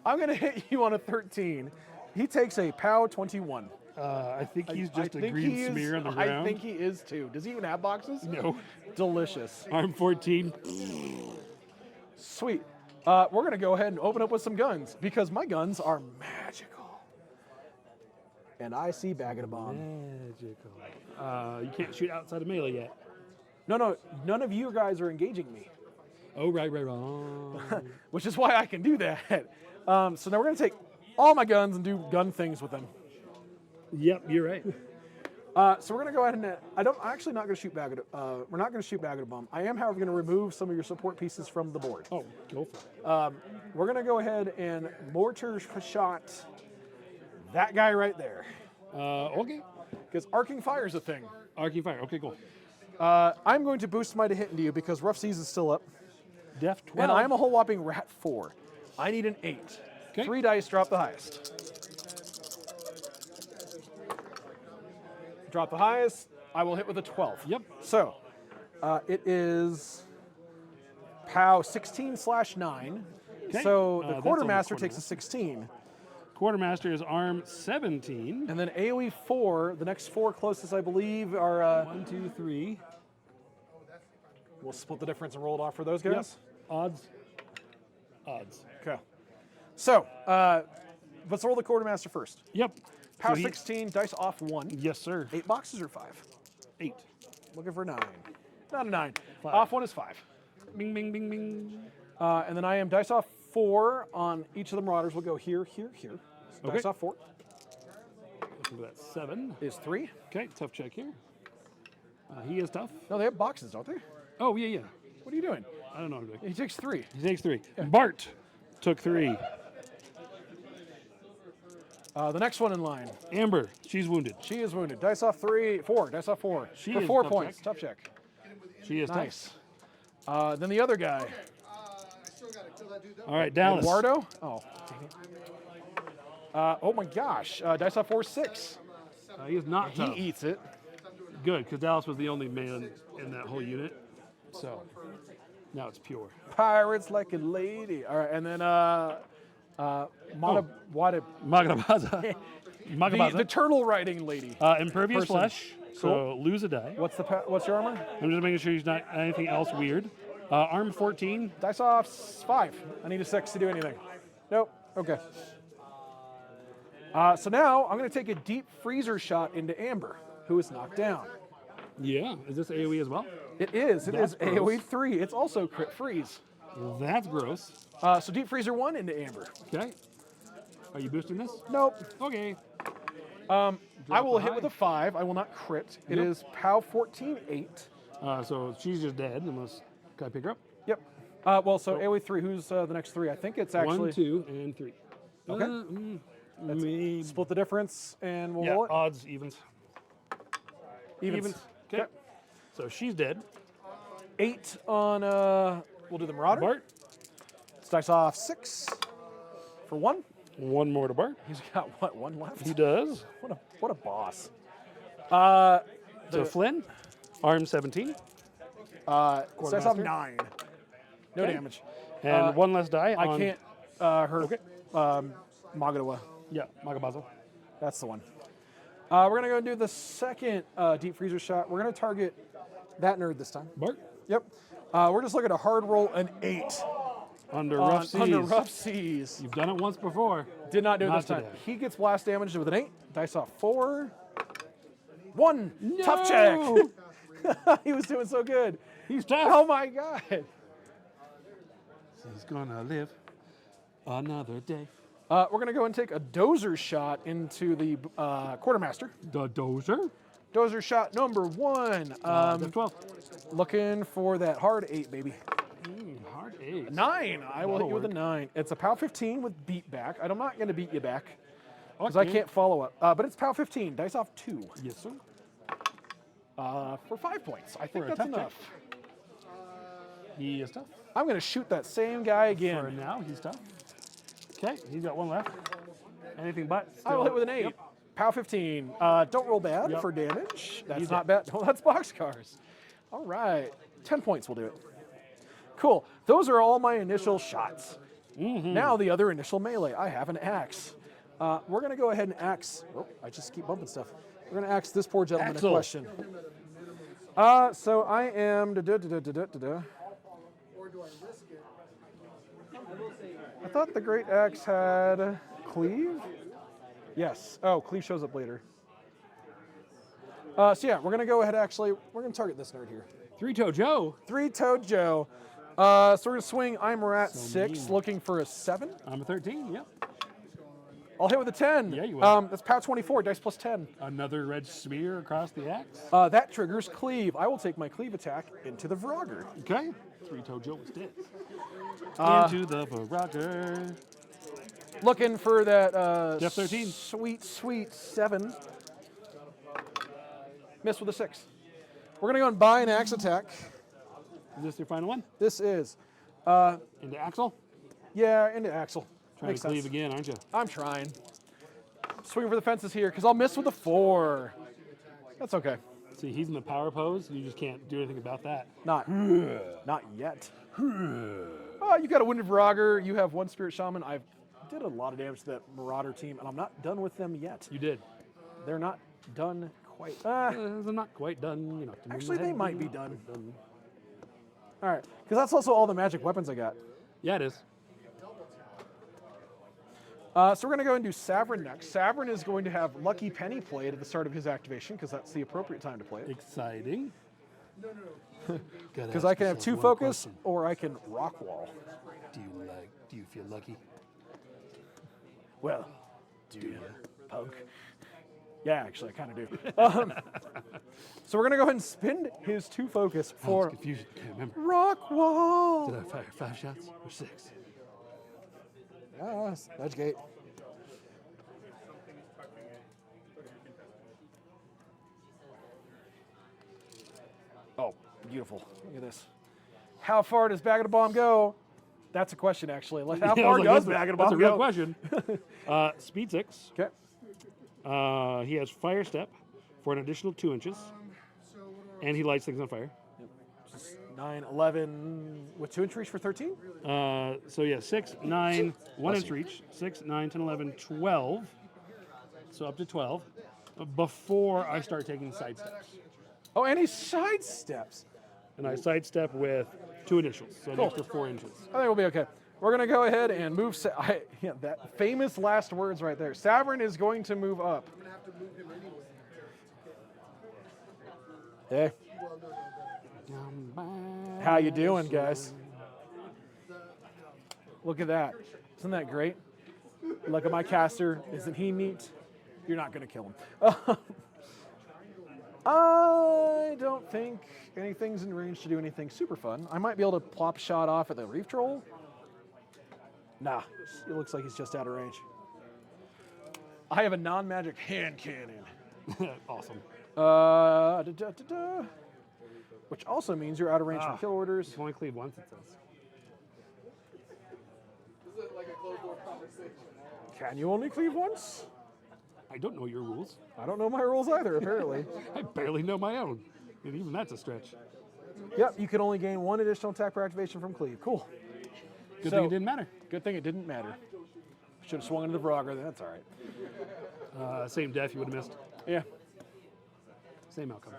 I'm going to hit you on a 13. He takes a POW 21. I think he's just I a think green he is- smear on the ground. I think he is too. Does he even have boxes? No. Delicious. Arm 14. Sweet. We're going to go ahead and open up with some guns because my guns are magical. And I see Bagadibawm. Magical. You can't shoot outside of melee yet. No, none of you guys are engaging me, Oh, right. which is why I can do that. So now we're going to take all my guns and do gun things with them. Yep, you're right. So we're going to go ahead and I'm actually not going to shoot we're not going to shoot Bagadibawm. I am, however, going to remove some of your support pieces from the board. Oh, go for it. We're going to go ahead and mortar shot that guy right there. Okay. Because arcing fire is a thing. Arcing fire. Okay, cool. I'm going to boost my to hit into you because Rough Seas is still up. Def 12. And I'm a whole whopping rat 4. I need an 8. Okay. 3 dice, drop the highest. Drop the highest, I will hit with a 12. Yep. So, it is POW 16/9. Okay. So the That's Quartermaster only takes a 16. Quartermaster is arm 17. And then AoE 4, the next 4 closest, I believe, are... 1, 2, 3. We'll split the difference and roll it off for those guys. Yep. Odds. Okay. So, let's roll the Quartermaster first. Yep. POW So he- 16, dice off 1. Yes, sir. 8 boxes or 5? 8. Looking for 9. Not a 9. 5. Off 1 is 5. Bing, bing, bing, bing. And then I am dice off 4 on each of the Marauders. We'll go here, here, here. So Okay. dice off 4 Looking for that 7. is 3. Okay, tough check here. He is tough. No, they have boxes, don't they? Oh, yeah, yeah. What are you doing? I don't know what I'm doing. He takes 3. He takes 3. Bart took 3. The next one in line. Amber, she's wounded. She is wounded. Dice off 4. Dice off 4. She for is 4 tough points. check. Tough check. She is Nice. Then the other guy. tough. All right, Dallas. Eduardo. Oh. Oh my gosh. Dice off 4, 6. He is not He tough. eats it. Good, because Dallas was the only man in that whole unit. So now it's pure. Pirates like a lady. All right, and then Magadabaza. the turtle riding lady. Impervious Person. flesh. So lose a die. What's your armor? I'm just making sure he's not anything else weird. Arm 14. Dice off 5. I need a 6 to do anything. Nope. Okay. So now I'm going to take a deep freezer shot into Amber, who is knocked down. Yeah. Is this AoE as well? It is. It That's is AoE gross. 3. It's also crit freeze. That's gross. So deep freezer 1 into Amber. Okay. Are you boosting this? Nope. Okay. I will the hit high. with a 5. I will not crit. It Yep. is POW 14, 8. So she's just dead unless. Can I pick her up? Yep. Well, so AoE 3. Who's the next 3? I think it's actually 1, 2, and 3. Okay. Maybe. split the difference and we'll Yeah, roll it. odds, evens. Evens. Okay. So she's dead. 8 on, we'll do the Marauder. Bart. Let's dice off 6 for 1. 1 more to Bart. He's got, what, 1 left? He does. What a boss. So Flynn, arm 17. Dice off Quartermaster. 9. No Okay. damage. And 1 less die. I on, can't hurt Okay. Magadawa. Yeah, Magabaza. That's the one. We're going to go and do the second deep freezer shot. We're going to target that nerd this time. Bart. Yep. We're just looking to hard roll an 8 Under rough seas. under rough seas. You've done it once before. Did not do it Not this time. today. He gets blast damage with an 8. Dice off 4. 1. No! Tough check. He was doing so good. He's tough. Oh my god. He's gonna live another day. We're going to go and take a dozer shot into the Quartermaster. The dozer. Dozer shot number 1. The 12. Looking for that hard 8, baby. Hard 8. 9. I will That'll hit you with a work. 9. It's a POW 15 with beat back. I'm not going to beat you back because I Okay. can't follow up. But it's POW 15. Dice off 2 Yes, sir. for 5 points. I think For a that's tough check. enough. He is tough. I'm going to shoot that same guy For again. now, he's tough. Okay, he's got 1 left. Anything but. I will still- hit with an 8. Yep. POW 15. Don't roll bad Yep. for damage. That's He's not bad. Well, that's boxcars. All right. 10 points will do it. Cool. Those are all my initial shots. Now the other initial melee. I have an axe. We're going to go ahead and axe. Oh, I just keep bumping stuff. We're going to axe this poor gentleman Axel. a question. So I am. I thought the great axe had cleave. Yes. Oh, cleave shows up later. So yeah, we're gonna go ahead. Actually, we're gonna target this nerd here. 3-toe Joe. 3-toed Joe. So we're gonna swing. I'm rat 6, mean. looking for a 7. I'm a 13. Yep. I'll hit with a 10. Yeah, you will. That's power 24, dice plus 10. Another red smear across the axe. That triggers cleave. I will take my cleave attack into the Vorogger. Okay. Three-toe Joe is dead. Into the Vorogger. Looking for that Def 13. sweet 7. Miss with a 6. We're going to go and buy an axe attack. Is this your final one? This is, Into Axel? yeah, into Axel. Trying Makes to cleave sense. again, aren't you? I'm trying. Swing for the fences here, because I'll miss with a 4. That's okay. See, he's in the power pose. You just can't do anything about that. Not yet. You got a Wounded Vorogger. You have 1 Spirit Shaman. I've did a lot of damage to that Marauder team, and I'm not done with them yet. You did. They're not done quite. They're not quite done. You know, to move Actually, ahead, they might be not done. quite done. All right, because that's also all the magic weapons I got. Yeah, it is. So we're going to go and do Savaryn next. Savaryn is going to have Lucky Penny played at the start of his activation, because that's the appropriate time to play it. Exciting. Because I can have 2 focus, or I can rock wall. Do you feel lucky? Well, do you, punk? Yeah, actually, I kind of do. So we're going to go ahead and spend his 2 focus I was for confused. Can't remember. rock wall. Did I fire 5 shots or 6? Nudge gate. Oh, beautiful. Look at this. How far does Bagadibawm go? That's a question, actually. How Yeah, I far was like, does that's Bagadibawm a real go? question. Speed 6. Okay. He has Fire Step for an additional 2 inches. And he lights things on fire. 9, 11, with 2-inch reach for 13? So yeah, 6, 9, 1 inch reach. 6, 9, 10, 11, 12. So up to 12. Before I start taking side steps. Oh, and he sidesteps. And I sidestep with 2 initials. So an Cool. extra 4 inches. I think we'll be okay. We're going to go ahead and move. That famous last words right there. Savaryn is going to move up. Hey. How you doing, guys? Look at that. Isn't that great? Look at my caster. Isn't he neat? You're not going to kill him. I don't think anything's in range to do anything super fun. I might be able to plop a shot off at the Reef Troll. Nah, it looks like he's just out of range. I have a non-magic hand cannon. Awesome. Which also means you're out of range from kill orders. You can only cleave once, it says. Can you only cleave once? I don't know your rules. I don't know my rules either, apparently. I barely know my own. And even that's a stretch. Yep, you can only gain 1 additional attack per activation from cleave. Cool. Good So- thing it didn't matter. Good thing it didn't matter. Should have swung into the Vorogger, that's all right. Same death, you would have missed. Yeah. Same outcome.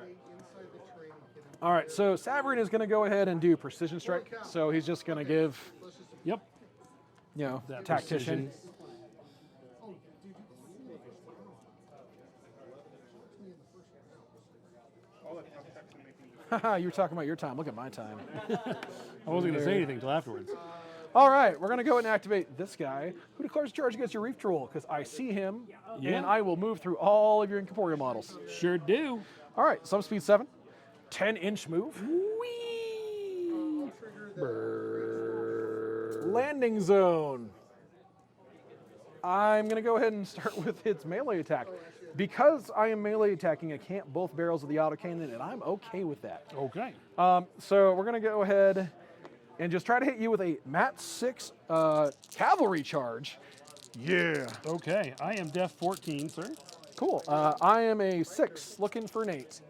All right, so Savaryn is going to go ahead and do Precision Strike. So he's just going to give, Yep. That Tactician. precision. Haha, you were talking about your time. Look at my time. I wasn't going to say anything until afterwards. All right, we're going to go ahead and activate this guy who declares charge against your Reef Troll because I see him Yeah. and I will move through all of your incorporeal models. Sure do. All right, some speed 7, 10-inch move. Landing zone. I'm going to go ahead and start with its melee attack. Because I am melee attacking, I can't both barrels of the autocannon, and I'm okay with that. Okay. So we're going to go ahead and just try to hit you with a Mat 6 cavalry charge. Yeah. Okay. I am Def 14, sir. Cool. I am a 6 looking for an 8.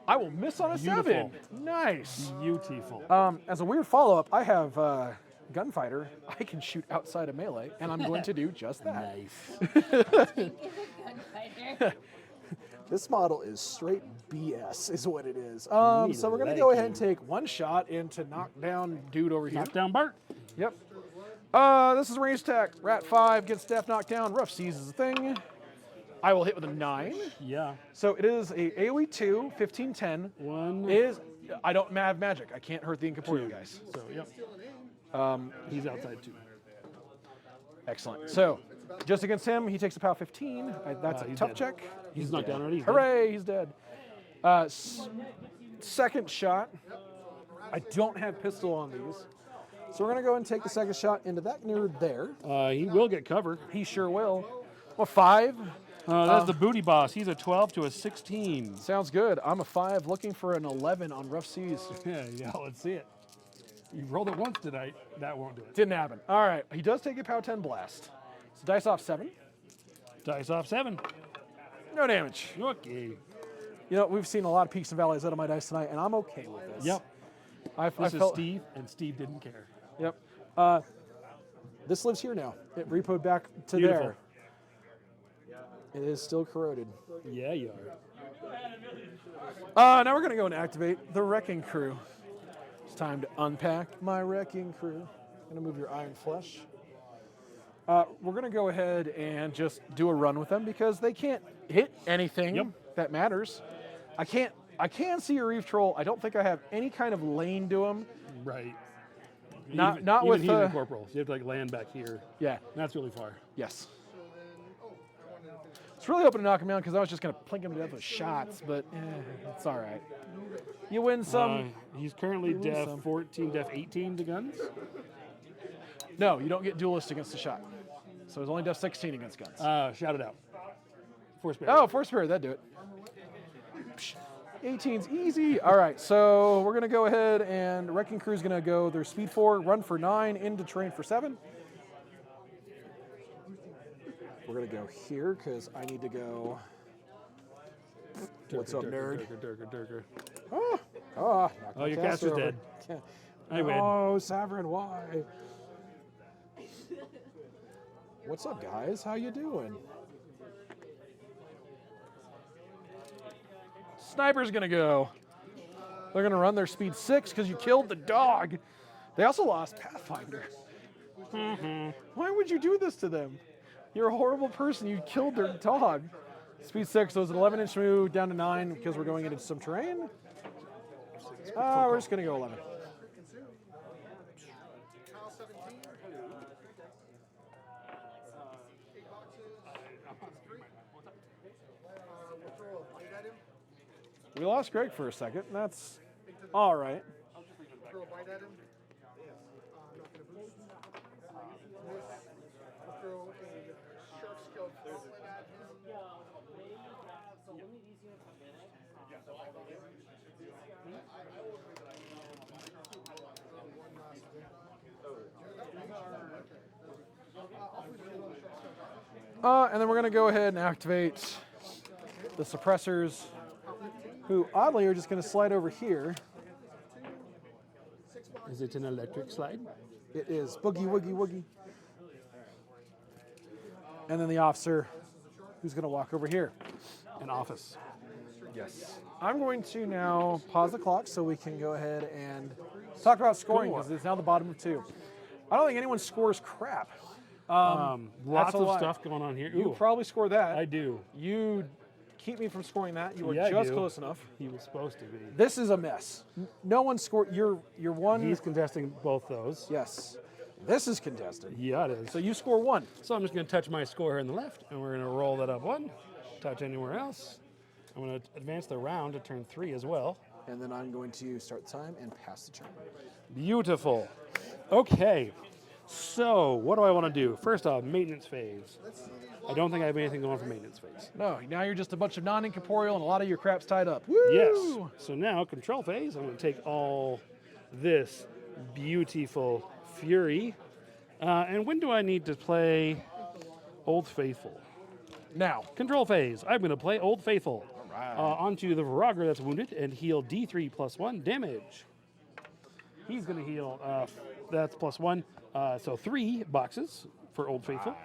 I will miss on a Beautiful. 7. Nice. Beautiful. As a weird follow-up, I have Gunfighter. I can shoot outside of melee, and I'm going to do just that. Nice. Gunfighter. This model is straight BS, is what it is. So we're going to go ahead and take 1 shot into knock down dude over here. Knock down Bart. Yep. This is a ranged attack. Rat 5 gets staff knocked down. Rough seizes the thing. I will hit with a 9. Yeah. So it is a AoE 2, 15, 10. 1. I don't have magic. I can't hurt the incorporeal guys. So, yep. He's outside too. Excellent. So Just against him, he takes a POW 15. That's a He's tough dead. check. He's knocked down already. He's Hooray, he's dead. Second shot. I don't have pistol on these. So we're going to go and take the second shot into that near there. He will get cover. He sure will. Well, 5. That's the booty boss. He's a 12 to a 16. Sounds good. I'm a 5 looking for an 11 on rough seas. Yeah, let's see it. You rolled it once tonight. That won't do it. Didn't happen. All right. He does take a POW 10 blast. So dice off 7. Dice off 7. No damage. Okay. You know, we've seen a lot of peaks and valleys out of my dice tonight, and I'm okay with this. Yep. I This is felt, Steve, and Steve didn't care. Yep. This lives here now. It repoed back to Beautiful. there. It is still corroded. Yeah, you Now we're going to go and activate the Wrecking Crew. It's time to unpack my Wrecking Crew. I'm going to move your Iron Flesh. We're going to go ahead and just do a run with them because they can't hit anything that matters. I can see a Reef Troll. I don't think I have any kind of lane to them. are. Right. Not even with he's in corporals. You have to like land back here. Yeah. That's really far. Yes. It's really hoping to knock him down because I was just going to plink him to death with shots, but it's all right. You win some. He's currently lose def some. 14, def 18 to guns. No, you don't get duelist against the shot. So it's only def 16 against guns. Shout it out. Force barrier. Oh, Force Spirit, that'd do it. 18's easy. All right, so we're going to go ahead and Wrecking Crew's going to go their speed 4, run for 9, into terrain for 7. We're going to go here because I need to go. What's up, nerd? Durker. Oh, Oh, your caster's dead. I win. Oh, Savaryn, why? What's up, guys? How you doing? Sniper's gonna go. They're gonna run their speed 6 because you killed the dog. They also lost Pathfinder. Why would you do this to them? You're a horrible person. You killed their dog. Speed 6, so it's an 11-inch move down to 9 because we're going into some terrain. We're just gonna go 11. We lost Greg for a second. That's all right. Throw a bite at him. Not gonna boost. Throw a shark scale gauntlet at him. And then we're gonna go ahead and activate the suppressors, who oddly are just gonna slide over here. Is it an electric slide? It is boogie woogie woogie. And then the officer, who's gonna walk over here. An office. Yes. I'm going to now pause the clock so we can go ahead and talk about scoring because it's now the bottom of 2. I don't think anyone scores crap. Lots a of lie. stuff going on here. You Ooh, probably score that. I do. You keep me from scoring that. You were Yeah, I just do. close enough. He was supposed to be. This is a mess. No one scored. You're one. He's contesting both those. Yes. This is contested. Yeah, it is. So you score 1. So I'm just going to touch my score here on the left, and we're going to roll that up 1. Touch anywhere else. I'm going to advance the round to turn 3 as well. And then I'm going to start the time and pass the turn. Beautiful. Okay. So what do I want to do? First off, maintenance phase. I don't think I have anything going for maintenance phase. No, now you're just a bunch of non-incorporeal and a lot of your crap's tied up. Woo! Yes. So now control phase. I'm going to take all this beautiful fury. And when do I need to play Old Faithful? Now. Control phase. I'm going to play Old Faithful. Onto the Vorogger that's wounded and heal D3 plus 1 damage. He's going to heal, that's plus 1. So 3 boxes for Old Faithful.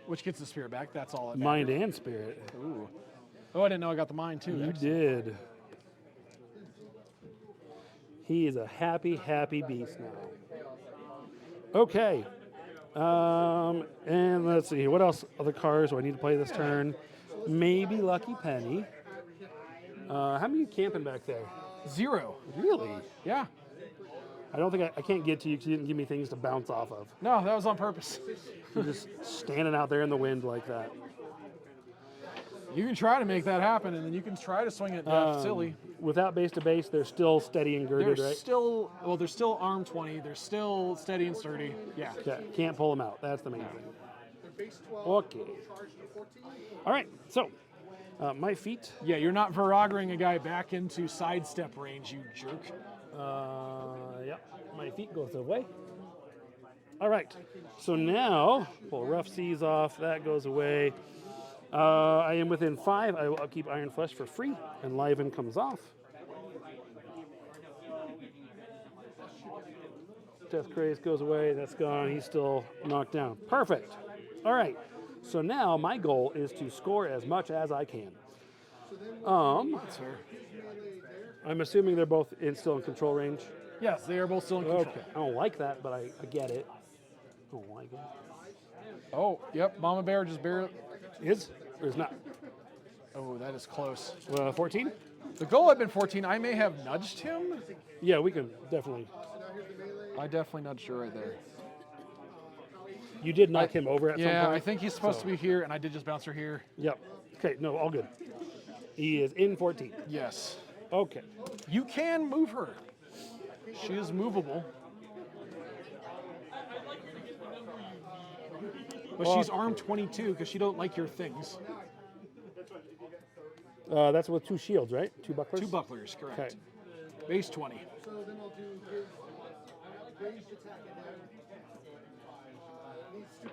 Which gets the spirit back. That's all. It Mind and spirit. Ooh. Oh, I didn't know I got the mind too. You Excellent. did. He is a happy, happy beast now. Okay. And let's see. What else? Other cards do I need to play this turn? Maybe Lucky Penny. How many camping back there? 0. Really? Yeah. I don't think I can't get to you because you didn't give me things to bounce off of. No, that was on purpose. You're just standing out there in the wind like that. You can try to make that happen, and then you can try to swing it silly. Without base to base, they're still steady and girded, They're right? still, well, they're still arm 20. They're still steady and sturdy. Yeah. Okay, can't pull them out. That's the main thing. They're base 12. Okay. Charged to 14. All right, so my feet. Yeah, you're not Voraggering a guy back into sidestep range, you jerk. Yep, my feet goes away. All right, so now pull Rough Seas off. That goes away. I am within 5. I will keep Iron Flesh for free, and Liven comes off. Death Craze goes away. That's gone. He's still knocked down. Perfect. All right. So now my goal is to score as much as I can. I'm assuming they're both still in control range. Yes, they are both still in control. Okay. I don't like that, but I get it. I don't like it. Oh, yep. Mama Bear just barely. Is or is not? Oh, that is close. 14? The goal had been 14. I may have nudged him. Yeah, we can definitely. I definitely nudged her right there. You did knock him over at some Yeah, point. I think he's supposed to be here, and I did just bounce her here. Yep. Okay, no, all good. He is in 14. Yes. Okay. You can move her. She is movable. But she's armed 22 because she don't like your things. That's with 2 shields, right? 2 bucklers? 2 bucklers, correct. Okay. Base 20. So then I'll do his ranged attack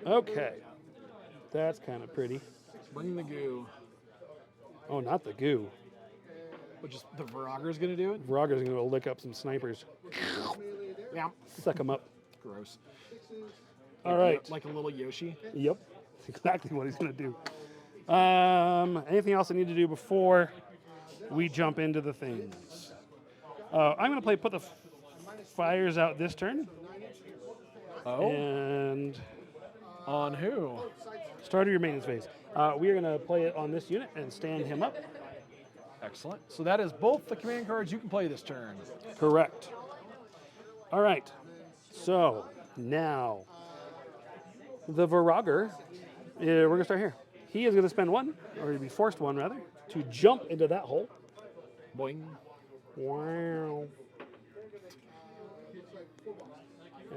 and Okay. That's kind of pretty. Bring the goo. Oh, not the goo. Which is the Vorogger's going to do it? Vorogger's going to lick up some snipers. Yeah. Suck them up. Gross. All right. Like a little Yoshi. Yep. That's exactly what he's going to do. Anything else I need to do before we jump into the things? I'm going to put the fires out this turn. Oh. And On who? start of your maintenance phase. We are going to play it on this unit and stand him up. Excellent. So that is both the command cards you can play this turn. Correct. All right. So now the Vorogger, we're going to start here. He is going to spend 1, or he'd be forced 1 rather, to jump into that hole. Boing. Wow.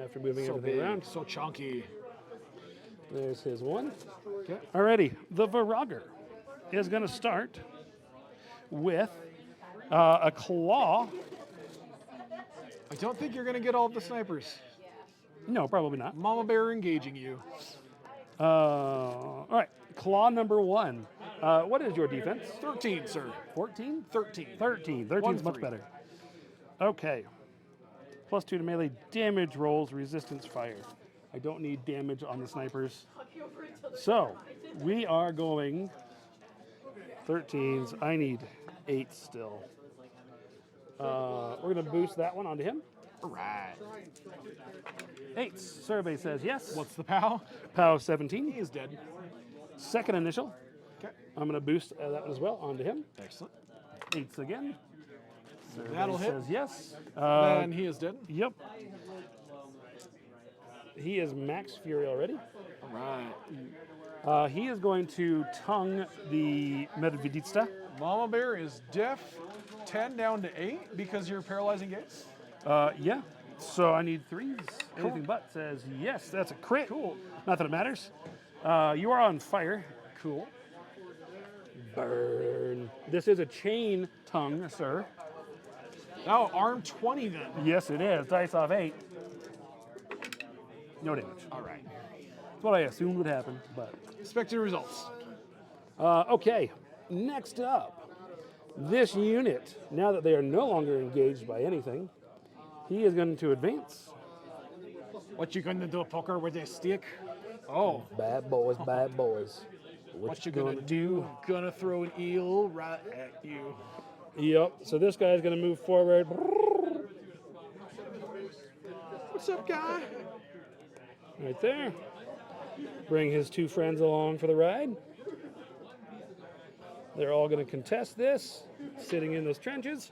After moving So everything big, around. so chunky. There's his 1. Okay. Alrighty, the Vorogger is going to start with a claw. I don't think you're going to get all of the snipers. No, probably not. Mama Bear engaging you. All right, claw number 1. What is your defense? 13, sir. 14? 13. 13. 13 is much 1-3. better. Okay. +2 to melee damage rolls, resistance fire. I don't need damage on the snipers. So, we are going 13s. I need 8 still. We're going to boost that one onto him. All right. 8s. Survey says yes. What's the POW? POW 17. He is dead. Second initial. Okay. I'm going to boost that one as well onto him. Excellent. 8s again. Survey That'll hit. says yes. And he is dead. Yep. He is max fury already. All right. He is going to tongue the Medveditsa. Mama Bear is deaf. 10 down to 8 because you're paralyzing gates. Yeah. So I need 3s. Anything but says yes. That's a crit. Cool. Not that it matters. You are on fire. Cool. Burn. This is a chain tongue, sir. Now arm 20 then. Yes, it is. Dice off 8. No damage. All right. That's what I assumed would happen, but Expected results. okay. Next up, this unit. Now that they are no longer engaged by anything, he is going to advance. What you gonna do, poker with a stick? Oh, Bad boys, bad boys. what you gonna do? Gonna throw an eel right at you. Yep. So this guy's going to move forward. What's up, guy? Right there. Bring his 2 friends along for the ride. They're all going to contest this, sitting in those trenches.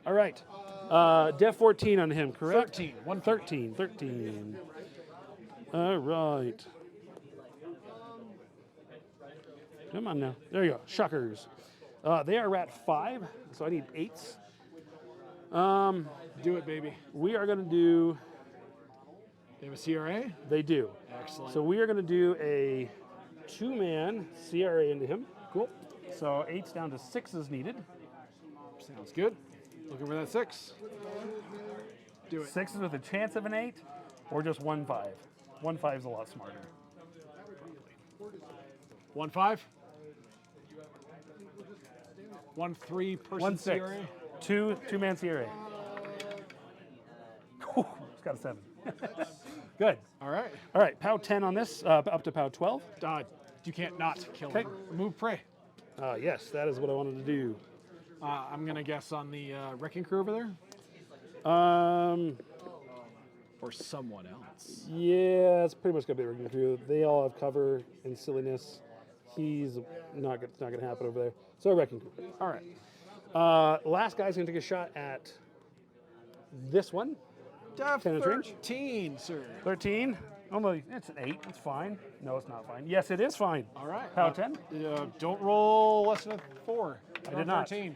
All right. Def 14 on him, correct? 13. 13. All right. Come on now. There you go. Shuckers. They are at 5, so I need 8s. Do it, baby. We are going to do... They have a CRA? They do. Excellent. So we are going to do a 2-man CRA into him. Cool. So 8's down to 6 is needed. Sounds good. Looking for that 6. Do it. 6 is with a chance of an 8, or just 1-5. 1-5 is a lot smarter. 1-5. 1-3 person 1-6. CRA. 2-man CRA. Whew, it's got a 7. Good. All right. All right, POW 10 on this, up to POW 12. You can't not kill Okay. him. Remove prey. Yes, that is what I wanted to do. I'm going to guess on the wrecking crew over there. Or someone else. Yeah, it's pretty much gonna be a regular crew. They all have cover and silliness. He's not gonna happen over there. So a wrecking crew. All right. Last guy's gonna take a shot at this one. Def 10 inch range. 13, sir. 13. Only it's an 8. It's fine. No, it's not fine. Yes, it is fine. All right. POW 10. Don't roll less than a 4. I did not. 13.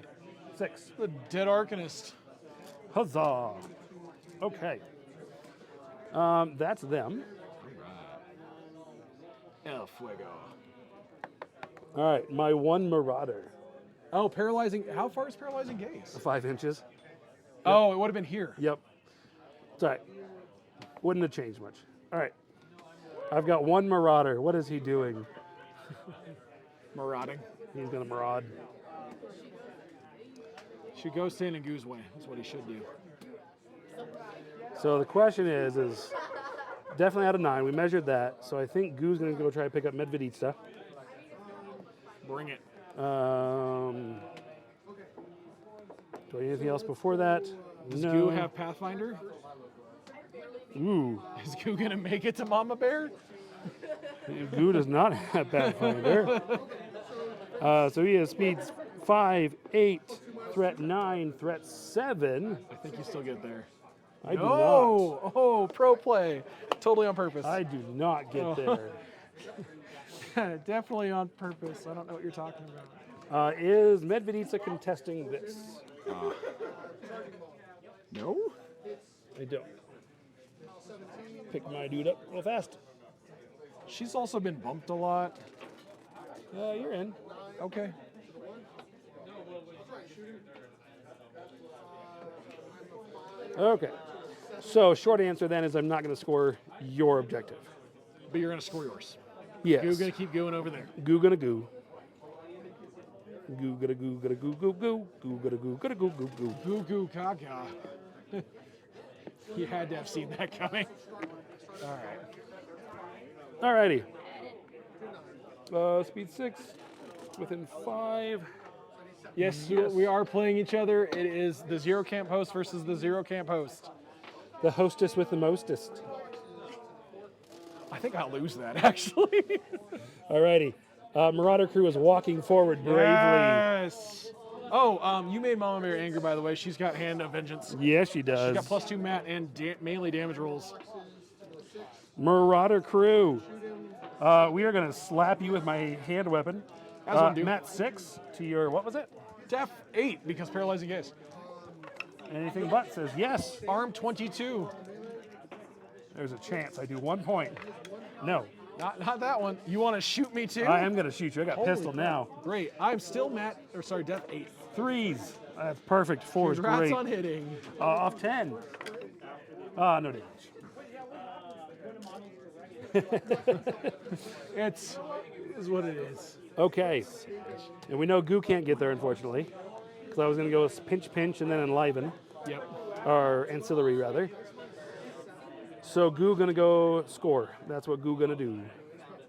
6. The Dead Arcanist. Huzzah. Okay. That's them. El Fuego. All right, my 1 Marauder. Oh, paralyzing. How far is paralyzing gaze? 5 inches. Oh, it would have been here. Yep. It's all right. Wouldn't have changed much. All right. I've got 1 Marauder. What is he doing? Marauding. He's going to maraud. Should go stand in Goo's way. That's what he should do. So the question is definitely out of 9. We measured that. So I think Goo's going to go try to pick up Medveditsa. Bring it. Do I need anything else before that? Does No. Goo have Pathfinder? Ooh. Is Goo going to make it to Mama Bear? Goo does not have Pathfinder. So he has speeds 5, 8, threat 9, threat 7. I think you still get there. I do not. Oh, pro play. Totally on purpose. I do not get there. Definitely on purpose. I don't know what you're talking about. Is Medveditsa contesting this? No? I don't. Pick my dude up real fast. She's also been bumped a lot. You're in. Okay. Okay. So short answer then is I'm not going to score your objective. But you're going to score yours. Yes. Goo going to keep going over there. Goo gonna goo. Goo gonna goo gonna goo goo goo. Goo gonna goo gonna goo goo goo. Goo goo gaga. You had to have seen that coming. All right. Alrighty. Speed 6. Within 5. Yes, Yes. we are playing each other. It is the Zero Camp host versus the Zero Camp host. The hostess with the mostest. I think I'll lose that, actually. Alrighty. Marauder crew is walking forward bravely. Yes. Oh, you made Mama Bear angry, by the way. She's got Hand of Vengeance. Yes, she does. She's got +2 mat and melee damage rolls. Marauder crew. We are going to slap you with my hand weapon. As one do. Mat 6 to your, what was it? Def 8 because paralyzing gaze. Anything but says yes. Arm 22. There's a chance I do 1 point. No. Not that one. You want to shoot me too? I am going to shoot you. I got Holy pistol crap. now. Great. I'm still Def 8. 3s. That's perfect. 4 is Congrats great. on hitting. Off 10. No damage. It's what it is. Okay. And we know Goo can't get there, unfortunately. Because I was going to go with pinch, and then enliven. Yep. Or ancillary, rather. So Goo going to go score. That's what Goo going to do.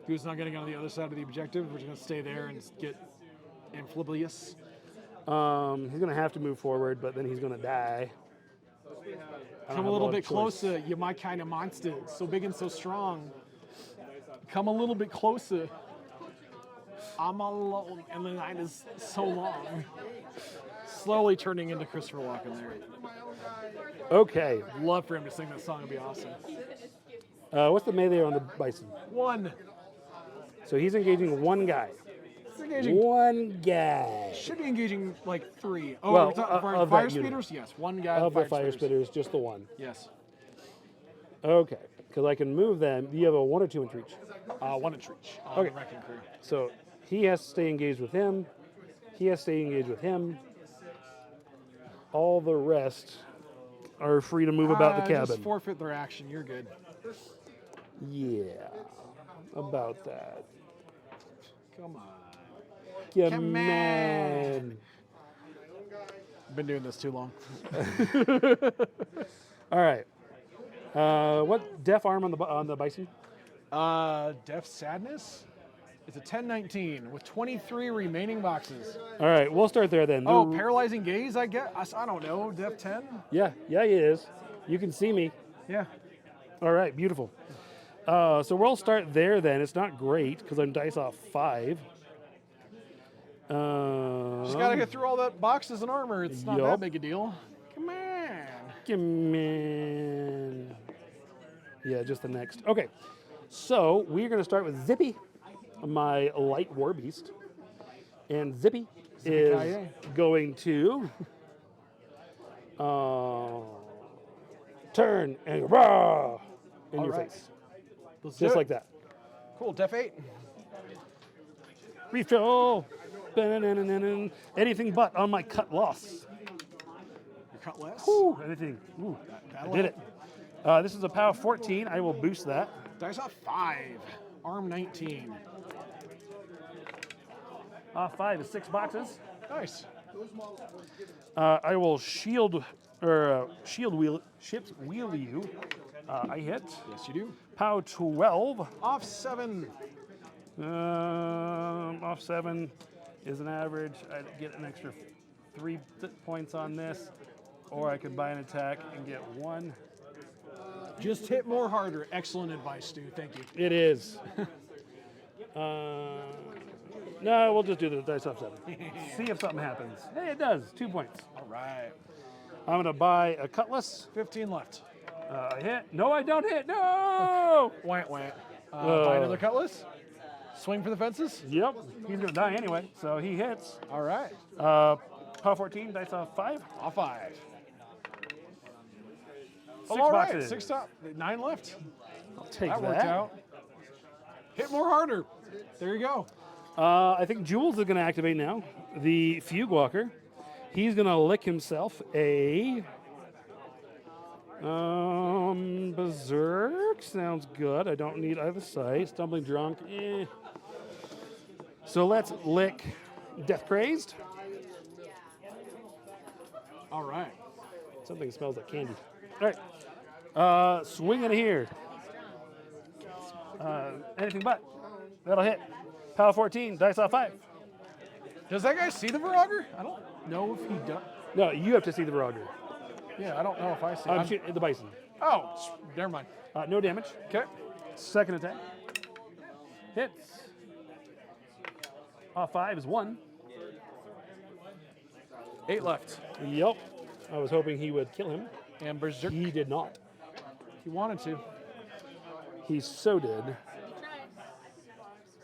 Goo's not getting on the other side of the objective. We're just going to stay there and get amphibious. He's going to have to move forward, but then he's going to die. Come a little bit closer. You're my kind of monster. So big and so strong. Come a little bit closer. I'm alone, and the night is so long. Slowly turning into Christopher Walken there. Okay. Love for him to sing that song. It'd be awesome. What's the melee on the bison? 1. So he's engaging one guy. It's engaging. One guy. Should be engaging like 3. Oh, Well, we're talking of fire that unit. speeders? Yes, one guy. Of the fire fire spitters, just the one. Yes. Okay. Because I can move them. You have a 1 or 2 inch reach. 1 inch reach on Okay. the wrecking crew. So he has to stay engaged with him. He has to stay engaged with him. All the rest are free to move about the cabin. Just forfeit their action. You're good. Yeah. About that. Come on. Come on. Been doing this too long. All right. What def arm on the bison? Death Sadness? It's a 1019 with 23 remaining boxes. All right, we'll start there then. Oh, Paralyzing Gaze, I guess? I don't know. Def 10? Yeah, it is. You can see me. Yeah. All right, beautiful. So we'll start there then. It's not great because I'm dice off 5. Just gotta get through all that boxes and armor. It's not that Yup. big a deal. Come on. Come on. Yeah, just the next. Okay, so we're going to start with Zippy, my light war beast. And Zippy is Kaye. going to turn and rah in All your right. face. Let's do Just it. like that. Cool. Def 8. Reef Troll. Ba-na-na-na-na-na. Anything but on my Cutlass. Your Cutlass. Woo, anything. Ooh, I That'll did it. This is a POW 14. I will boost that. Dice off 5. Arm 19. 5 is 6 boxes. Nice. I will shield wheel you. I hit. Yes, you do. POW 12. Off 7. Off 7 is an average. I get an extra 3 points on this, or I could buy an attack and get 1. Just hit more harder. Excellent advice, Stu. Thank you. It is. No, we'll just do the dice off 7. See if something happens. Hey, it does. 2 points. All right. I'm going to buy a Cutlass. 15 left. I hit. No, I don't hit. No! Wah, wah. Buy another Cutlass. Swing for the fences. Yep. He's going to die anyway, so he hits. All right. POW 14, dice off 5. Off 5. 6 All right. boxes. 6 top. 9 left. I'll take That worked out. Hit more harder. There you go. I think Jules is going to activate now. The Fugue Walker. He's going to lick himself a Berserk. Sounds good. I don't need either side. Stumbling Drunk. So let's lick Death Crazed. All right. Something smells like candy. All right. Swing in here. Anything but. That'll hit. POW 14, dice off 5. Does that guy see the Vorogger? I don't know if he does. No, you have to see the Vorogger. Yeah, I don't know if I see. I'm shooting the Bison. Oh, never mind. No damage. Okay. Second attack. Hits. Off 5 is 1. 8 left. Yup. I was hoping he would kill him. And Berserk. He did not. He wanted to. He so did.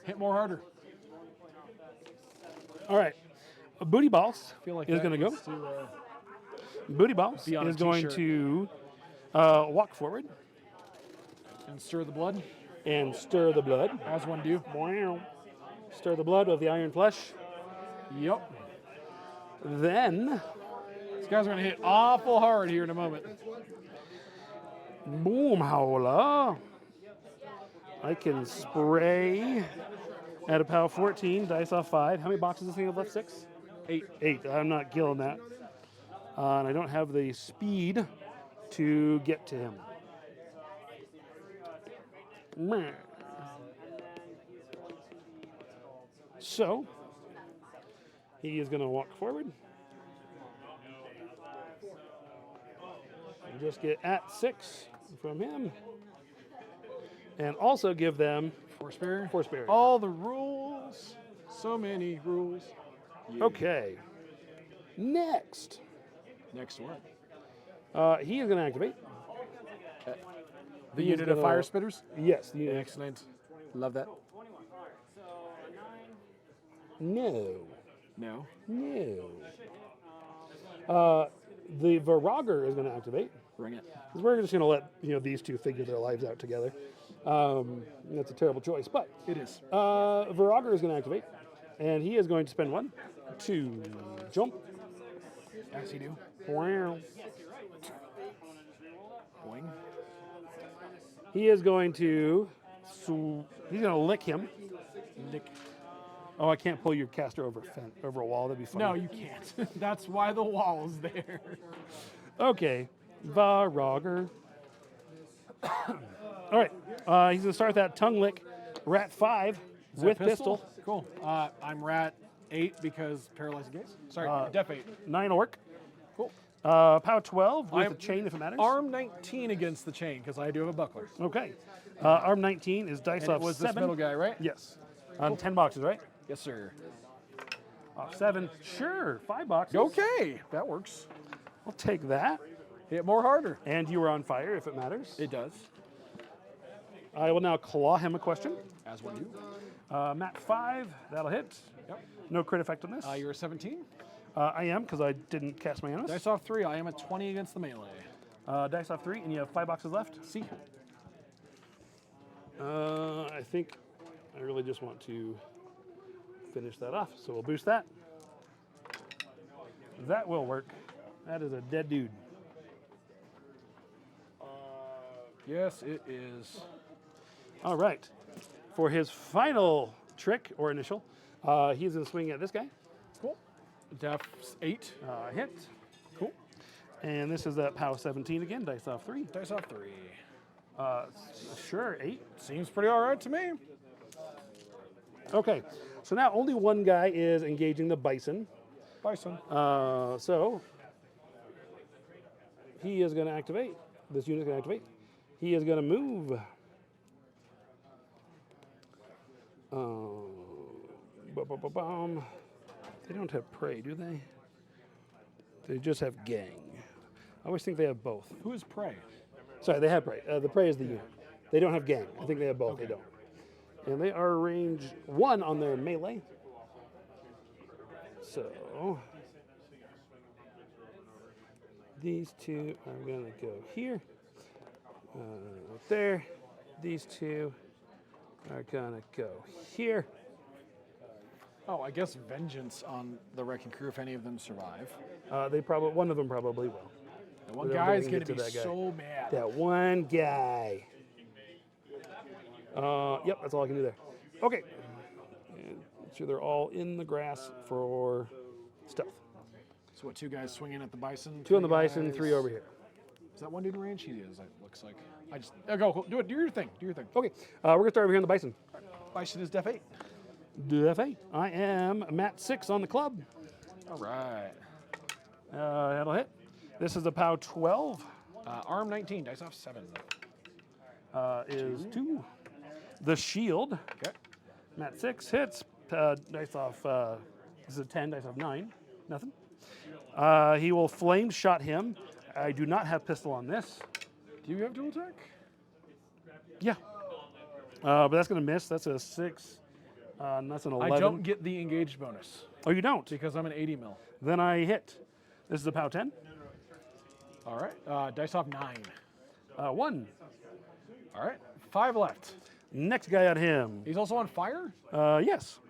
Hit more harder. All right. Booty Balls I feel like is that going to go. needs to, Booty Balls be on a is going t-shirt. to walk forward and stir the blood, and stir the blood. as one do. Wow. Stir the blood with the iron flesh. Yep. Then, These guys are going to hit awful hard here in a moment. boom howler. I can spray at a POW 14, dice off 5. How many boxes does this thing have left? 6? 8. 8. I'm not killing that. And I don't have the speed to get to him. Meh. So, he is going to walk forward. And just get at 6 from him. And also give them Force barrier. force barrier. All the rules. So many rules. Okay. Next. Next one. He is going to activate. The He is unit of gonna- fire spitters. Yes. The unit. Excellent. Love that. No. No. No. The Vorogger is going to activate. Bring it. 'Cause we're just going to let these two figure their lives out together. That's a terrible choice, but It is. Vorogger is going to activate, and he is going to spend 1 to jump. As you do. Wow. Boing. He is going to. He's going to lick him. Lick. Oh, I can't pull your caster over a wall. That'd be funny. No, you can't. That's why the wall is there. Okay, Vorogger. All right, he's gonna start that tongue lick, rat 5 Is that with pistol. Cool. I'm rat 8 because paralyzed gaze. Sorry, def 8. 9 will work. Cool. Pow 12 with I'm a chain if it matters. Arm 19 against the chain because I do have a buckler. Okay. Arm 19 is dice And off it was 7. this middle guy, right? Yes. 10 boxes, right? Yes, sir. Off 7. Sure. 5 boxes. Okay, that works. I'll take that. Hit more harder. And you are on fire if it matters. It does. I will now claw him a question. As one do. Mat 5. That'll hit. Yep. No crit effect on this. You're a 17. I am because I didn't cast my animus. Dice off 3. I am a 20 against the melee. Dice off 3, and you have 5 boxes left. See. I think I really just want to finish that off, so we'll boost that. That will work. That is a dead dude. Yes, it is. All right. For his final trick or initial, he's going to swing at this guy. Cool. Def 8. Hit. Cool. And this is that POW 17 again, dice off 3. Dice off 3. Sure, 8. Seems pretty all right to me. Okay, so now only one guy is engaging the bison. Bison. So he is going to activate. This unit is going to activate. He is going to move. They don't have prey, do they? They just have gang. I always think they have both. Who is prey? Sorry, they have prey. The prey is the unit. They don't have gang. I think they have both. Okay. They don't. And they are range 1 on their melee. So these two are going to go here. Right there. These two are going to go here. Oh, I guess vengeance on the wrecking crew if any of them survive. One of them probably will. The one We're guy is gonna going get to to be that guy. so mad. That one guy. Yep, that's all I can do there. Okay. And make sure they're all in the grass for stealth. So what, 2 guys swinging at the bison? 2 on the 3 bison, guys- 3 over here. Is that one dude in range? He is, it looks like. I just, go, do it, do your thing, do your thing. Okay, we're going to start over here on the bison. Bison is def 8. DFA. I am Mat 6 on the club. All right. That'll hit. This is a POW 12. Arm 19, dice off 7. Is 2. The shield. Okay. Mat 6 hits. Dice off. This is a 10. Dice off 9. Nothing. He will flame shot him. I do not have pistol on this. Do you have dual attack? Yeah. But that's going to miss. That's a 6. And that's an 11. I don't get the engaged bonus Oh, you don't? because I'm an 80 mil. Then I hit. This is a POW 10. All right. Dice off 9. 1. All right. 5 left. Next guy at him. He's also on fire? Yes.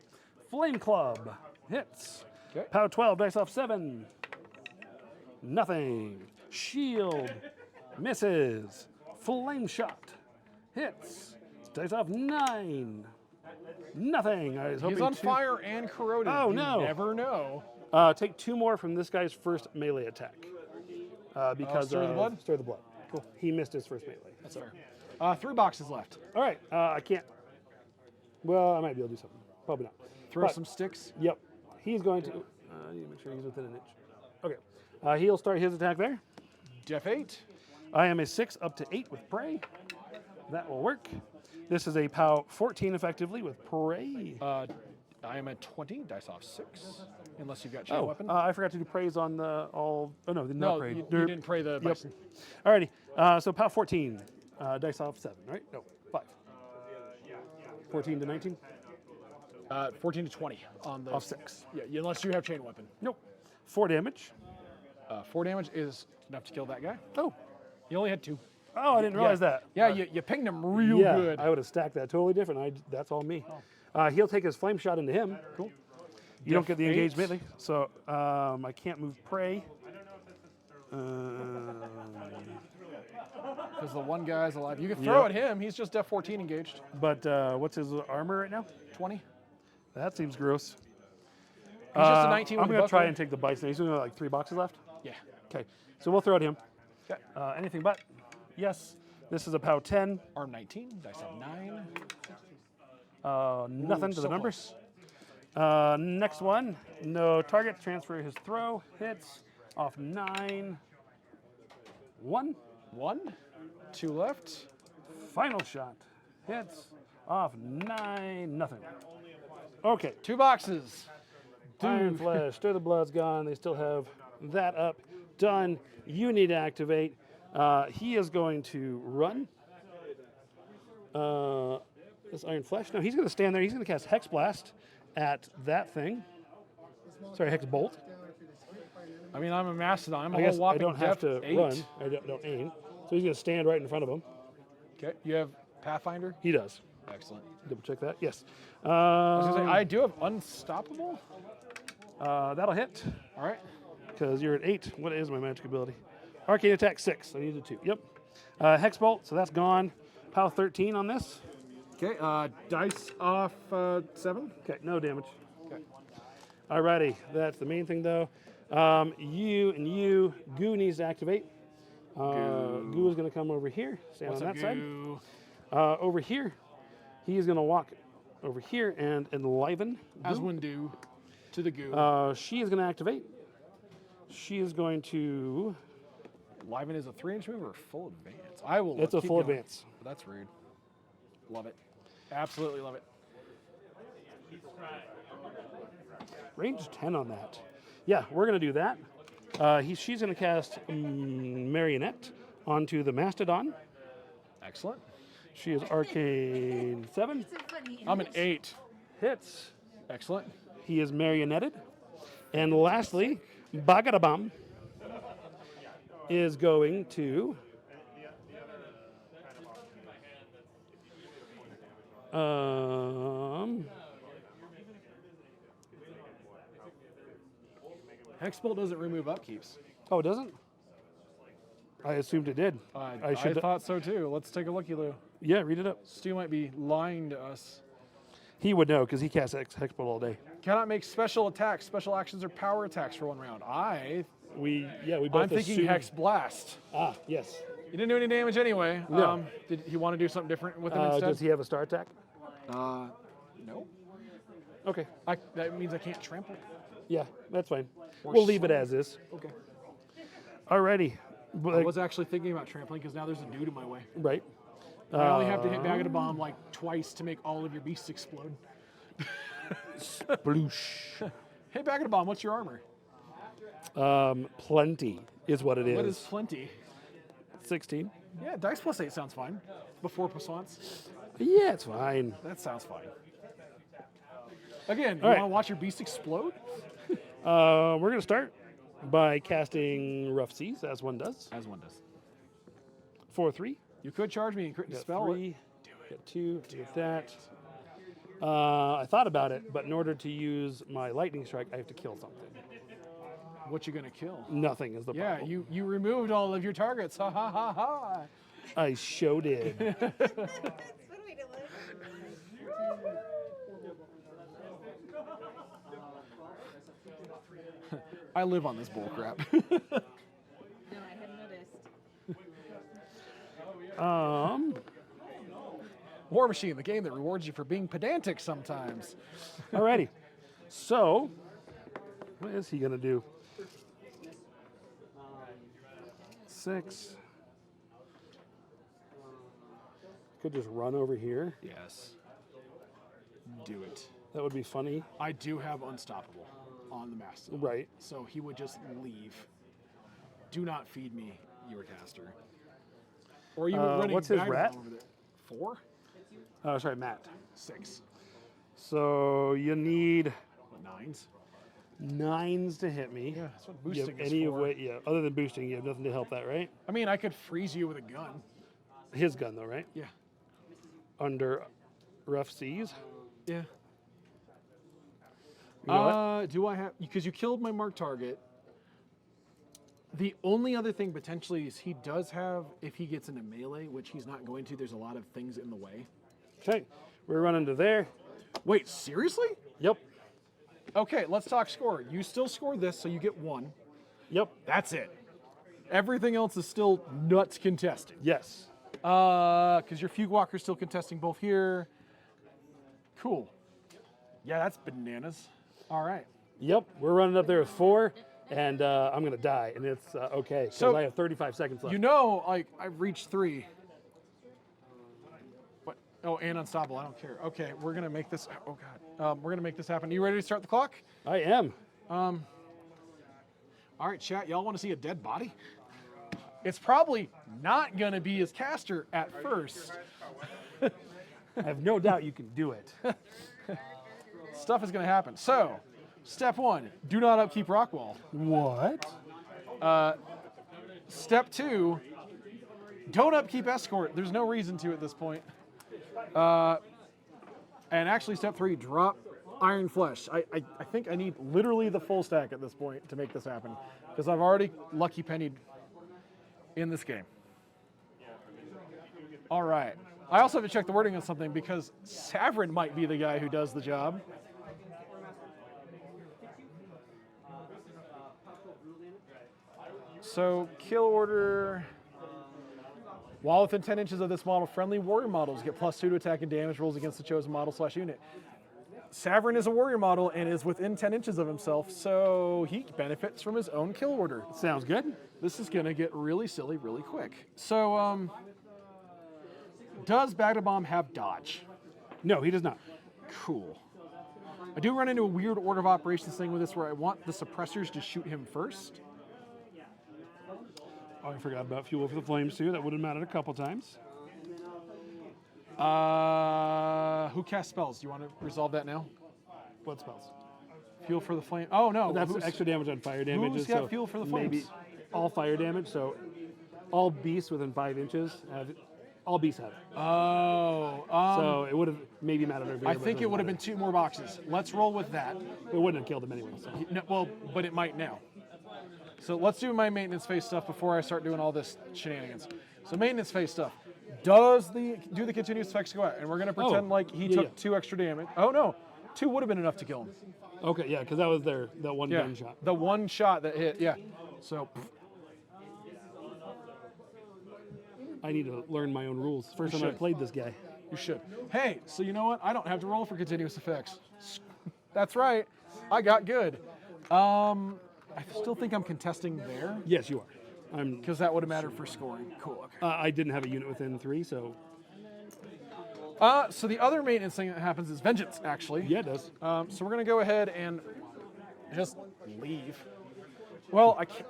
Flame Club hits. Okay. POW 12, dice off 7. Nothing. Shield misses. Flame Shot hits. Dice off 9. Nothing. I was hoping He's on to fire and corroded. Oh, You no. never know. Take 2 more from this guy's first melee attack. Because Stir the blood? Stir the blood. Cool. He missed his first melee. That's fair. 3 boxes left. All right. I can't. Well, I might be able to do something. Probably not. Throw But- some sticks. Yep. He's going to. I need to make sure he's within an inch. Okay. He'll start his attack there. Def 8. I am a 6 up to 8 with prey. That will work. This is a POW 14 effectively with prey. I am at 20. Dice off 6. unless you've got chain weapon. I forgot to do praise on the all. Oh no, not No, praise. you Derp. didn't pray the Yep. bison. Alrighty. So POW 14. Dice off 7, right? No, 5. 14 to 19. 14 to 20 on the Off 6. Yeah, unless you have chain weapon. Nope. 4 damage. 4 damage is enough to kill that guy. Oh. You only had 2. Oh, I didn't realize that. Yeah, you pinged him real Yeah, good. I would have stacked that totally different. That's all me. He'll take his flame shot into him. Cool. You don't get the engaged Eight. melee, so I can't move prey. Because the one guy's alive. You can throw at him. He's just F14 engaged. But what's his armor right now? 20. That seems gross. He's just a 19 with I'm a going to try buckler. and take the bison. He's only got like 3 boxes left. Yeah. Okay, so we'll throw at him. Okay. Anything but. Yes. This is a POW 10. Arm 19. Dice up 9. Nothing to so the numbers. Next one. No target. Transfer his throw. Hits. Off 9. 1. 1. 2 left. Final shot. Hits. Off 9. Nothing. Okay. 2 boxes. Iron Flesh. Stir the Blood's gone. They still have that up. Done. You need to activate. He is going to run. This Iron Flesh. No, he's going to stand there. He's going to cast Hex Blast at that thing. Sorry, Hex Bolt. I mean, I'm a mastodon. I'm a I whole guess I whopping don't have to depth 8. run. I don't aim. So he's going to stand right in front of him. Okay. You have Pathfinder? He does. Excellent. Double check that. Yes. I was gonna say, I do have Unstoppable. That'll hit All right. because you're at 8. What is my magic ability? Arcane attack 6. I needed 2. Yep. Hex Bolt. So that's gone. POW 13 on this. Okay. Dice off 7. Okay. No damage. Okay. Alrighty. That's the main thing though. You. Goo needs to activate. Goo is going to come over here. Stand What's on up, that side. Goo? Over here, he is going to walk over here and enliven. As Goo. one do to the goo. She is going to activate. She is going to. Liven is a 3-inch move or full advance? I will. It's a keep full going. advance. That's rude. Love it. Absolutely love it. Range 10 on that. Yeah, we're going to do that. She's going to cast Marionette onto the Mastodon. Excellent. She is Arcane 7. It's a funny I'm an image. 8. Hits. Excellent. He is marionetted. And lastly, Bagadibawm is going to Hexbolt doesn't remove upkeeps. oh, it doesn't? I assumed it did. I should thought so too. Let's take a looky, Lou. Yeah, read it up. Stu might be lying to us. He would know because he casts Hexbolt all day. Cannot make special attacks, special actions, or power attacks for 1 round. We both I'm thinking assumed- Hex Blast. Ah, yes. He didn't do any damage anyway. No. Did he want to do something different with him instead? Does he have a star attack? No. Okay. That means I can't trample. Yeah, that's fine. Or We'll leave it as is. Okay. Alrighty. I was actually thinking about trampling because now there's a dude in my way. Right. I only have to hit Bagadibawm like twice to make all of your beasts explode. Sploosh. Hey Bagadibawm, what's your armor? Plenty is what it is. What is plenty? 16. Yeah, dice plus 8 sounds fine. Before plus. Yeah, it's fine. That sounds fine. Again, you All right. want to watch your beast explode? We're going to start by casting Rough Seas, as one does. As one does. 4/3. You could charge me and crit Got dispel 3. it. Got 2. Do that. I thought about it, but in order to use my lightning strike, I have to kill something. What you gonna kill? Nothing is the Yeah, problem. you removed all of your targets. Ha ha ha ha. I sure did. That's one way to live. I live on this bull crap. No, I hadn't noticed. Warmachine, the game that rewards you for being pedantic sometimes. Alrighty. So, what is he going to do? 6. Could just run over here. Yes. Do it. That would be funny. I do have Unstoppable. on the mast. Right. So he would just leave. Do not feed me, your caster. Or you were running what's his Bagadibawm rat? over there. 4? Oh, sorry, Matt. 6. So you need What, 9s? 9s to hit me. Yeah, that's what You have boosting is any for. way, yeah. Other than boosting, you have nothing to help that, right? I mean, I could freeze you with a gun. His gun, though, right? Yeah. Under rough seas. Yeah. You know what? Do I have... Because you killed my marked target. The only other thing potentially is he does have, if he gets into melee, which he's not going to, there's a lot of things in the way. Okay, we're running to there. Wait, seriously? Yep, Okay, let's talk score. You still scored this, so you get 1. yep, That's it. Everything else is still nuts contested. yes. Because your Fugue Walker's still contesting both here. Cool. Yeah, that's bananas. All right. Yep, we're running up there with 4, and I'm going to die, and it's okay, because So, I have 35 seconds left. You know, like, I've reached 3. What? Oh, and unstoppable. I don't care. Okay, we're going to make this. Oh, God. We're going to make this happen. You ready to start the clock? I am. All right, chat. Y'all want to see a dead body? It's probably not going to be his caster at first. I have no doubt you can do it. Stuff is going to happen. So, step 1, do not upkeep Rockwall. What? Step 2, don't upkeep Escort. There's no reason to at this point. And actually, step 3, drop Iron Flesh. I think I need literally the full stack at this point to make this happen, because I've already lucky pennied in this game. All right. I also have to check the wording on something, because Savaryn might be the guy who does the job. So, kill order. While within 10 inches of this model, friendly warrior models get +2 to attack and damage rolls against the chosen model/unit. Savaryn is a warrior model and is within 10 inches of himself, so he benefits from his own kill order. Sounds good. This is going to get really silly really quick. So, does Bagadibawm have dodge? No, he does not. Cool. I do run into a weird order of operations thing with this where I want the suppressors to shoot him first. Oh, I forgot about Fuel for the Flames, too. That would have mattered a couple times. Who casts spells? Do you want to resolve that now? What spells? Fuel for the flame. Oh, no. That's who's- extra damage on fire damage. who's got Fuel for the Maybe Flames? all fire damage, so all beasts within 5 inches have all beasts have it. Oh. So it would have maybe mattered over I here, but think it doesn't would have been matter. 2 more boxes. Let's roll with that. It wouldn't have killed him anyway. So. No, well, but it might now. So let's do my maintenance phase stuff before I start doing all this shenanigans. So maintenance phase stuff. Do the continuous effects go out? And we're gonna pretend like he took 2 extra damage. Oh no, 2 would have been enough to kill him. Okay, yeah, because that was that one Yeah, gunshot. the one shot that hit. Yeah. So I need to learn my own rules. First time I should. played this guy. you should. Hey, so you know what? I don't have to roll for continuous effects. That's right. I got good. I still think I'm contesting there Yes, you are. because that would have mattered for scoring. Cool. Okay. I didn't have a unit within 3, so So the other maintenance thing that happens is vengeance, actually. yeah, it does. So we're gonna go ahead and just leave. Well, I can't.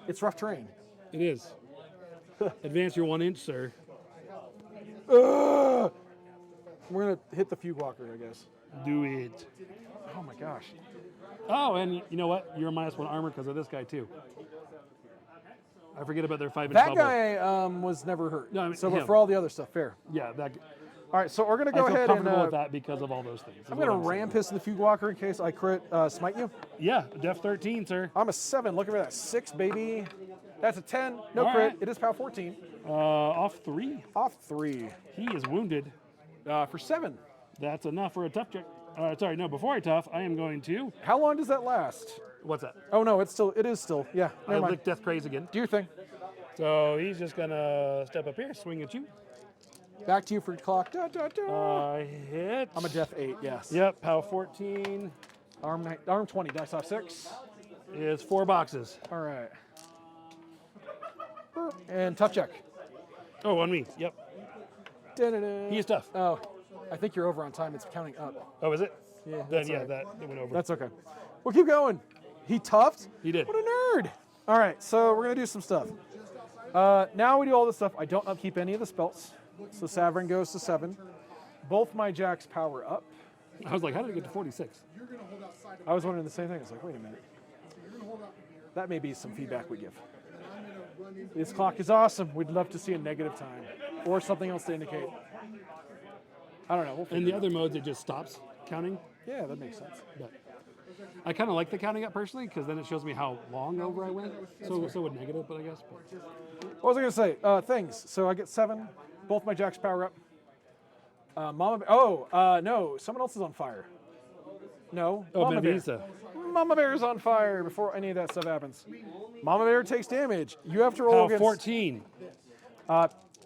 It's rough terrain. It is. Advance your 1 inch, sir. Ugh! We're gonna hit the Fugue Walker, I guess. Do it. Oh my gosh. Oh, and you know what? You're a -1 armor because of this guy too. I forget about their 5-inch That bubble. guy was never hurt. No, I mean so but him. for all the other stuff, fair. Yeah, that. All right, so we're gonna I go feel ahead comfortable and with that because of all those things. is I'm what gonna saying. ram piss the Fugue Walker in case I crit smite you. Yeah, def 13, sir. I'm a 7. Looking for that 6, baby. That's a 10. No All crit. right. It is POW 14. Off 3. Off 3 He is wounded. for 7. That's enough for a tough check. Sorry, no. Before I tough, I am going to. How long does that last? What's that? Oh no, it is still. Yeah, I never mind. lick Death Craze again. Do your thing. So he's just gonna step up here, swing at you. Back to you for clock. Da, da, da. Hit. I'm a def 8. Yes. Yep, POW 14 Arm 20. Dice off 6. is 4 boxes. All right. And tough check. Oh, on me. Yep. Da-da-da. He is tough. Oh, I think you're over on time. It's counting up. Oh, is it? Yeah. Then that's yeah, all right. that went over. That's okay. We'll keep going. He toughed? He did. What a nerd. All right, so we're going to do some stuff. Now we do all this stuff. I don't upkeep any of the spells. So Savaryn goes to 7. Both my jacks power up. I was like, how did it get to 46? I was wondering the same thing. I was like, wait a minute. That may be some feedback we give. This clock is awesome. We'd love to see a negative time or something else to indicate. I don't know. We'll In the other modes, it just stops counting. Yeah, that makes sense. But I kind of like the counting up personally because then it shows me how long over I went. So would negative, but I guess. But. What was I going to say? Things. So I get 7. Both my jacks power up. No. Someone else is on fire. No. Oh, Mama Bear. Mavisa. Mama Bear is on fire before any of that stuff happens. Mama Bear takes damage. You have to roll How against... 14.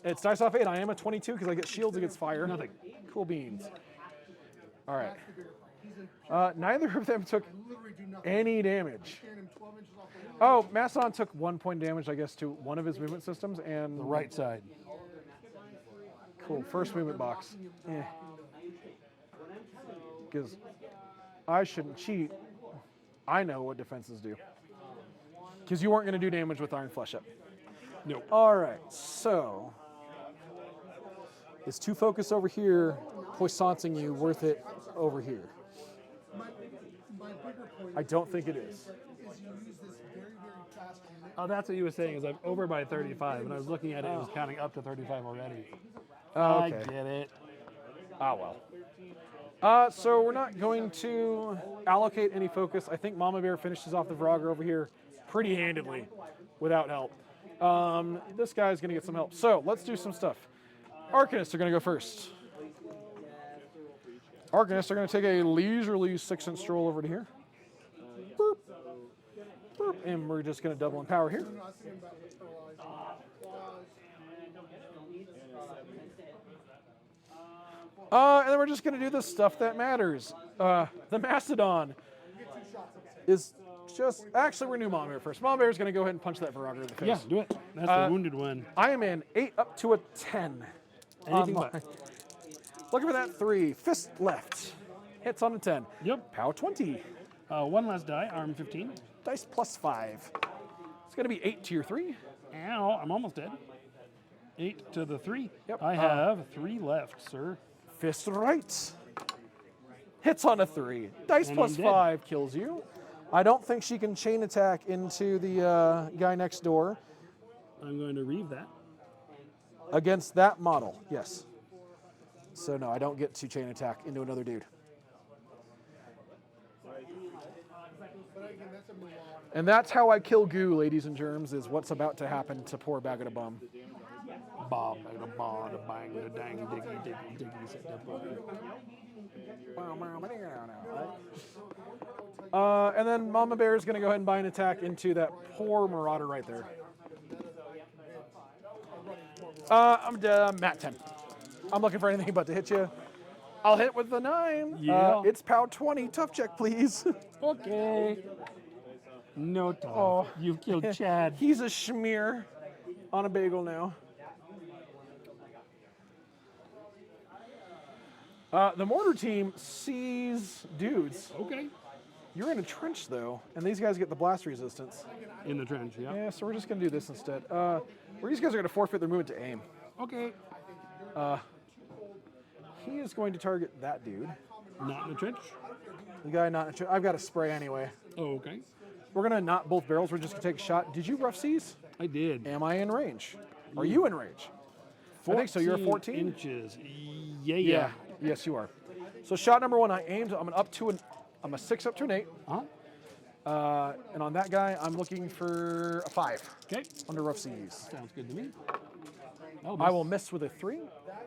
It's dice off 8. I am a 22 because I get shields against fire. Nothing. Cool beans. All right. Neither of them took any damage. Oh, Mastodon took 1 point damage, I guess, to one of his movement systems. And The right side. Cool. First movement box. Because I shouldn't cheat. I know what defenses do. Because you weren't going to do damage with Iron Flesh up. No. All right. So is 2 focus over here poissoncing you worth it over here? I don't think it is. Oh, that's what you were saying. Is I'm over by 35, and I was looking at it. It was counting up to 35 already. Oh, okay. I get it. Ah, well. So we're not going to allocate any focus. I think Mama Bear finishes off the Vorogger over here pretty handedly without help. This guy's going to get some help. So let's do some stuff. Arcanists are going to go first. Arcanists are going to take a leisurely 6-inch stroll over to here. Boop. Boop. And we're just going to double in power here. And then we're just going to do the stuff that matters. The Mastodon is just... Actually, we're new Mama Bear first. Mama Bear is going to go ahead and punch that Vorogger in the face. Yeah, do it. That's the wounded one. I am an 8 up to a 10. Anything but. Looking for that 3. Fist left. Hits on a 10. Yep. Pow 20. One less die, arm 15. Dice plus 5. It's going to be 8 to your 3. Ow, I'm almost dead. 8 to the 3. Yep. I have 3 left, sir. Fist right. Hits on a 3. Dice And plus I'm dead. 5 kills you. I don't think she can chain attack into the guy next door. I'm going to reeve that. Against that model, yes. So no, I don't get to chain attack into another dude. And that's how I kill goo, ladies and germs, is what's about to happen to poor Bagadibawm. Bob, bang, bang, dang, diggy, diggy, diggy, set that book. And then Mama Bear is going to go ahead and buy an attack into that poor Marauder right there. I'm Matt 10. I'm looking for anything but to hit you. I'll hit with the 9. Yeah. It's POW 20. Tough check, please. Okay. No time. Oh. You've killed Chad. He's a schmear on a bagel now. The mortar team sees dudes. Okay. You're in a trench, though, and these guys get the blast resistance. In the trench, yeah. Yeah, so we're just going to do this instead. These guys are going to forfeit their movement to aim. Okay. He is going to target that dude. Not in the trench. The guy not in a trench. I've got a spray anyway. Oh, okay. We're going to knot both barrels. We're just going to take a shot. Did you rough seize? I did. Am I in range? Are you in range? I think so. You're 14? Inches. Yeah. Yes, you are. So shot number 1, I aimed. I'm a 6 up to an 8. Uh-huh. And on that guy, I'm looking for a 5 Okay. under rough seas. Sounds good to me. I will miss with a 3.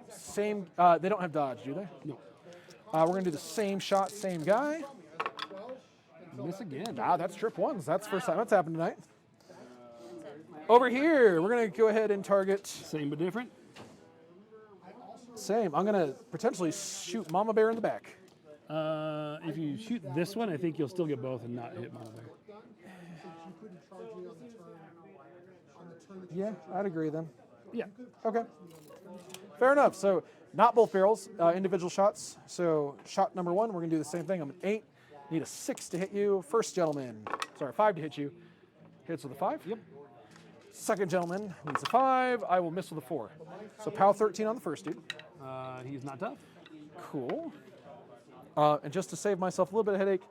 Same. They don't have dodge, do they? No. We're going to do the same shot, same guy. Miss again. Ah, that's trip 1s. That's the first time that's happened tonight. Over here, we're going to go ahead and target. Same but different. Same. I'm going to potentially shoot Mama Bear in the back. If you shoot this one, I think you'll still get both and not hit Mama Bear. Yeah, I'd agree then. Yeah. Okay. Fair enough. So not both barrels, individual shots. So shot number 1, we're going to do the same thing. I'm an 8. Need a 6 to hit you. First gentleman, sorry, 5 to hit you. Hits with a 5. Yep. Second gentleman needs a 5. I will miss with a 4. So POW 13 on the first dude. He's not tough. Cool. And just to save myself a little bit of headache,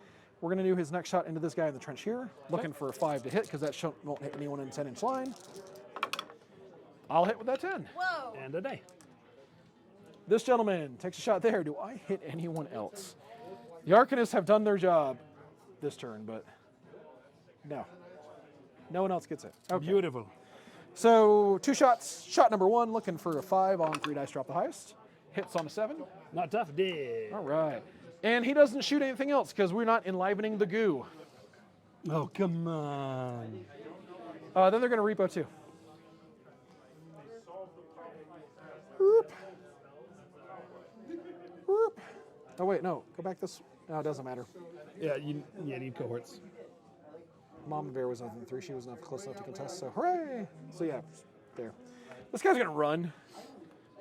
we're going to do his next shot into this guy in the trench here. Looking for a 5 to hit because that shot won't hit anyone in 10-inch line. I'll hit with that 10. Whoa. And a day. This gentleman takes a shot there. Do I hit anyone else? The Arcanists have done their job this turn, but no. No one else gets it. Okay. Beautiful. So 2 shots. Shot number 1, looking for a 5 on 3 dice, drop the highest. Hits on a 7. Not tough. Dead. All right. And he doesn't shoot anything else because we're not enlivening the goo. Oh, come on. Then they're going to repo too. Whoop. Whoop. Oh, wait, no. Go back this. No, it doesn't matter. Yeah, you need cohorts. Mama Bear was nothing 3. She was not close enough to contest, so hooray. So, yeah, there. This guy's going to run.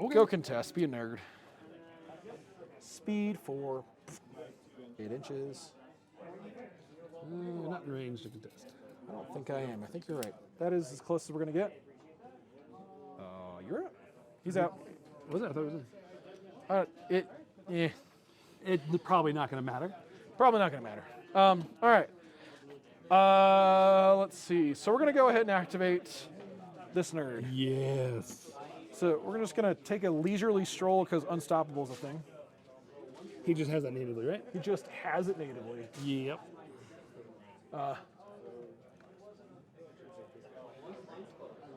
Okay. Go contest. Be a nerd. Speed 4. 8 inches. Not in range to contest. I don't think I am. I think you're right. That is as close as we're going to get. You're out. He's out. Was that? I thought it was. It's probably not going to matter. Probably not going to matter. All right. Let's see. So we're going to go ahead and activate this nerd. Yes. So we're just going to take a leisurely stroll because Unstoppable is a thing. He just has that natively, right? He just has it natively. Yep.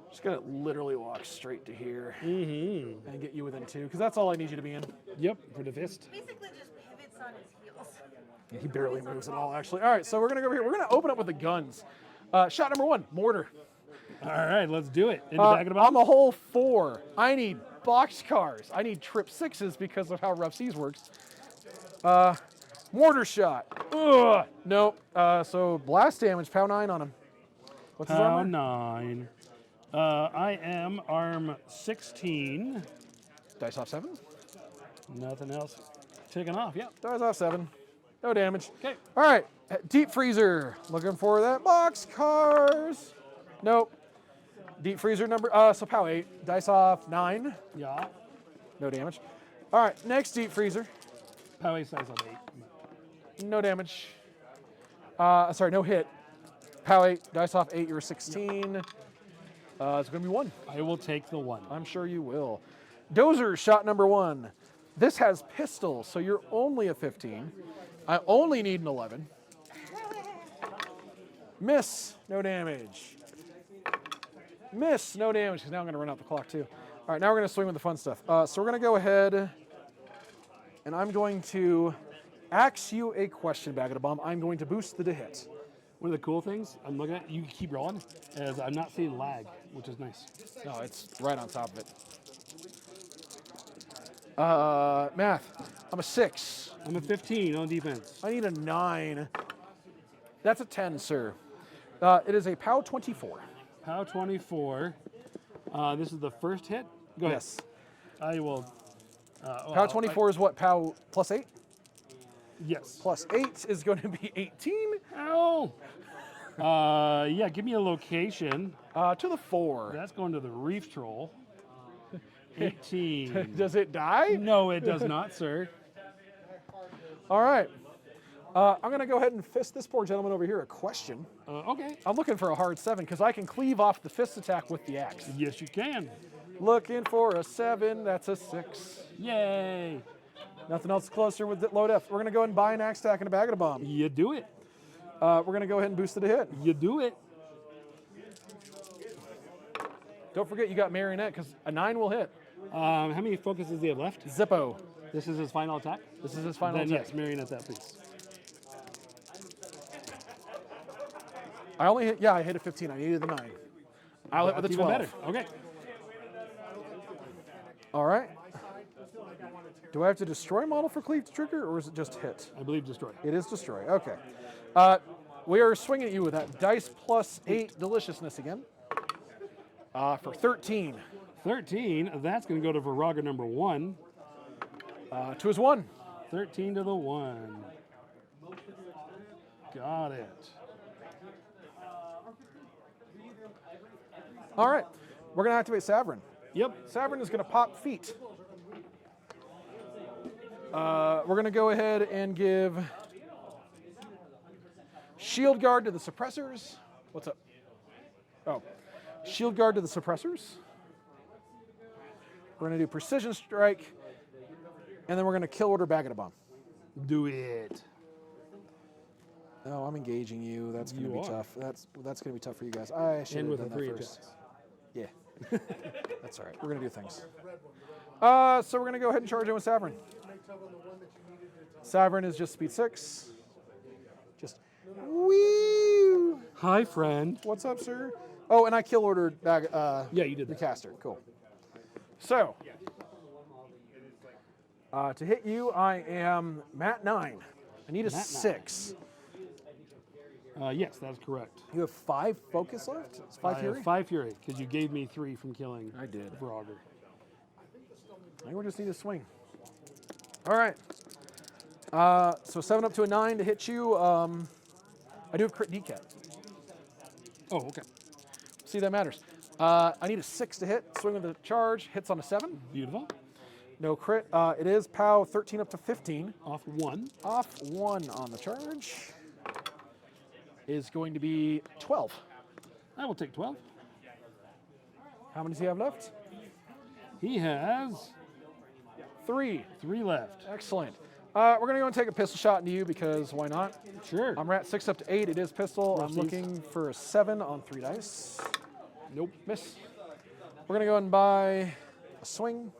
Just going to literally walk straight to here Mm-hmm. and get you within 2 because that's all I need you to be in. Yep, for the fist. Basically just pivots on his heels. Yeah, he barely moves at all, actually. All right, so we're going to go over here. We're going to open up with the guns. Shot number 1, mortar. All right, let's do it. In the back of the box? On the whole 4, I need boxcars. I need trip 6s because of how Rough Seas works. Mortar shot. Ugh. Nope. So blast damage, POW 9 on him. What's his POW armor? 9. I am arm 16. Dice off 7. Nothing else taken off. Yep. Dice off 7. No damage. Okay. All right. Deep freezer. Looking for that boxcars. Nope. Deep freezer number. So POW 8. Dice off 9. Yeah. No damage. All right. Next deep freezer. POW 8 size on 8. No damage. Sorry, no hit. POW 8, dice off 8, you're 16. It's going to be 1. I will take the 1. I'm sure you will. Dozer, shot number 1. This has pistol, so you're only a 15. I only need an 11. Miss, no damage. Miss, no damage, because now I'm going to run out the clock too. All right, now we're going to swing with the fun stuff. So we're going to go ahead, and I'm going to ask you a question, Bagadibawm. I'm going to boost the hit. One of the cool things I'm looking at, you keep rolling, is I'm not seeing lag, which is nice. No, it's right on top of it. Math. I'm a 6. I'm a 15 on defense. I need a 9. That's a 10, sir. It is a POW 24. POW 24. This is the first hit. Go ahead. Yes. I will. POW 24 is what? POW plus 8? Yes. Plus 8 is going to be 18. Ow! Yeah, give me a location. To the 4. That's going to the Reef Troll. 18. Does it die? No, it does not, sir. All right. I'm going to go ahead and fist this poor gentleman over here a question. Okay. I'm looking for a hard 7 because I can cleave off the fist attack with the axe. Yes, you can. Looking for a 7. That's a 6. Yay. Nothing else closer with the low def. We're going to go ahead and buy an axe stack and a Bagadibawm. You do it. We're going to go ahead and boost it a hit. You do it. Don't forget you got Marionette because a 9 will hit. How many focuses does he have left? Zippo. This is his final attack? This is his final Then attack. yes, marionette that, please. I only hit, I hit a 15. I needed the 9. I'll hit with a That's 12. even better. Okay. All right. Do I have to destroy model for cleave to trigger, or is it just hit? I believe destroy. It is destroy. Okay. We are swinging at you with that dice plus 8 deliciousness again. For 13. 13, that's going to go to Vorogger number 1. To his 1. 13 to the 1. Got it. All right, we're going to activate Savaryn. Yep. Savaryn is going to pop feet. We're going to go ahead and give Shield Guard to the suppressors. What's up? Oh, Shield Guard to the suppressors. We're going to do Precision Strike, and then we're going to Kill Order Bagadibawm. Do it. No, I'm engaging you. That's going to You be are. tough. That's going to be tough for you guys. I should And have with a done that 3 first. attacks. Yeah, that's all right. We're going to do things. So we're going to go ahead and charge in with Savaryn. Savaryn is just speed 6. Just wee. Hi, friend. What's up, sir? Oh, and I kill ordered Yeah, you did the that. caster. Cool. So to hit you, I am Mat 9. I need a Mat 9. 6. Yes, that's correct. You have 5 focus left? It's 5 I fury? have 5 fury because you gave me 3 from killing. I did. Vorogger. I think we just need to swing. All right. So 7 up to a 9 to hit you. I do have crit decap. Oh, okay. See, that matters. I need a 6 to hit. Swing with the charge. Hits on a 7. Beautiful. No crit. It is POW 13 up to 15. Off 1. Off 1 on the charge. Is going to be 12. I will take 12. How many does he have left? He has 3. 3 left. Excellent. We're going to go and take a pistol shot into you because why not? Sure. I'm at 6 up to 8. It is pistol. I'm Roughies. looking for a 7 on 3 dice. Nope. Miss. We're going to go and buy a swing.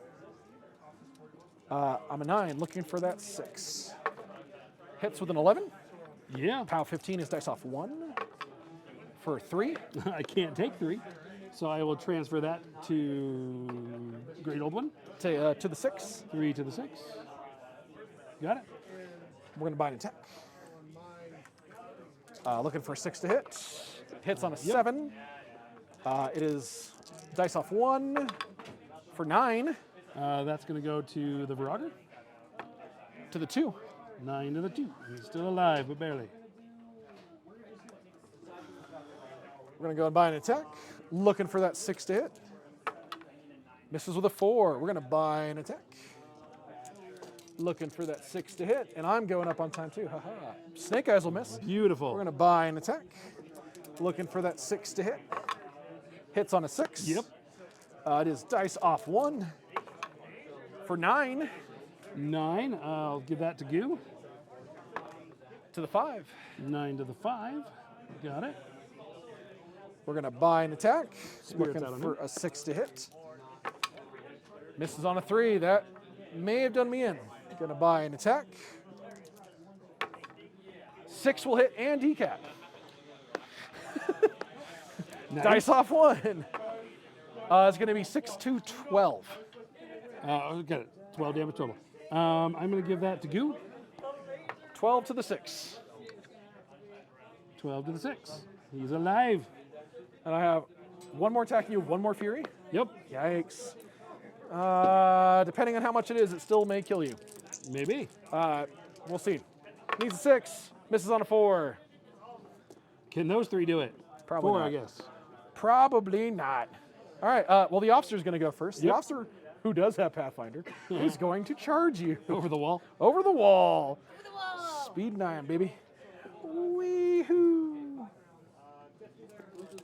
I'm a 9, looking for that 6. Hits with an 11. Yeah. POW 15 is dice off 1 for 3. I can't take 3. So I will transfer that to Great Old One. To the 6. 3 to the 6. Got it. We're going to buy an attack. Looking for a 6 to hit. Hits on a 7. It is dice off 1 for 9. That's going to go to the Vorogger. To the 2. 9 to the 2. He's still alive, but barely. We're going to go and buy an attack. Looking for that 6 to hit. Misses with a 4. We're going to buy an attack. Looking for that 6 to hit. And I'm going up on time too. Haha. Snake Eyes will miss. Beautiful. We're going to buy an attack. Looking for that 6 to hit. Hits on a 6. Yep. It is dice off 1 for 9. 9. I'll give that to Goo. To the 5. 9 to the 5. Got it. We're going to buy an attack. Spirits Looking out on for him. a 6 to hit. Misses on a 3. That may have done me in. Going to buy an attack. 6 will hit and decap. Nice. Dice off 1. It's going to be 6 to 12. Got it. 12 damage total. I'm going to give that to Goo. 12 to the 6. 12 to the 6. He's alive. And I have one more attack. You have one more fury. Yep. Yikes. Depending on how much it is, it still may kill you. Maybe. We'll see. Needs a 6. Misses on a 4. Can those 3 do it? Probably 4, not. I guess. Probably not. All right. Well, the officer's going to go first. The Yep. officer, who does have Pathfinder, is going to charge you Over the wall. over the wall. Over the wall. Speed 9, baby. Wee-hoo.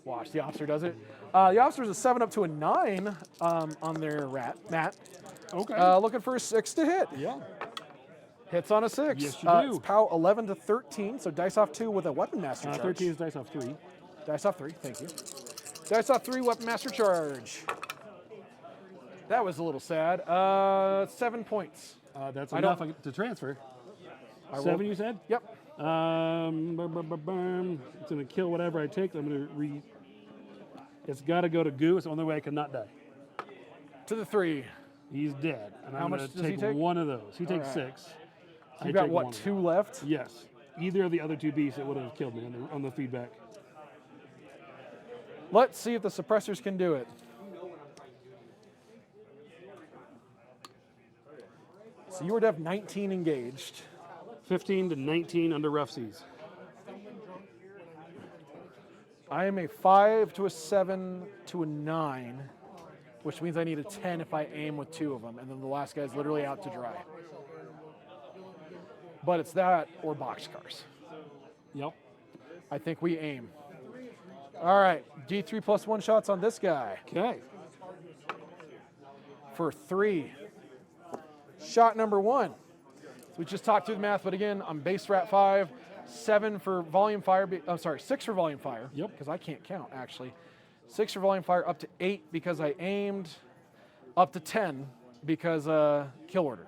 Watch, the officer does it. The officer's a 7 up to a 9 on their mat. Okay. Looking for a 6 to hit. Yeah. Hits on a 6. Yes, you do. It's POW 11 to 13, so dice off 2 with a Weapon Master charge. 13 is dice off 3. Dice off 3, thank you. Dice off 3, Weapon Master charge. That was a little sad. 7 points. That's I enough don't- to transfer. I 7, will- you said? Yep. It's going to kill whatever I take. I'm going to It's got to go to Goo. It's the only way I can not die. To the 3. He's dead. And How I'm much going to does he take take? one of those. He takes Alright. 6. So you got, what, one. 2 left? Yes. Either of the other 2 beasts that would have killed me on the feedback. Let's see if the suppressors can do it. So you were to have 19 engaged. 15 to 19 under rough seas. I am a 5 to a 7 to a 9, which means I need a 10 if I aim with 2 of them, and then the last guy's literally out to dry. But it's that or boxcars. Yep. I think we aim. All right, D3 plus 1 shots on this guy Okay. for 3. Shot number 1. So we just talked through the math, but again, I'm base rat 5, 7 for volume fire. I'm sorry, 6 for volume fire. Yep. Because I can't count actually. 6 for volume fire, up to 8 because I aimed, up to 10 because kill order.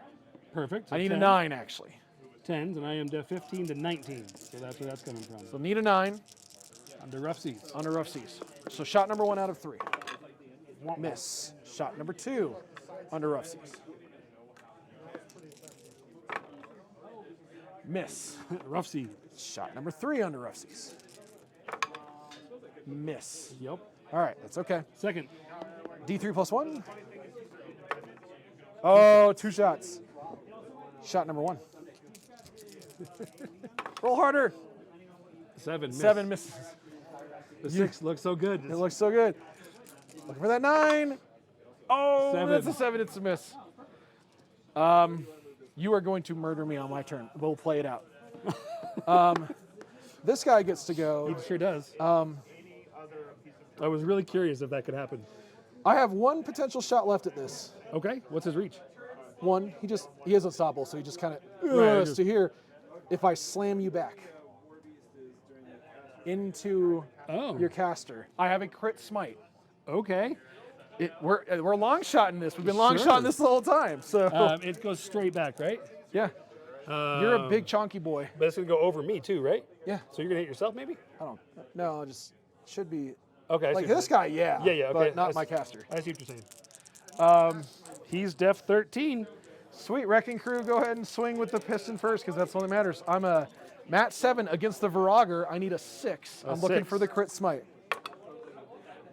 Perfect. I need a 10. 9 actually. 10s, and I am to 15 to 19. So that's where that's coming from. So need a 9 Under rough seas. under rough seas. So shot number 1 out of 3. Miss. Shot number 2 under rough seas. Miss. Rough seas. Shot number 3 under rough seas. Miss. Yep. All right, that's okay. Second. D3 plus 1. Oh, 2 shots. Shot number 1. Roll harder. 7. Miss. 7 misses. The 6 looks so good. It looks so good. Looking for that 9. Oh, 7. that's a 7. It's a miss. You are going to murder me on my turn. We'll play it out. This guy gets to go. He sure does. I was really curious if that could happen. I have 1 potential shot left at this. Okay. What's his reach? 1. He is unstoppable, so he just kind of Right, to here. If I slam you back into Oh. your caster, I have a crit smite. Okay. We're long shotting this. We've been long Sure. shotting this the whole time. So It goes straight back, right? yeah, you're a big chonky boy. But it's going to go over me too, right? Yeah. So you're going to hit yourself maybe? I don't. No, just should be Okay. I see like what this you're guy. Yeah. Yeah, yeah, okay. But not I my see. caster. saying. I see what you're saying. He's def 13. Sweet wrecking crew. Go ahead and swing with the piston first because that's all that matters. I'm a Mat 7 against the Vorogger. I need a 6. I'm looking 6. for the crit smite.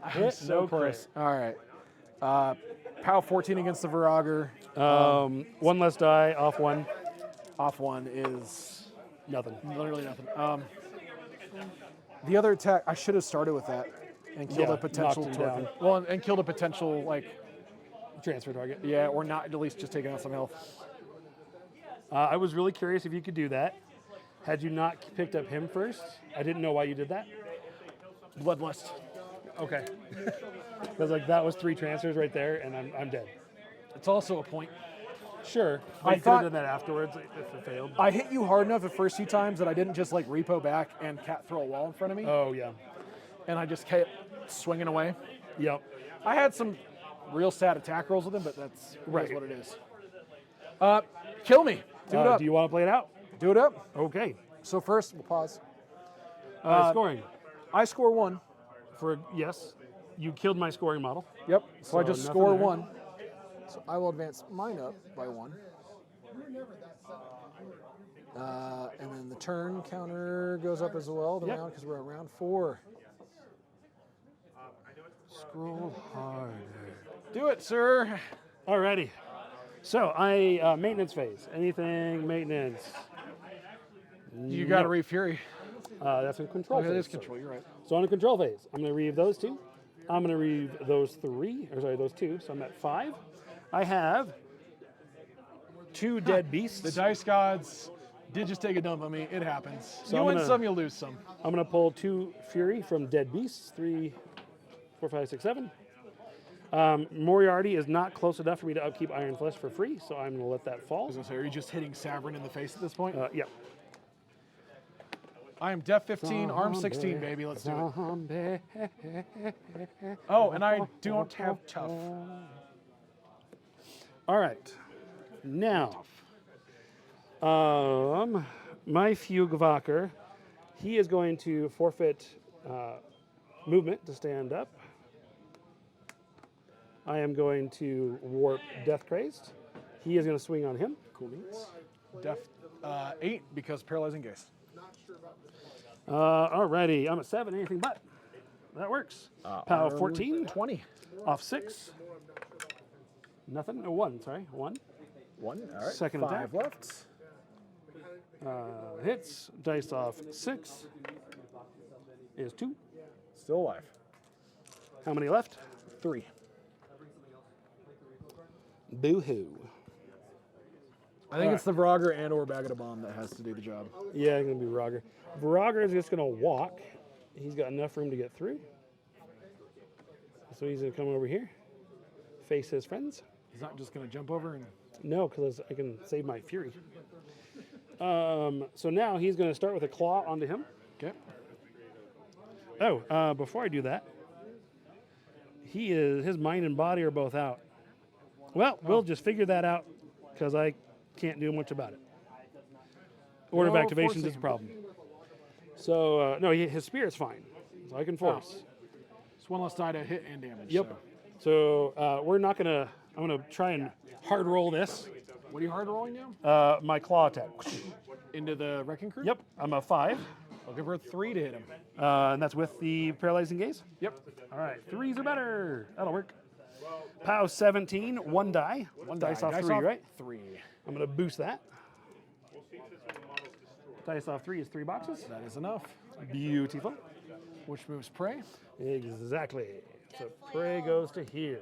Hit, So no close. crit. All right. POW 14 against the Vorogger. 1 less die, off 1. Off 1 is Nothing. literally nothing. The other attack, I should have started with that and killed Yeah, a potential knocked him target. down. Well, and killed a potential Transfer target. yeah, or not at least just taking out some health. I was really curious if you could do that. Had you not picked up him first, I didn't know why you did that. Bloodlust. Okay. Because that was 3 transfers right there, and I'm dead. It's also a point. Sure. But I you could thought- have done that afterwards if it failed. I hit you hard enough the first few times that I didn't just repo back and cat throw a wall in front of me, Oh yeah. and I just kept swinging away. Yep. I had some real sad attack rolls with him, but that's Right. what it is. Kill me. Do it up. Do you want to play it out? Do it up. Okay. So first, we'll pause. Scoring. I score 1. For yes, you killed my scoring model. Yep. So I So just nothing score there. 1. So I will advance mine up by 1. And then the turn counter goes up as well, the Yep. round, because we're at round 4. Scroll harder. Do it, sir. Alrighty. So I maintenance phase. Anything maintenance? You got to No. Reef Fury. That's in control Okay, phase. that is control. You're right. So on a control phase, I'm going to read those 2. I'm going to read those 2. So I'm at 5. I have 2 dead beasts. The dice gods did just take a dump on me. It happens. So you I'm win gonna- some, you lose some. I'm going to pull 2 fury from dead beasts. 3, 4, 5, 6, 7. Moriarty is not close enough for me to upkeep Iron Flesh for free, so I'm going to let that fall. So are you just hitting Savaryn in the face at this point? Yep. I am def 15, arm 16, baby. Let's do it. Oh, and I don't have tough. All right. Now, my Fugue Walker, he is going to forfeit movement to stand up. I am going to warp Death Crazed. He is going to swing on him. Cool beans. Def 8 because paralyzing gaze. Alrighty, I'm at 7, anything but. That works. POW 14, 20. off 6. Nothing, no 1, sorry, 1. 1. All right. Second 5 attack. left. Hits, dice off 6 is 2. Still alive. How many left? 3. Boo-hoo. I think it's the Vorogger and or Bagadibawm that has to do the job. Yeah, it's going to be Vorogger. Vorogger is just going to walk. He's got enough room to get through. So he's going to come over here, face his friends. He's not just going to jump over and... No, because I can save my fury. So now he's going to start with a claw onto him. Okay. Oh, before I do that, his mind and body are both out. Well, we'll just figure that out because I can't do much about it. Order of activations is a problem. So, no, his spirit's fine. So I can force. It's one less die to hit and damage. Yep. So we're not going to, I'm going to try and hard roll this. What are you hard rolling now? My claw attack. Into the Wrecking Crew? Yep, I'm a 5. Looking for 3 to hit him. And that's with the paralyzing gaze? Yep. All right, 3s are better. That'll work. POW 17, 1 die. 1 dice off 3, right? 3. I'm going to boost that. Dice off 3 is 3 boxes. That is enough. Beautiful. Which moves prey? Exactly. So prey goes to here.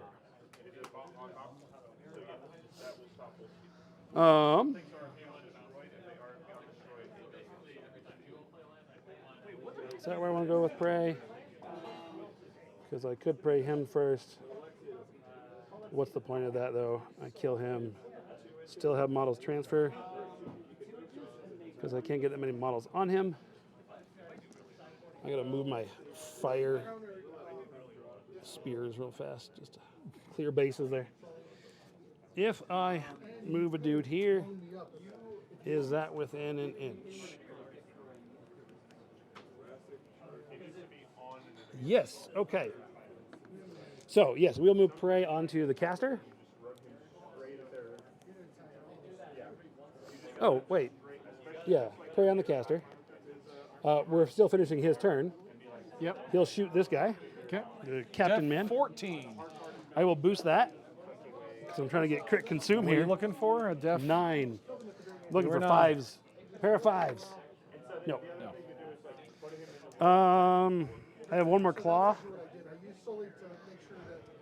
Is that where I want to go with prey? Because I could prey him first. What's the point of that, though? I kill him. Still have models transfer. Because I can't get that many models on him. I got to move my fire spears real fast. Just to clear bases there. If I move a dude here, is that within an inch? Yes, okay. So, yes, we'll move prey onto the caster. Oh, wait. Yeah, prey on the caster. We're still finishing his turn. Yep. He'll shoot this guy, Okay. the captain man. 14. I will boost that, because I'm trying to get crit consume What are here. you looking for? A def? 9. Looking You're for not. 5s. Pair of 5s. No. No. I have 1 more claw.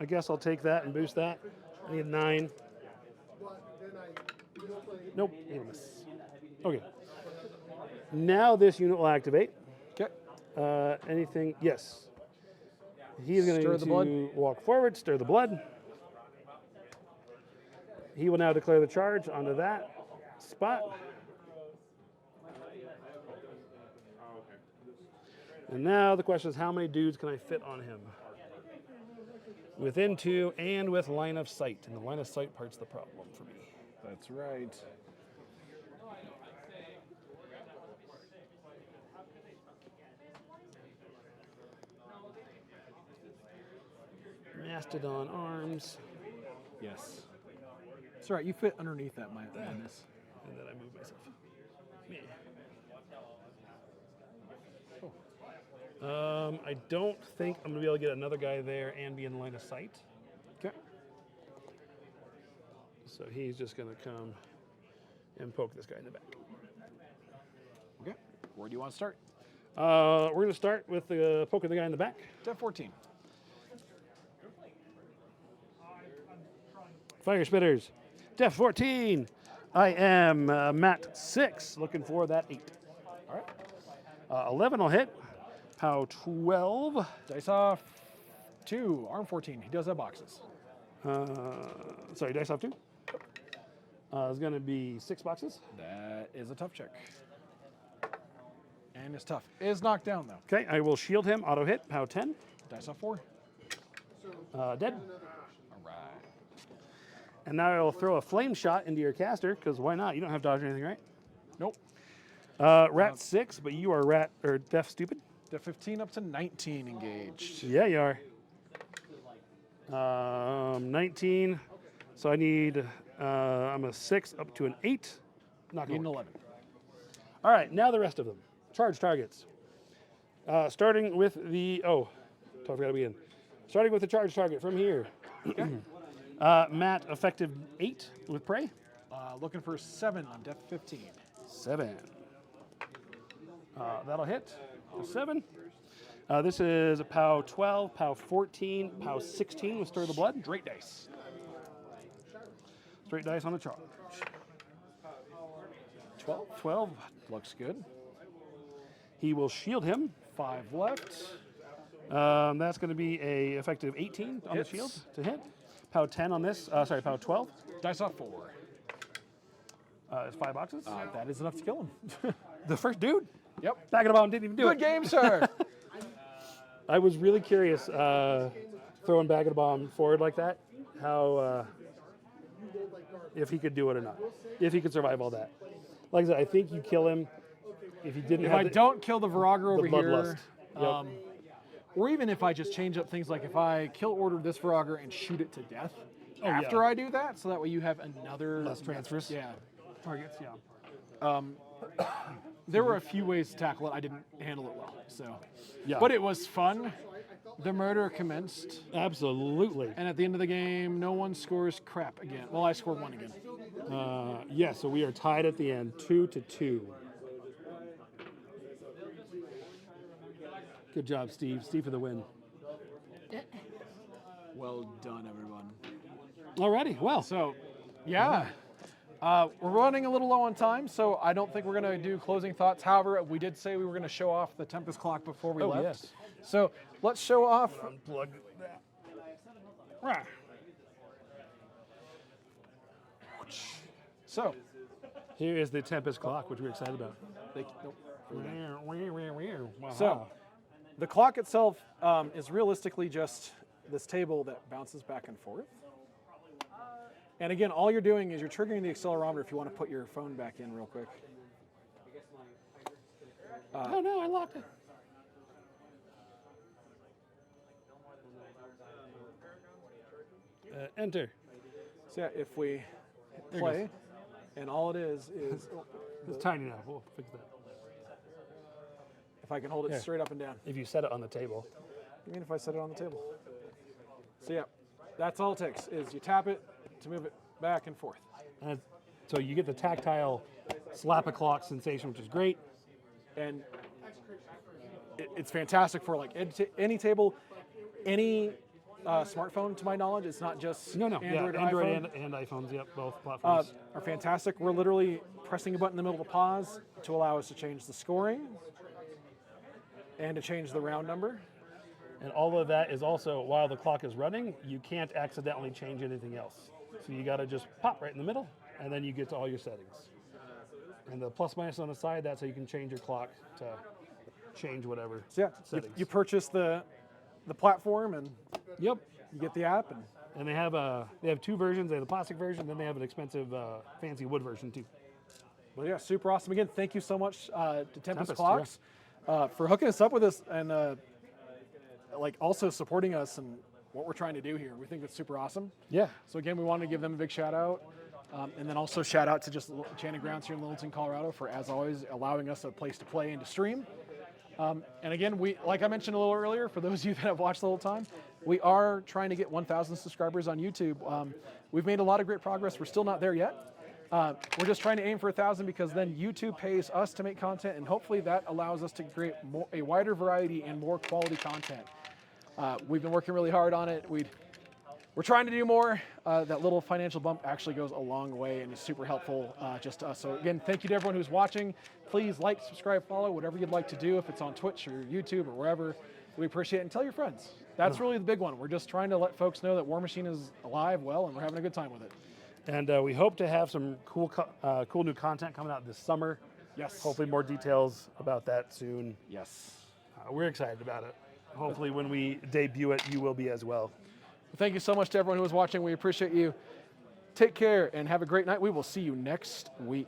I guess I'll take that and boost that. I need 9. Nope. Okay. Now this unit will activate. Okay. Anything? Yes. He's going Stir the blood. to walk forward, stir the blood. He will now declare the charge onto that spot. And now the question is, how many dudes can I fit on him? Within 2 and with line of sight. And the line of sight part's the problem for me. That's right. Mastodon arms. Yes. It's all right. You fit underneath that madness. And then I move myself. I don't think I'm going to be able to get another guy there and be in line of sight. Okay. So he's just going to come and poke this guy in the back. Okay. Where do you want to start? We're going to start with the poking the guy in the back. Def 14. Fire spitters. Def 14. I am Matt 6, looking for that 8. All right. 11 will hit. POW 12. Dice off 2. Arm 14. He does have boxes. Sorry, dice off 2. It's going to be 6 boxes. That is a tough check. And it's tough. It is knocked down, though. Okay, I will shield him. Auto hit. POW 10. Dice off 4. Dead. All right. And now I will throw a flame shot into your caster, because why not? You don't have dodge or anything, right? Nope. Rat 6, but you are rat or deaf stupid. Def 15 up to 19 engaged. Yeah, you are. 19. So I need, I'm a 6 up to an 8. Not Need going an to work. 11. All right, now the rest of them. Charge targets. Starting with the, I forgot to begin. Starting with the charge target from here. Matt, effective 8 with prey. Looking for 7 on Def 15. 7. That'll hit. 7. This is a POW 12, POW 14, POW 16 with Stir the Blood. Great dice. Straight dice on the charge. 12. 12. Looks good. He will shield him. 5 left. That's going to be a effective 18 on Hits. the shield to hit. POW 10 on this. Sorry, POW 12. Dice off 4. It's 5 boxes. That is enough to kill him. The first dude. Yep. Bagadibawm didn't even do Good it. game, sir. I was really curious throwing Bagadibawm forward like that, how if he could do it or not, if he could survive all that. Like I said, I think you kill him if he didn't. If have I don't kill the Vorogger over bloodlust. here, Yep. or even if I just change up things, like if I kill order this Vorogger and shoot it to death yeah. after I do that, so that way you have another Less transfers. Yeah. Targets, yeah. There were a few ways to tackle it. I didn't handle it well, so. Yeah. But it was fun. The murder commenced, Absolutely. and at the end of the game, no one scores crap again. Well, I scored 1 again. Yeah, so we are tied at the end, 2-2. Good job, Steve. Steve for the win. Well done, everyone. Alrighty, well. So, yeah. We're running a little low on time, so I don't think we're going to do closing thoughts. However, we did say we were going to show off the Tempest clock before we left. Yes. So let's show off. Unplug that. Rah. So, Here is the Tempest clock, which we're excited about. So, the clock itself is realistically just this table that bounces back and forth. And again, all you're doing is you're triggering the accelerometer if you want to put your phone back in real quick. Oh no, I locked it. Enter. So yeah, if we hit There it play, and all it is It's tiny now. We'll fix that. if I can hold it Yeah. straight up and down. If you set it on the table. I mean, if I set it on the table. So yeah, that's all it takes is you tap it to move it back and forth. And so you get the tactile slap a clock sensation, which is great. And it's fantastic for like any table, any smartphone, to my knowledge. It's not just Android, Yeah, or Android iPhone. and iPhones, yep, both platforms. Are fantastic. We're literally pressing a button in the middle of pause to allow us to change the scoring and to change the round number. And all of that is also, while the clock is running, you can't accidentally change anything else. So you got to just pop right in the middle, and then you get to all your settings. And the plus minus on the side, that's how you can change your clock to change whatever So yeah, settings. you purchase the platform and Yep. you get the app. And they have 2 versions. They have the plastic version, then they have an expensive, fancy wood version too. Well, yeah, super awesome. Again, thank you so much to Tempest Tempest, Clocks for hooking us up with this and like also supporting us and what we're trying to do here. We think it's super awesome. Yeah. So again, we wanted to give them a big shout out. And then also shout out to just Enchanted Grounds here in Littleton, Colorado for, as always, allowing us a place to play and to stream. And again, like I mentioned a little earlier, for those of you that have watched the whole time, we are trying to get 1,000 subscribers on YouTube. We've made a lot of great progress. We're still not there yet. We're just trying to aim for 1,000 because then YouTube pays us to make content, and hopefully that allows us to create a wider variety and more quality content. We've been working really hard on it. We're trying to do more. That little financial bump actually goes a long way and is super helpful just to us. So again, thank you to everyone who's watching. Please like, subscribe, follow, whatever you'd like to do, if it's on Twitch or YouTube or wherever. We appreciate it, and tell your friends. That's really the big one. We're just trying to let folks know that Warmachine is alive, well, and we're having a good time with it. And we hope to have some cool new content coming out this summer. Yes. Hopefully more details about that soon. Yes. We're excited about it. Hopefully when we debut it, you will be as well. Thank you so much to everyone who was watching. We appreciate you. Take care and have a great night. We will see you next week.